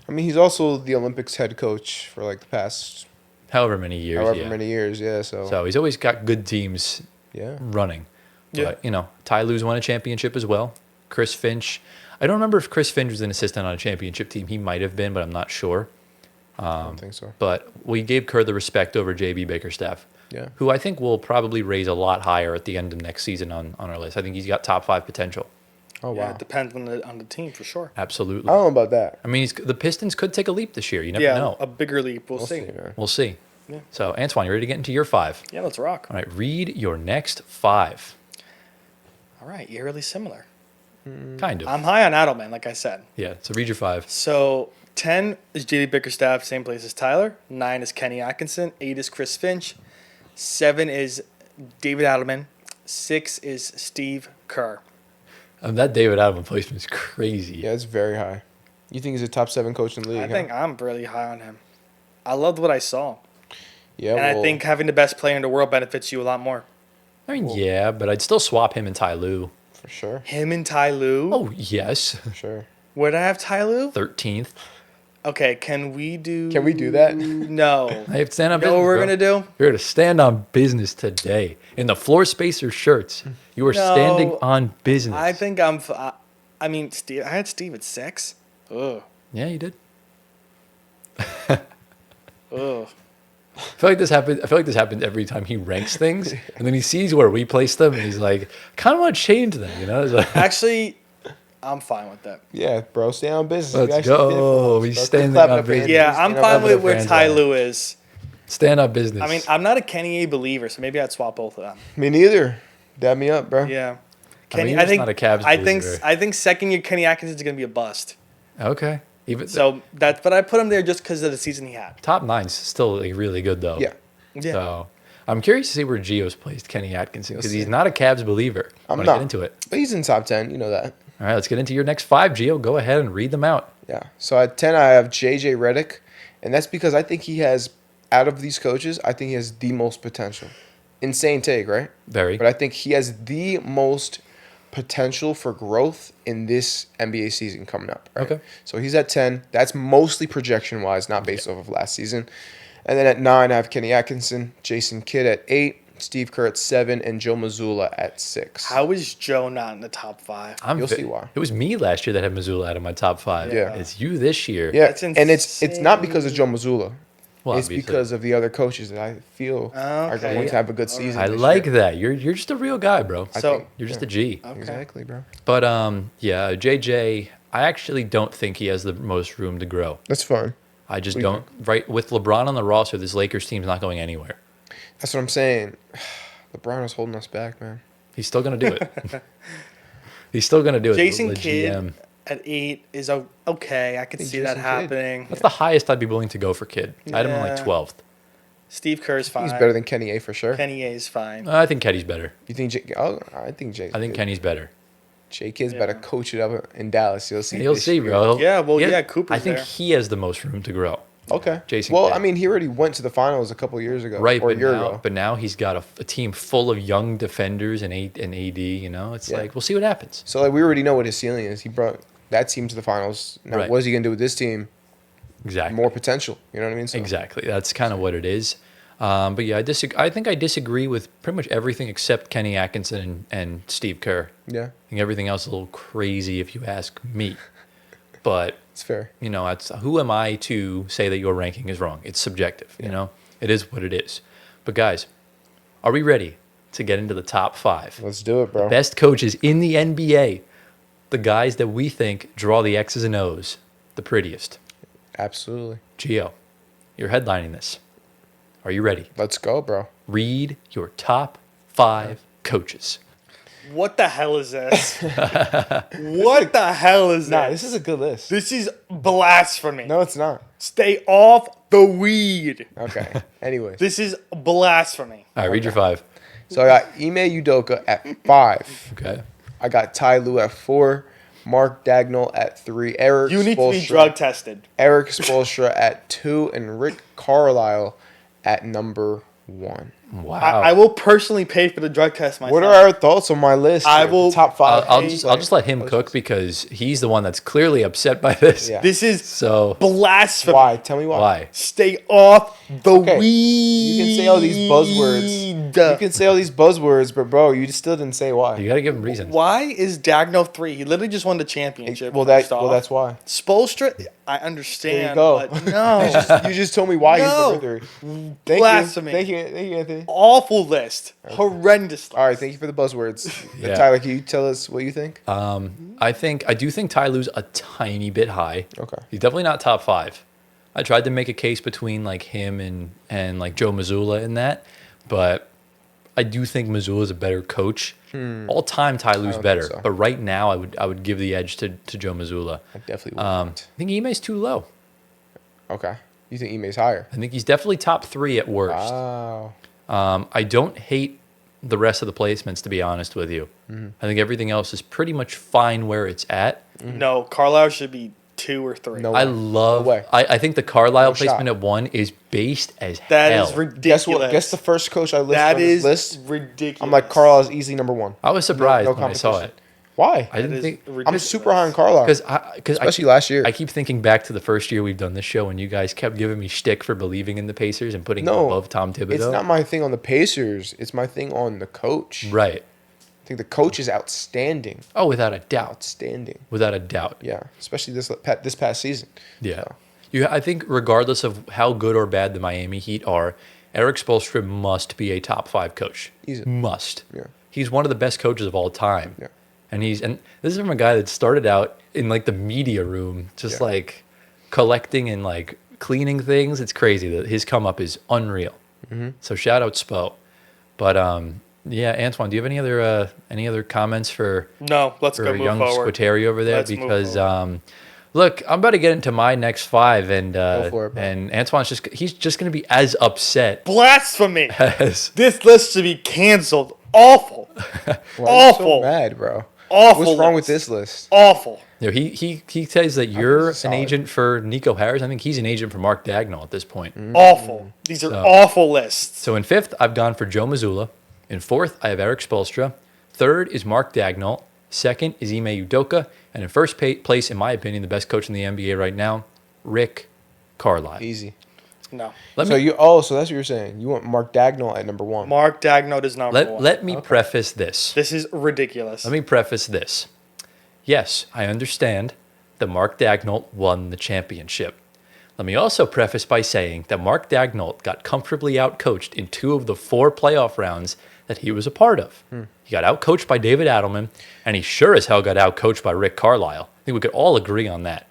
I mean, he's also the Olympics head coach for like the past However many years, however yeah. many years. Yeah. So, So he's always got good teams yeah. running. Yeah. But, Ty Lue's won a championship as well. Chris Finch. I don't remember if Chris Finch was an assistant on a championship team. He might have been, but I'm not sure. I don't think so. But we gave Kerr the respect over JB Bickerstaff, Yeah. who I think will probably raise a lot higher at the end of next season on our list. I think he's got top 5 potential. Oh Yeah, wow. it depends on the team for sure. Absolutely. I don't know about that. I mean, the Pistons could take a leap this year. You never Yeah, know. a bigger leap. We'll We'll see. see, man. We'll see. Yeah. So, Antoine, you ready to get into your 5? Yeah, let's rock. All right, read your next 5. All right, eerily similar. Kind of. I'm high on Adelman, like I said. Yeah, so read your 5. So 10 is JD Bickerstaff, same place as Tyler. 9 is Kenny Atkinson. 8 is Chris Finch. 7 is David Adelman. 6 is Steve Kerr. That David Adelman placement is crazy. Yeah, it's very high. You think he's a top 7 coach in the league? I think I'm really high on him. I loved what I saw. Yeah, And I think having the best player in the world benefits you a lot more. I mean, yeah, but I'd still swap him and Ty Lue. for sure. Him and Ty Lue? Oh, yes. For sure. Where'd I have Ty Lue? 13th. Okay, can we do that? No. I have to stand on You know business. what we're bro. going to do? You're going to stand on business today. In the floor spacer shirts, you are No, standing on business. I think I mean, Steve. I had Steve at 6. Ugh. Yeah, you did. Ugh. I feel like this happens every time he ranks things, and then he sees where we place them, and he's like, "Kind of want to change them," you know? It's like, Actually, I'm fine with that. Yeah, bro. Stay on business. Let's You actually did it for go. us, He's bro. standing Clap on up for him. business. Yeah, He's I'm standing fine up with for where fans Ty are. Lue is. stand on business. I mean, I'm not a Kenny A believer, so maybe I'd swap both of them. Me neither. Dab me up, bro. Yeah. I mean, Kenny, you're I just think not a Cavs believer. I think second year Kenny Atkinson is going to be a bust. Okay, even So but I put him there just because of the season he had. top 9's still like, really good though. Yeah. Yeah. So I'm curious to see where Gio's placed Kenny Atkinson because You'll he's see. not a Cavs believer. I'm When not. I get into it. But he's in top 10. You know that. All right, let's get into your next 5, Gio. Go ahead and read them out. Yeah. So at 10, I have JJ Redick. And that's because I think he has, out of these coaches, I think he has the most potential. Insane take, right? Very. But I think he has the most potential for growth in this NBA season coming up. Right? Okay. So he's at 10. That's mostly projection-wise, not based off of last season. And then at 9, I have Kenny Atkinson, Jason Kidd at 8, Steve Kerr at 7, and Joe Mazzulla at 6. How is Joe not in the top 5? You'll see why. It was me last year that had Missoula out of my top 5. Yeah. It's you this year. Yeah, That's and it's not because of Joe Mazzulla. Well, It's obviously. because of the other coaches that I feel are Okay. going to have a good season. I this like year. that. You're just a real guy, bro. I So- think- You're just yeah, a G. Okay. Exactly, bro. But yeah, JJ, I actually don't think he has the most room to grow. That's fine. I just What do you don't. Right with LeBron on the roster, this Lakers team's not going anywhere. That's what I'm saying. LeBron is holding us back, man. He's still gonna do it. He's still gonna do it. Jason The Kidd GM. at 8 is okay. I could think see that Jason Kidd- happening. That's the highest I'd be willing to go for Kidd. I had him in like Yeah. 12th. Steve Kerr's fine. He's better than Kenny A for sure. Kenny A is fine. I think Kenny's better. You think? I think Jay. I think Kenny's better. Jay Kidd's Yeah. better coach it up in Dallas. You'll see. You'll this see, year. bro. Yeah, well, He has- yeah, Cooper's I think there. he has the most room to grow. Okay. Jason Well, Kidd. I mean, he already went to the finals a couple years ago, Right, or a but year now, ago. but now he's got a team full of young defenders and AD. You know, it's Yeah. like we'll see what happens. So like, we already know what his ceiling is. He brought that team to the finals. Now, Right. what is he gonna do with this team? Exactly. More potential. You know what I mean? So, Exactly. That's kind of what it is. But yeah, I think I disagree with pretty much everything except Kenny Atkinson and Steve Kerr. Yeah, I think everything else is a little crazy if you ask me. But it's fair. you know, it's who am I to say that your ranking is wrong? It's subjective. You know, it is what it is. But guys, are we ready to get into the top 5 Let's do it, bro. best coaches in the NBA? The guys that we think draw the X's and O's the prettiest. Absolutely. Gio, you're headlining this. Are you ready? Let's go, bro. Read your top 5 coaches. What the hell is this? What the hell is Nah, this? this is a good list. This is blasphemy. No, it's not. Stay off the weed. Okay. Anyways, This is blasphemy. All right, read your 5. so I got Ime Udoka at 5. Okay. I got Ty Lue at 4. Mark Dagnall at 3. Eric You need to be Spoelstra- drug tested. Eric Spoelstra at 2, and Rick Carlisle at number 1. Wow. I will personally pay for the drug test myself. What are our thoughts on my list? I here? will- top 5. I'll just let him cook because he's the one that's clearly upset by this. Yeah. This is So blasphemy. Why? Tell me why. why? Stay off the Okay, weed. You can say all these buzzwords. You can say all these buzzwords, but bro, you just still didn't say why. You got to give him reasons. Why is Dagnall 3? He literally just won the championship. Well, first off. that's why. Spolstra, I understand. There you go. But no. You just told me why No. he's number 3. Thank Blasphemy. you. Thank you, Anthony. Awful list. Horrendous list. All right, thank you for the buzzwords. Yeah. Tyler, can you tell us what you think? I do think Ty Lue's a tiny bit high. Okay. He's definitely not top 5. I tried to make a case between like him and like Joe Mazzulla in that, but I do think Mazzulla is a better coach. All time Ty Lue's don't better, think so. but right now I would give the edge to Joe Mazzulla. I definitely I wouldn't. think Ime's too low. Okay. You think Ime's higher? I think he's definitely top 3 at worst. Wow. I don't hate the rest of the placements, to be honest with you. I think everything else is pretty much fine where it's at. No, Carlisle should be 2 or 3. No. I love. way. I think the Carlisle No shot. placement at 1 is based as That hell. is ridiculous. Guess what? Guess the first coach I listed That on this is list. ridiculous. I'm like, Carlisle's easy number 1. I was surprised No when I saw competition. it. Why? I didn't is think I'm ridiculous. super high on Carlisle. because Especially last year. I keep thinking back to the first year we've done this show, and you guys kept giving me shtick for believing in the Pacers and putting them No, above Tom Thibodeau. It's not my thing on the Pacers. It's my thing on the coach. Right. I think the coach is outstanding. Oh, without a doubt. Outstanding. Without a doubt. Yeah, especially this past season. Yeah. I think regardless of how good or bad the Miami Heat are, Eric Spoelstra must be a top 5 coach. Easy. Must. Yeah. He's one of the best coaches of all time. Yeah. And this is from a guy that started out in like the media room, just Yeah. like collecting and like cleaning things. It's crazy that his come up is unreal. Mm-hmm. So shout out Spo. But yeah, Antoine, do you have any other comments for No, let's go move young forward. Squateri over there? Let's move Because forward. look, I'm about to get into my next 5, and Go for it, bro. and Antoine's he's just gonna be as upset Blasphemy. as This list should be canceled. Awful. Why are you Awful. so mad, bro? Awful. What's wrong with list. this list? Awful. he says that you're an solid. agent for Nico Harris. I think he's an agent for Mark Dagnall at this point. Awful. These are awful lists. So in 5th, I've gone for Joe Mazzulla. In 4th, I have Eric Spoelstra. 3rd is Mark Dagnall. 2nd is Ime Udoka. And in first place, in my opinion, the best coach in the NBA right now, Rick Carlisle. Easy. No. Let So me that's what you're saying. You want Mark Dagnall at number 1. Mark Dagnall is number 1. let me preface this. This is ridiculous. Let me preface this. Yes, I understand that Mark Dagnall won the championship. Let me also preface by saying that Mark Dagnall got comfortably outcoached in 2 of the 4 playoff rounds that he was a part of. He got outcoached by David Adelman, and he sure as hell got outcoached by Rick Carlisle. I think we could all agree on that.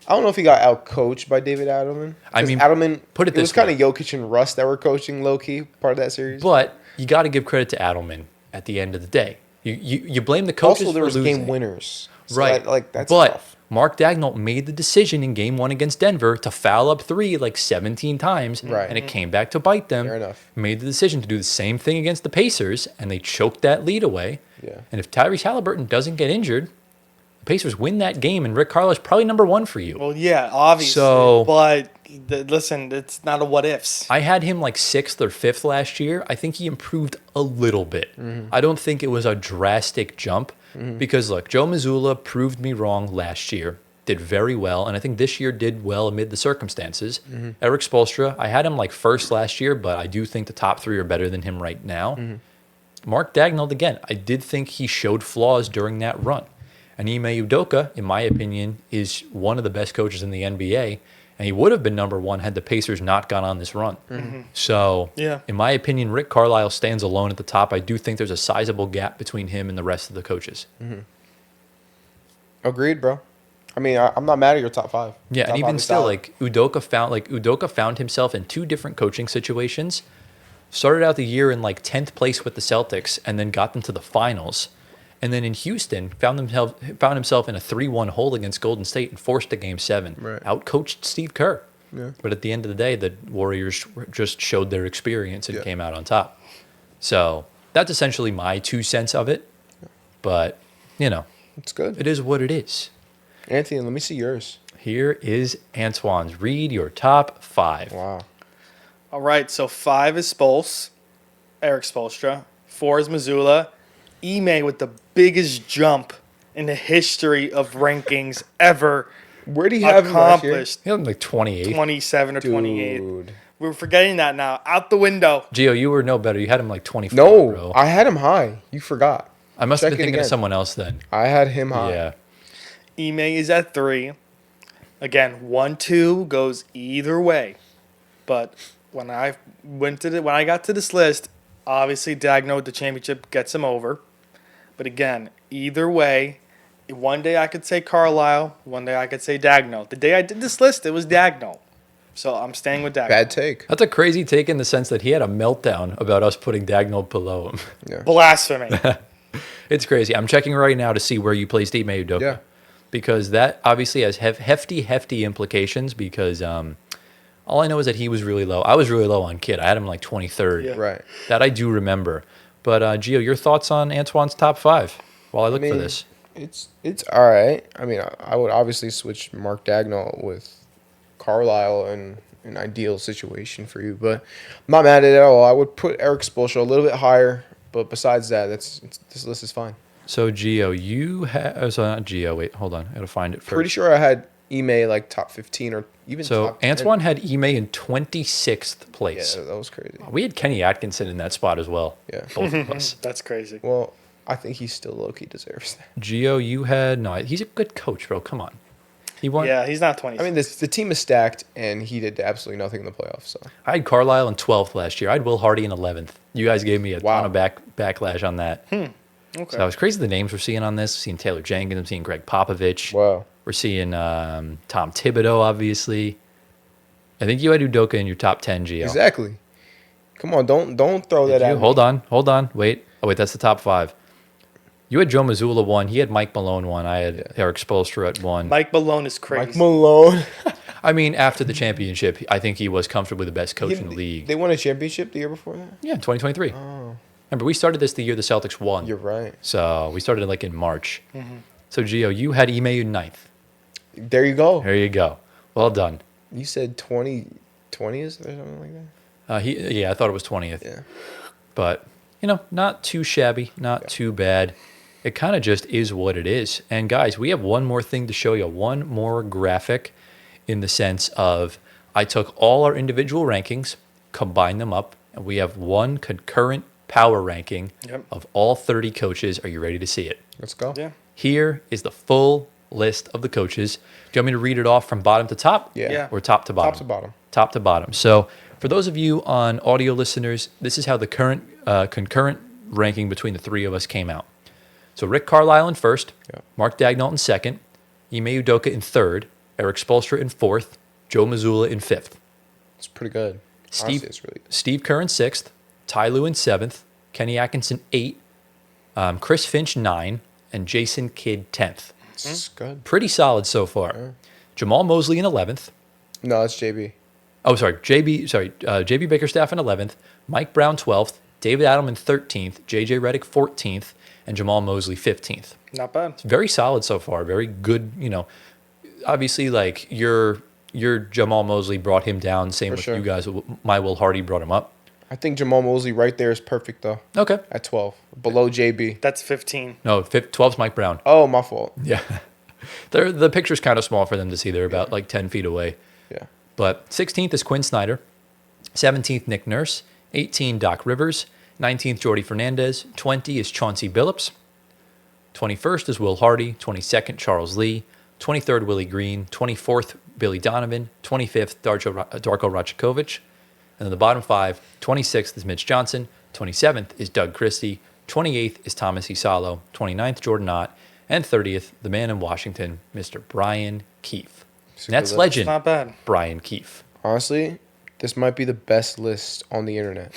I don't know if he got outcoached by David Adelman. I 'Cause mean, Adelman. put it was this kind way. of Jokic and Russ that were coaching low key part of that series. But you got to give credit to Adelman at the end of the day. You blame the coaches Also, there for was losing. game winners. So Right. that's but tough. Mark Dagnall made the decision in game 1 against Denver to foul up 3 like 17 times, Right. and it came back to bite them. Fair enough. Made the decision to do the same thing against the Pacers, and they choked that lead away. Yeah. And if Tyrese Halliburton doesn't get injured, the Pacers win that game, and Rick Carlisle is probably number 1 for you. Well, yeah, obviously. So- but listen, it's not a what ifs. I had him like 6th or 5th last year. I think he improved a little bit. I don't think it was a drastic jump because, look, Joe Mazzulla proved me wrong last year, did very well, and I think this year did well amid the circumstances. Eric Spoelstra, I had him like 1st last year, but I do think the top 3 are better than him right now. Mark Dagnall, again, I did think he showed flaws during that run. And Ime Udoka, in my opinion, is one of the best coaches in the NBA, and he would have been number 1 had the Pacers not gone on this run. So, Yeah. in my opinion, Rick Carlisle stands alone at the top. I do think there's a sizable gap between him and the rest of the coaches. Agreed, bro. I mean, I'm not mad at your top 5. Yeah, Top and 5 even is still, solid. Udoka found himself in 2 different coaching situations. Started out the year in like 10th place with the Celtics, and then got them to the finals. And then in Houston, found himself in a 3-1 hole against Golden State and forced a Game 7. Right. Outcoached Steve Kerr. Yeah. But at the end of the day, the Warriors just showed their experience and Yeah. came out on top. So that's essentially my 2 cents of it. But, It's good. it is what it is. Anthony, let me see yours. Here is Antoine's. Read your top 5. Wow. All right, so 5 is Eric Spoelstra. 4 is Mazzulla. Ime with the biggest jump in the history of rankings ever Where do you have him last year? accomplished. He had like 28. 27 or 28. Dude. We're forgetting that now. Out the window. Gio, you were no better. You had him like 24, No, bro. I had him high. You forgot. I must have check been it thinking of again. someone else then. I had him high. Yeah. Ime is at 3. Again, 1-2 goes either way. But when I got to this list, obviously Dagnall with the championship gets him over. But again, either way, one day I could say Carlisle, one day I could say Dagnall. The day I did this list, it was Dagnall. So I'm staying with Dagnall. Bad take. That's a crazy take in the sense that he had a meltdown about us putting Dagnall below him. Yeah. Blasphemy. It's crazy. I'm checking right now to see where you placed Ime Udoka. Yeah. Because that obviously has hefty implications because all I know is that he was really low. I was really low on Kidd. I had him like 23rd. Yeah. Right. That I do remember. But Gio, your thoughts on Antoine's top 5 while I look for this? It's all right. I mean, I would obviously switch Mark Dagnall with Carlisle in an ideal situation for you, but I'm not mad at it at all. I would put Eric Spoelstra a little bit higher, but besides that, this list is fine. So, Gio, you have... So, not Gio. Wait, hold on. I got to find it first. Pretty sure I had Ime like top 15 or even So, top 10. Antoine had Ime in 26th place. Yeah, that was crazy. We had Kenny Atkinson in that spot as well. Yeah. Both of us. That's crazy. Well, I think he still low-key deserves that. Gio, you had... No, he's a good coach, bro. Come on. He won. Yeah, he's not 20. I mean, the team is stacked, and he did absolutely nothing in the playoffs. So I had Carlisle in 12th last year. I had Will Hardy in 11th. You guys gave me a Wow. ton of backlash on that. Okay. So I was crazy the names we're seeing on this. We're seeing Taylor Jenkins. I'm seeing Greg Popovich. wow. We're seeing Tom Thibodeau, obviously. I think you had Udoka in your top 10, Gio. Exactly. Come on, don't throw that at me. Hold on. Wait. Oh, wait, that's the top 5. You had Joe Mazzulla 1. He had Mike Malone 1. I had Eric Spoelstra at 1. Mike Malone is crazy. Mike Malone. I mean, after the championship, I think he was comfortably the best coach in the league. They won a championship the year before that? Yeah, 2023. Oh, Remember, we started this the year the Celtics won. you're right. So we started like in March. So, Gio, you had Ime in 9th. There you go. There you go. Well done. You said 20 is or something like that? I thought it was 20th. Yeah. But, not too shabby, not too bad. It kind of just is what it is. And, guys, we have one more thing to show you, one more graphic in the sense of I took all our individual rankings, combined them up, and we have one concurrent power ranking of all 30 coaches. Are you ready to see it? Let's go. Yeah. Here is the full list of the coaches. Do you want me to read it off from bottom to top? Yeah. Or top to bottom? Top to bottom. Top to bottom. So for those of you on audio listeners, this is how the current concurrent ranking between the three of us came out. So Rick Carlisle in first, Yeah. Mark Dagnall in second, Ime Udoka in third, Eric Spoelstra in fourth, Joe Mazzulla in fifth. It's pretty good. Honestly, it's really good. Steve Kerr in sixth, Ty Lue in seventh, Kenny Atkinson 8, Chris Finch 9, and Jason Kidd 10th. It's good. Pretty solid so far. Jamal Mosley in 11th. No, it's JB. Oh, sorry. JB Bickerstaff in 11th. Mike Brown 12th. David Adelman 13th. JJ Redick 14th. And Jamal Mosley 15th. Not bad. It's very solid so far. Very good. Obviously, like your Jamal Mosley brought him down. Same with sure. you guys. My Will Hardy brought him up. I think Jamal Mosley right there is perfect, though, Okay. at 12. Below JB. That's 15. No, 12's Mike Brown. Oh, my fault. Yeah. The picture's kind of small for them to see. They're about like 10 feet away. Yeah. But 16th is Quinn Snyder, 17th Nick Nurse, 18 Doc Rivers, 19th Jordy Fernandez, 20 is Chauncey Billups, 21st is Will Hardy, 22nd Charles Lee, 23rd Willie Green, 24th Billy Donovan, 25th Darko Rachakovic, and then the bottom 5, 26th is Mitch Johnson, 27th is Doug Christie, 28th is Thomas Isalo, 29th Jordan Ott, and 30th the man in Washington, Mr. Brian Keefe. Nets list. legend Not bad. Brian Keefe. Honestly, this might be the best list on the internet.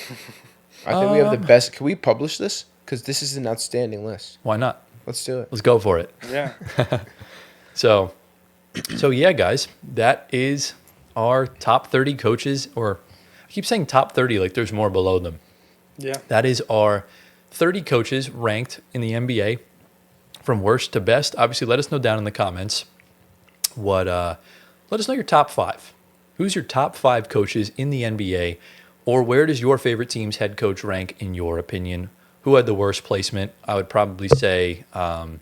I think we have the best. Can we publish this? Because this is an outstanding list. Why not? Let's do it. Let's go for it. Yeah. So yeah, guys, that is our top 30 coaches, or I keep saying top 30 like there's more below them. Yeah. That is our 30 coaches ranked in the NBA from worst to best. Obviously, let us know down in the comments let us know your top 5. Who's your top 5 coaches in the NBA, or where does your favorite team's head coach rank in your opinion? Who had the worst placement? I would probably say, I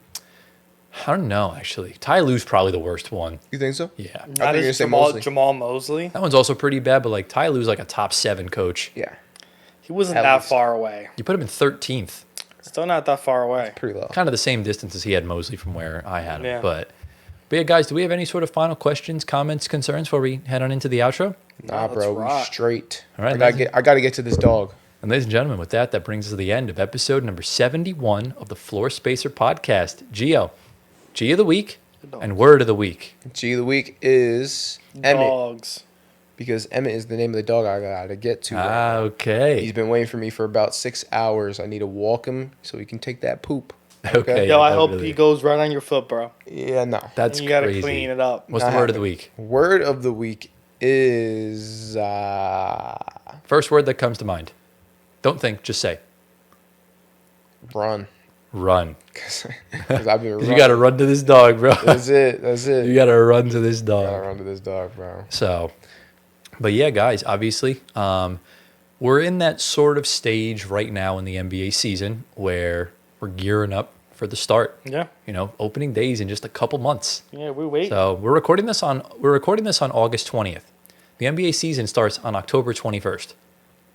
don't know, actually. Ty Lue's probably the worst one. You think so? Yeah. think Not you're gonna as say Jamal Mosley. Jamal Mosley. That one's also pretty bad, but like Ty Lue's like a top 7 coach. Yeah. He wasn't At that least. far away. You put him in 13th. Still not that far away. Pretty low. Kind of the same distance as he had Mosley from where I had him. Yeah. But yeah, guys, do we have any sort of final questions, comments, concerns before we head on into the outro? Nah, Let's bro. We rock. straight. All right, I gotta get to this dog. And ladies and gentlemen, with that, that brings us to the end of episode number 71 of the Floor Spacer podcast. Gio, G of the week and word of the week. G of the week is Emmett. Dogs. Because Emmett is the name of the dog I gotta get to. right now. Okay. He's been waiting for me for about 6 hours. I need to walk him so he can take that poop. Okay. Yo, I that hope really- he goes right on your foot, bro. Yeah, no. That's You gotta crazy. clean it up. What's the Not word of the happening. week? Word of the week is First word that comes to mind. Don't think, just say. run. run. Because I've been running. You got to run to this dog, bro. That's it. That's it. You got to run to this I gotta dog. run to this dog, bro. So, but yeah, guys, obviously, we're in that sort of stage right now in the NBA season where we're gearing up for the start. Yeah. Opening days in just a couple months. Yeah, we wait. So we're recording this on August 20th. The NBA season starts on October 21st.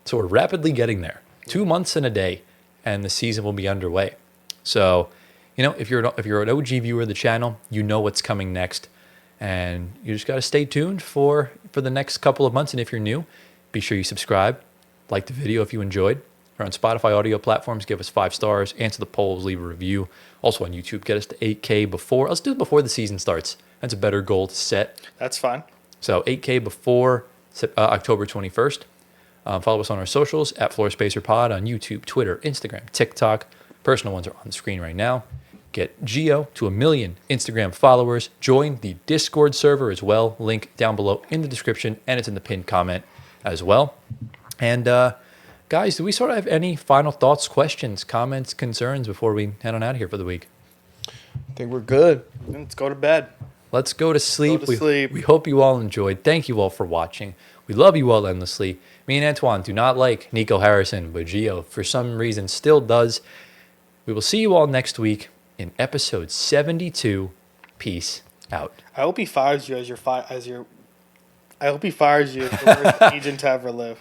So we're rapidly getting there. 2 months and a day, and the season will be underway. So, if you're an OG viewer of the channel, you know what's coming next, and you just got to stay tuned for the next couple of months. And if you're new, be sure you subscribe, like the video if you enjoyed. We're on Spotify audio platforms. Give us 5 stars, answer the polls, leave a review. Also on YouTube, get us to 8K before. Let's do it before the season starts. That's a better goal to set. That's fine. So 8K before October 21st. Follow us on our socials at FloorSpacerPod on YouTube, Twitter, Instagram, TikTok. Personal ones are on the screen right now. Get Gio to 1 million Instagram followers. Join the Discord server as well. Link down below in the description, and it's in the pinned comment as well. And guys, do we sort of have any final thoughts, questions, comments, concerns before we head on out of here for the week? I think we're good. Let's go to bed. Let's go to sleep. Go to sleep. We hope you all enjoyed. Thank you all for watching. We love you all endlessly. Me and Antoine do not like Nico Harrison, but Gio, for some reason, still does. We will see you all next week in episode 72. Peace out. I hope he fires you as your I hope he fires you as the worst agent to ever live.